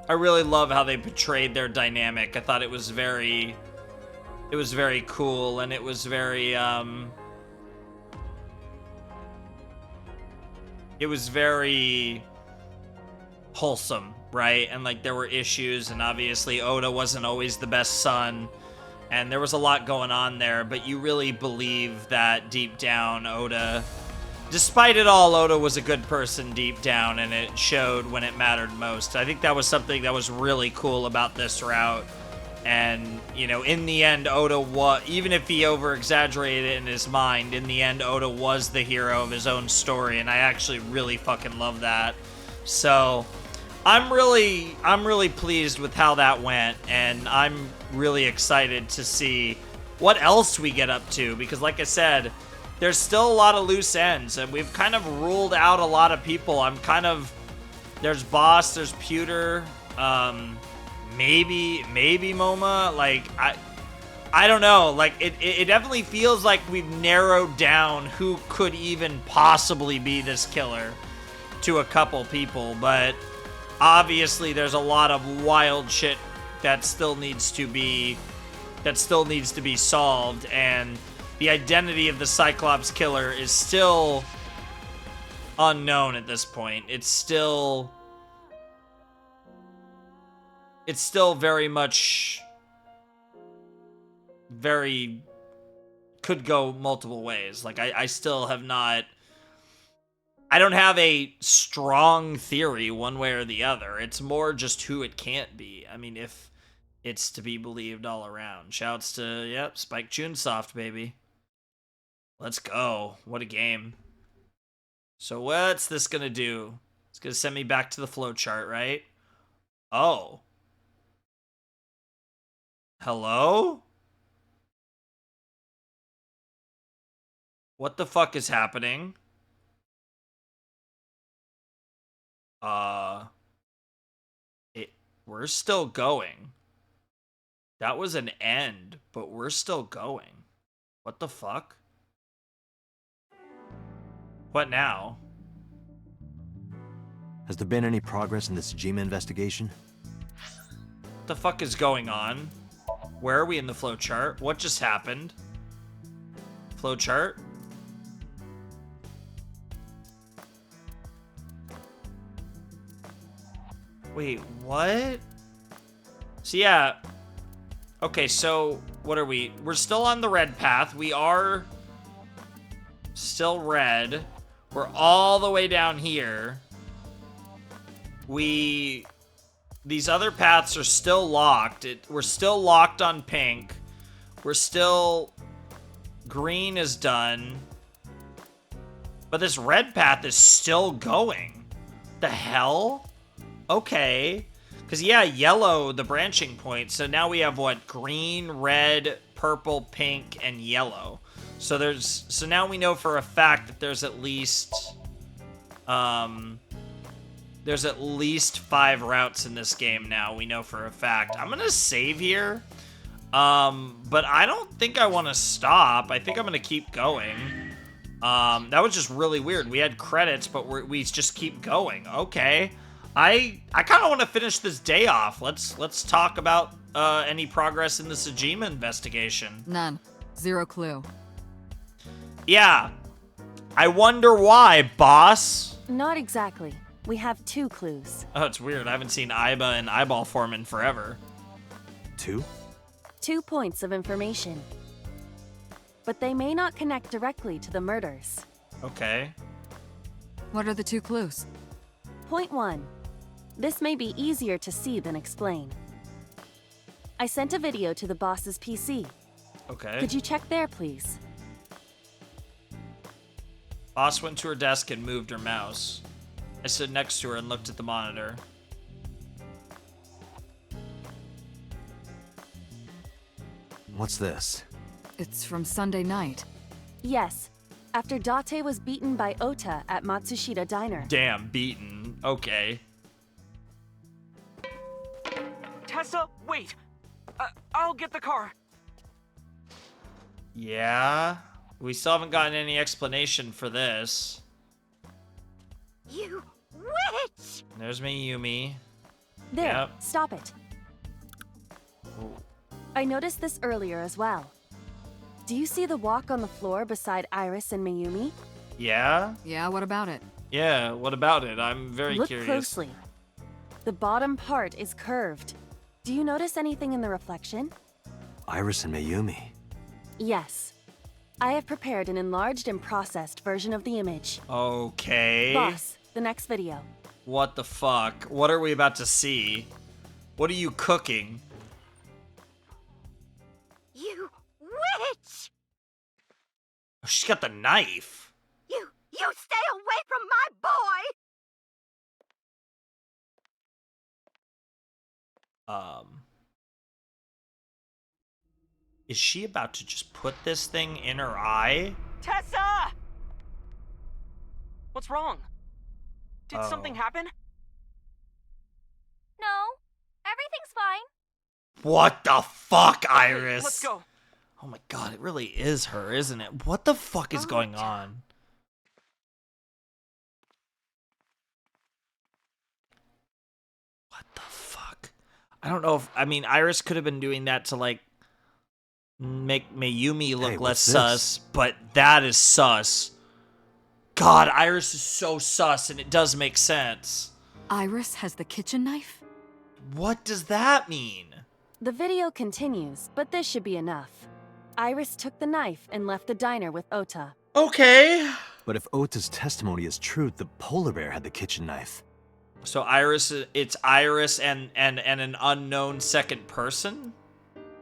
I really love how they portrayed their dynamic. I thought it was very cool, and it was very, wholesome, right? And, like, there were issues, and obviously Oda wasn't always the best son, and there was a lot going on there, but you really believe that deep down Oda, despite it all, Oda was a good person deep down, and it showed when it mattered most. I think that was something that was really cool about this route. And, you know, in the end, Oda was, even if he over-exaggerated it in his mind, in the end, Oda was the hero of his own story, and I actually really fucking love that. So, I'm really pleased with how that went, and I'm really excited to see what else we get up to, because like I said, there's still a lot of loose ends, and we've kind of ruled out a lot of people. There's Boss, there's Pewter, maybe MoMA. Like, I don't know. Like, it definitely feels like we've narrowed down who could even possibly be this killer to a couple people, but obviously there's a lot of wild shit that still needs to be solved, and the identity of the Cyclops killer is still unknown at this point. It's still very much could go multiple ways. Like, I still have not, I don't have a strong theory one way or the other. It's more just who it can't be. I mean, if it's to be believed all around. Shouts to, yep, Spike Chunsoft, baby. Let's go. What a game. So what's this gonna do? It's gonna send me back to the flowchart, right? Oh. Hello? What the fuck is happening? We're still going. That was an end, but we're still going. What the fuck? What now? Has there been any progress in the Tsujima investigation? What the fuck is going on? Where are we in the flowchart? What just happened? Flowchart? Wait, what? So yeah. Okay, so what are we? We're still on the red path. We are still red. We're all the way down here. These other paths are still locked. We're still locked on pink. We're still, green is done. But this red path is still going. The hell? Okay. Because, yeah, yellow, the branching point. So now we have, what, green, red, purple, pink, and yellow. So now we know for a fact that there's at least 5 routes in this game now. We know for a fact. I'm gonna save here, but I don't think I want to stop. I think I'm gonna keep going. That was just really weird. We had credits, but we just keep going. Okay, I kind of want to finish this day off. Let's talk about any progress in the Tsujima investigation. None. Zero clue. Yeah. I wonder why, boss. Not exactly. We have 2 clues. Oh, it's weird. I haven't seen Aiba in eyeball form in forever. 2? 2 points of information. But they may not connect directly to the murders. Okay. What are the 2 clues? Point 1. This may be easier to see than explain. I sent a video to the boss's PC. Okay. Could you check there, please? Boss went to her desk and moved her mouse. I stood next to her and looked at the monitor. What's this? It's from Sunday night. Yes. After Date was beaten by Ota at Matsushita Diner. Damn, beaten. Okay. Tessa, wait! I'll get the car. Yeah? We still haven't gotten any explanation for this. You witch! There's Mayumi. There, Yep. stop it. I noticed this earlier as well. Do you see the walk on the floor beside Iris and Mayumi? Yeah? Yeah, what about it? Yeah, what about it? I'm very Look curious. closely. The bottom part is curved. Do you notice anything in the reflection? Iris and Mayumi. Yes. I have prepared an enlarged and processed version of the image. Okay. Boss, the next video. What the fuck? What are we about to see? What are you cooking? You witch! Oh, she's got the knife. You stay away from my boy! Is she about to just put this thing in her eye? Tessa! What's wrong? Did Oh. something happen? No, everything's fine. What the fuck, Iris? Let's go. Oh my god, it really is her, isn't it? What the fuck is going on? What the fuck? I don't know if, I mean, Iris could have been doing that to, like, make Mayumi look Hey, less what's this? sus, but that is sus. God, Iris is so sus, and it does make sense. Iris has the kitchen knife? What does that mean? The video continues, but this should be enough. Iris took the knife and left the diner with Ota. Okay. But if Ota's testimony is true, the polar bear had the kitchen knife. So Iris, it's Iris and an unknown second person?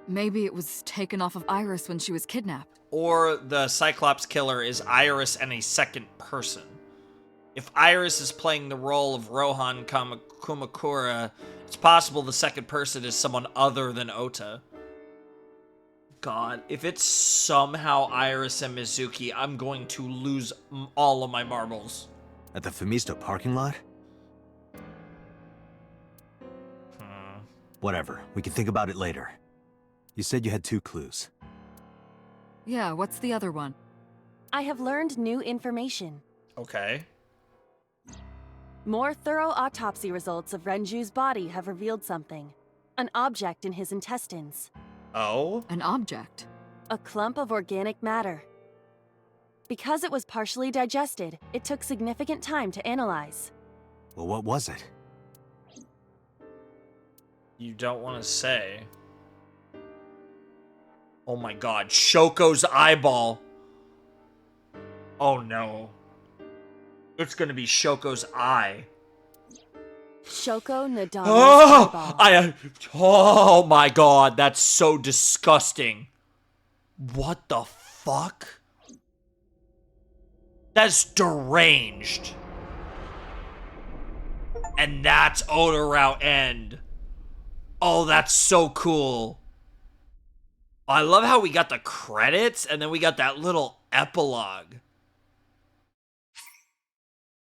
Maybe it was taken off of Iris when she was kidnapped. Or the Cyclops killer is Iris and a second person. If Iris is playing the role of Rohan Kumakura, it's possible the second person is someone other than Ota. God, if it's somehow Iris and Mizuki, I'm going to lose all of my marbles. At the Femisto parking lot? Whatever, we can think about it later. You said you had 2 clues. Yeah, what's the other one? I have learned new information. Okay. More thorough autopsy results of Renju's body have revealed something. An object in his intestines. Oh? An object? A clump of organic matter. Because it was partially digested, it took significant time to analyze. Well, what was it? You don't want to say. Oh my god, Shoko's eyeball. Oh no. It's gonna be Shoko's eye. Shoko Nadama's Oh, eyeball. oh my god, that's so disgusting. What the fuck? That's deranged. And that's Oda Route End. Oh, that's so cool. I love how we got the credits and then we got that little epilogue.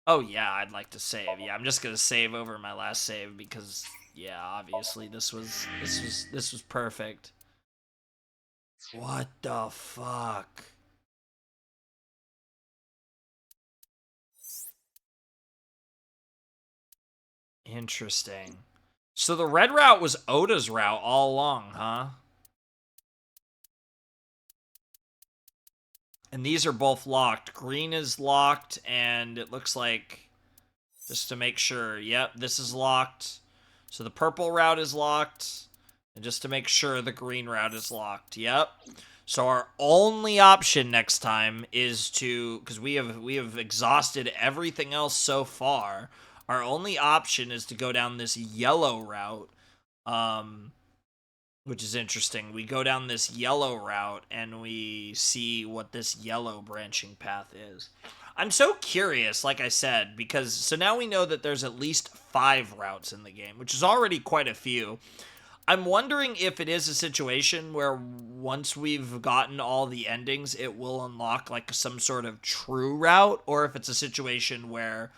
Oh yeah, I'd like to save. Yeah, I'm just gonna save over my last save because yeah, obviously this was perfect. What the fuck? Interesting. So the red route was Oda's route all along, huh? And these are both locked. Green is locked, and it looks like, just to make sure, yep, this is locked. So the purple route is locked, and just to make sure, the green route is locked, yep. So our only option next time is to, because we have exhausted everything else so far, our only option is to go down this yellow route, which is interesting. We go down this yellow route and we see what this yellow branching path is. I'm so curious, like I said, because so now we know that there's at least 5 routes in the game, which is already quite a few. I'm wondering if it is a situation where once we've gotten all the endings, it will unlock like some sort of true route, or if it's a situation where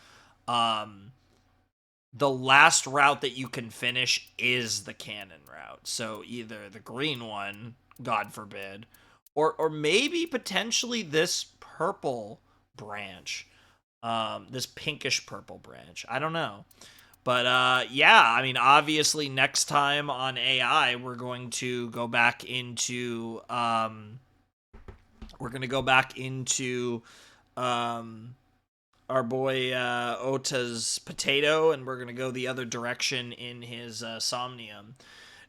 the last route that you can finish is the canon route. So either the green one, God forbid, or maybe potentially this purple branch, this pinkish purple branch. I don't know. But yeah, I mean, obviously next time on AI, we're going to go back into our boy Ota's potato, and we're gonna go the other direction in his Somnium.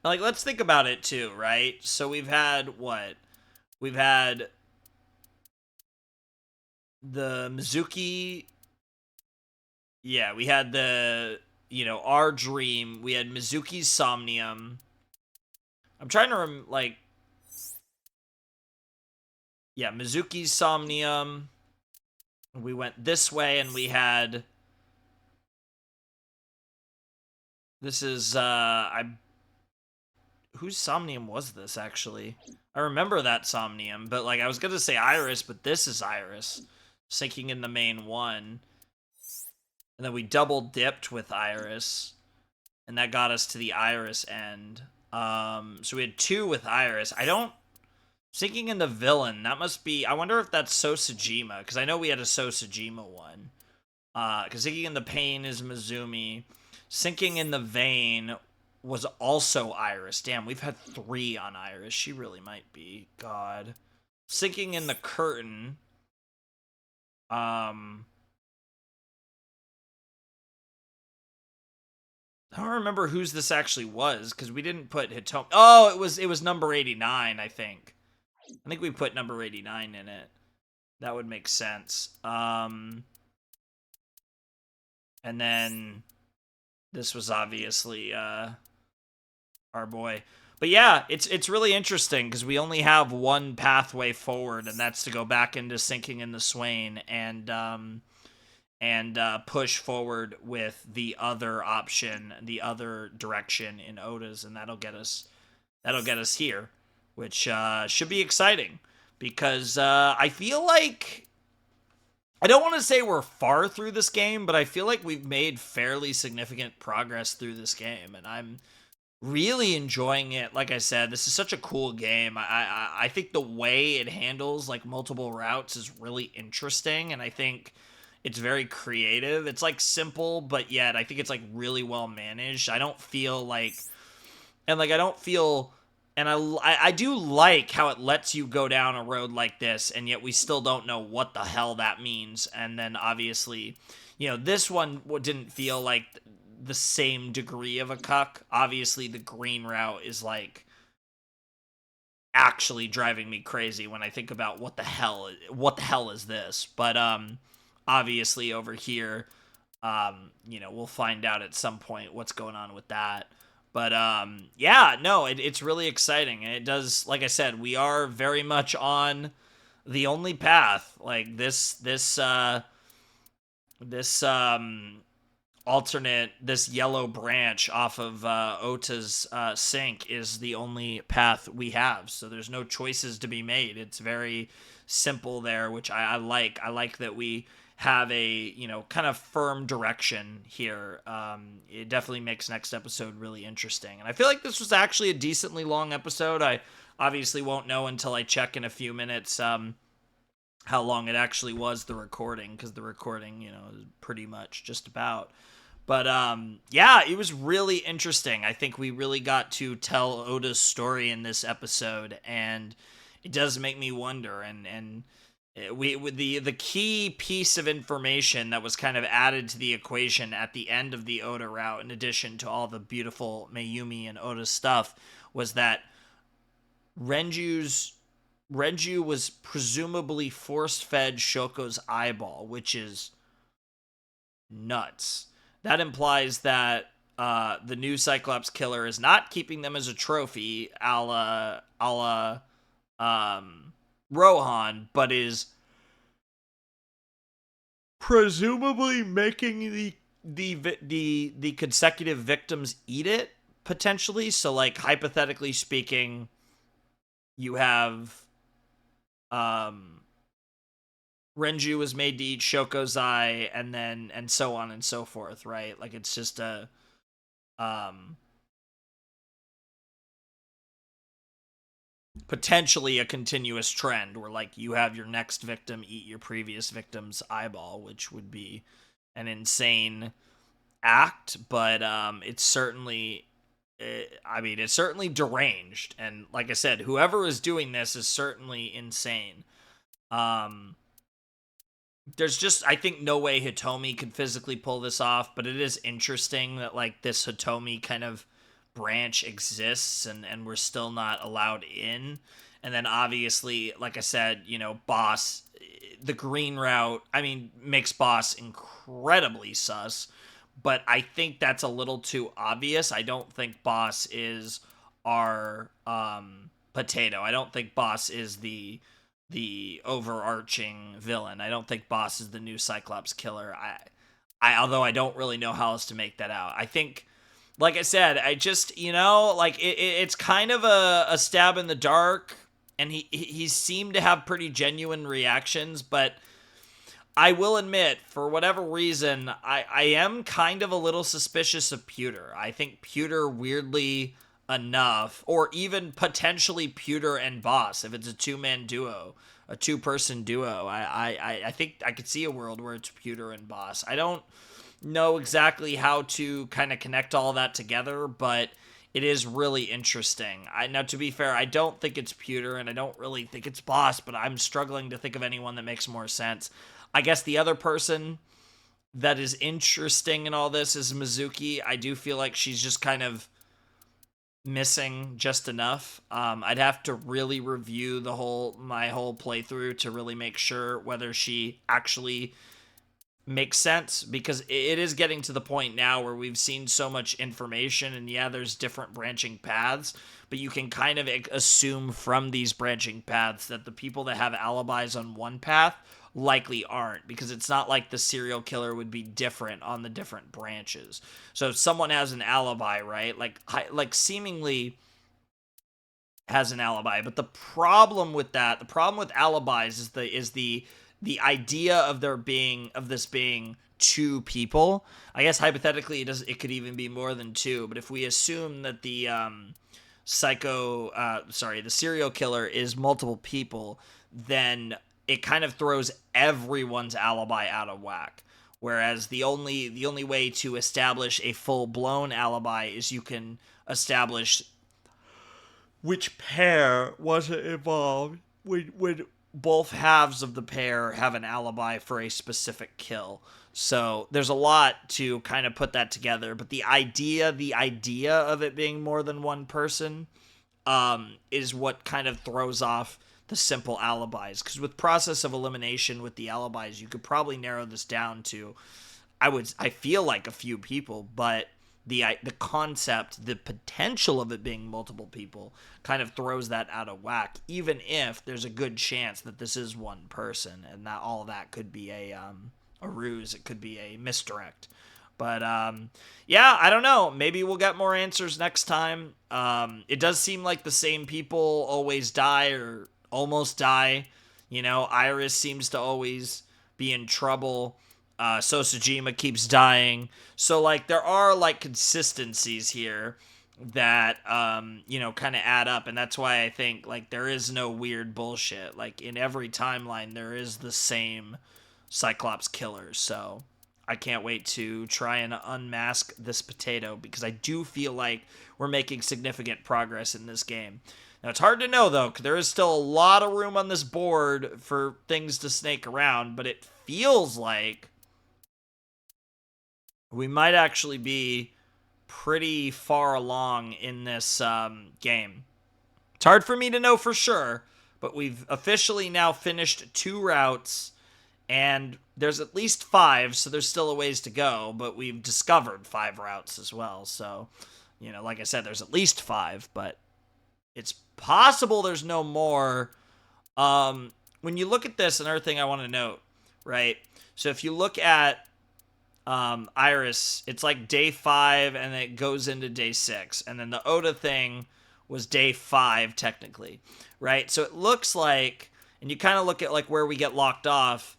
Like, let's think about it too, right? So we've had what? We've had the Mizuki. Yeah, we had the, our dream. We had Mizuki's Somnium. I'm trying to yeah, Mizuki's Somnium. We went this way, and we had... This is, whose Somnium was this, actually? I remember that Somnium, but, I was gonna say Iris, but this is Iris. Sinking in the main one. And then we double dipped with Iris, and that got us to the Iris end. So we had 2 with Iris. Sinking in the villain, that must be... I wonder if that's Sosajima, because I know we had a Sosajima one. Because sinking in the pain is Mizumi. Sinking in the vein was also Iris. Damn, we've had 3 on Iris. She really might be. God. Sinking in the curtain. I don't remember whose this actually was, because we didn't put Hitomi. Oh, it was number 89, I think. I think we put number 89 in it. That would make sense. And then this was obviously our boy. But yeah, it's really interesting, because we only have one pathway forward, and that's to go back into Sinking in the Swain and push forward with the other option, the other direction in Ota's, and that'll get us here, which should be exciting, because I feel like, I don't want to say we're far through this game, but I feel like we've made fairly significant progress through this game, and I'm really enjoying it. Like I said, this is such a cool game. I think the way it handles multiple routes is really interesting, and I think it's very creative. It's simple, but yet I think it's really well managed. I don't feel I do like how it lets you go down a road like this, and yet we still don't know what the hell that means. And then obviously, this one didn't feel like the same degree of a cuck. Obviously, the green route is actually driving me crazy when I think about what the hell is this. But obviously over here, we'll find out at some point what's going on with that. But yeah, no, it's really exciting, and it does, like I said, we are very much on the only path. This alternate, this yellow branch off of Ota's sink is the only path we have. So there's no choices to be made. It's very simple there, which I like. I like that we have a, kind of firm direction here. It definitely makes next episode really interesting. And I feel like this was actually a decently long episode. I obviously won't know until I check in a few minutes how long it actually was, the recording, because the recording, is pretty much just about. But yeah, it was really interesting. I think we really got to tell Ota's story in this episode, and it does make me wonder. And the key piece of information that was kind of added to the equation at the end of the Ota route, in addition to all the beautiful Mayumi and Ota stuff, was that Renju was presumably force-fed Shoko's eyeball, which is nuts. that implies that the new Cyclops killer is not keeping them as a trophy, a la Rohan, but is presumably making the consecutive victims eat it, potentially. So, like, hypothetically speaking, you have Renju was made to eat Shokozai, and so on and so forth, right? Like, it's just a potentially a continuous trend where, like, you have your next victim eat your previous victim's eyeball, which would be an insane act, but it's certainly it's certainly deranged, and like I said, whoever is doing this is certainly insane. There's just, I think, no way Hitomi could physically pull this off, but it is interesting that, like, this Hitomi kind of branch exists and we're still not allowed in. And then obviously, like I said, you know, Boss, the green route, I mean, makes Boss incredibly sus, but I think that's a little too obvious. I don't think Boss is our potato. I don't think Boss is the overarching villain. I don't think Boss is the new Cyclops killer. I although I don't really know how else to make that out. I think, like I said, I just, you know, like it's kind of a stab in the dark, and he seemed to have pretty genuine reactions, but I will admit, for whatever reason, I am kind of a little suspicious of Pewter. I think Pewter, weirdly enough, or even potentially Pewter and Boss, if it's a two-man duo, a two-person duo, I think I could see a world where it's Pewter and Boss. I don't know exactly how to kind of connect all that together, but it is really interesting. Now, to be fair, I don't think it's Pewter, and I don't really think it's Boss, but I'm struggling to think of anyone that makes more sense. I guess the other person that is interesting in all this is Mizuki. I do feel like she's just kind of missing just enough. I'd have to really review my whole playthrough to really make sure whether she actually makes sense, because it is getting to the point now where we've seen so much information, and yeah, there's different branching paths, but you can kind of assume from these branching paths that the people that have alibis on one path likely aren't, because it's not like the serial killer would be different on the different branches. So if someone has an alibi, right, like seemingly has an alibi, but the problem with alibis is the idea of this being two people. I guess hypothetically it could even be more than two, but if we assume that the serial killer is multiple people, then it kind of throws everyone's alibi out of whack. Whereas the only way to establish a full-blown alibi is you can establish which pair wasn't involved when both halves of the pair have an alibi for a specific kill. So there's a lot to kind of put that together, but the idea of it being more than one person is what kind of throws off the simple alibis, because with process of elimination with the alibis, you could probably narrow this down to, I feel like a few people, but the concept, the potential of it being multiple people kind of throws that out of whack, even if there's a good chance that this is one person, and that all that could be a ruse, it could be a misdirect. But yeah, I don't know. Maybe we'll get more answers next time. It does seem like the same people always die or almost die. You know, Iris seems to always be in trouble. Sosajima keeps dying. So, like, there are, like, consistencies here that, you know, kind of add up. And that's why I think, like, there is no weird bullshit. Like, in every timeline, there is the same Cyclops killer. So I can't wait to try and unmask this potato, because I do feel like we're making significant progress in this game. Now, it's hard to know, though, because there is still a lot of room on this board for things to snake around, but it feels like we might actually be pretty far along in this game. It's hard for me to know for sure, but we've officially now finished 2 routes, And there's at least 5, so there's still a ways to go, but we've discovered 5 routes as well. So, you know, like I said, there's at least 5, but it's possible there's no more. When you look at this, another thing I want to note, right? So if you look at Iris, it's like day 5, and it goes into day 6. And then the Ota thing was day 5, technically, right? So it looks like, and you kind of look at like where we get locked off,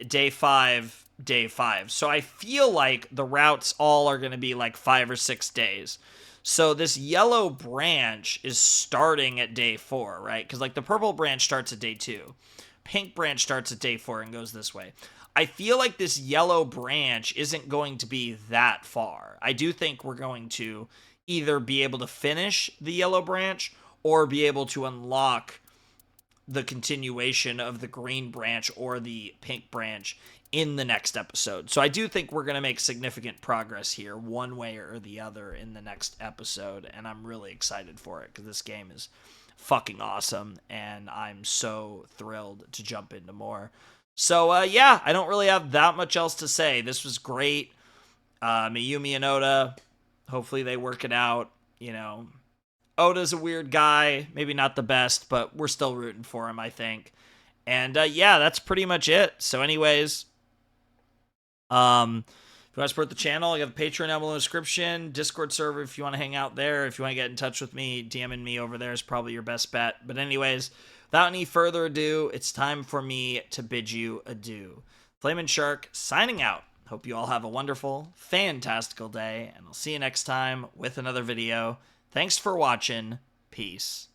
day 5, day 5. So I feel like the routes all are going to be like 5 or 6 days. So this yellow branch is starting at day 4, right? Because like the purple branch starts at day 2. Pink branch starts at day 4 and goes this way. I feel like this yellow branch isn't going to be that far. I do think we're going to either be able to finish the yellow branch or be able to unlock the continuation of the green branch or the pink branch in the next episode. So I do think we're going to make significant progress here one way or the other in the next episode, and I'm really excited for it because this game is fucking awesome and I'm so thrilled to jump into more. So yeah, I don't really have that much else to say. This was great. Mayumi and Ota, hopefully they work it out. You know, Oda's a weird guy, maybe not the best, but we're still rooting for him, I think. And yeah, that's pretty much it. So anyways, if you want to support the channel, you have a Patreon down below in the description, Discord server if you want to hang out there. If you want to get in touch with me, DMing me over there is probably your best bet. But anyways, without any further ado, it's time for me to bid you adieu. Flamin' Shark signing out. Hope you all have a wonderful, fantastical day, and I'll see you next time with another video. Thanks for watching. Peace.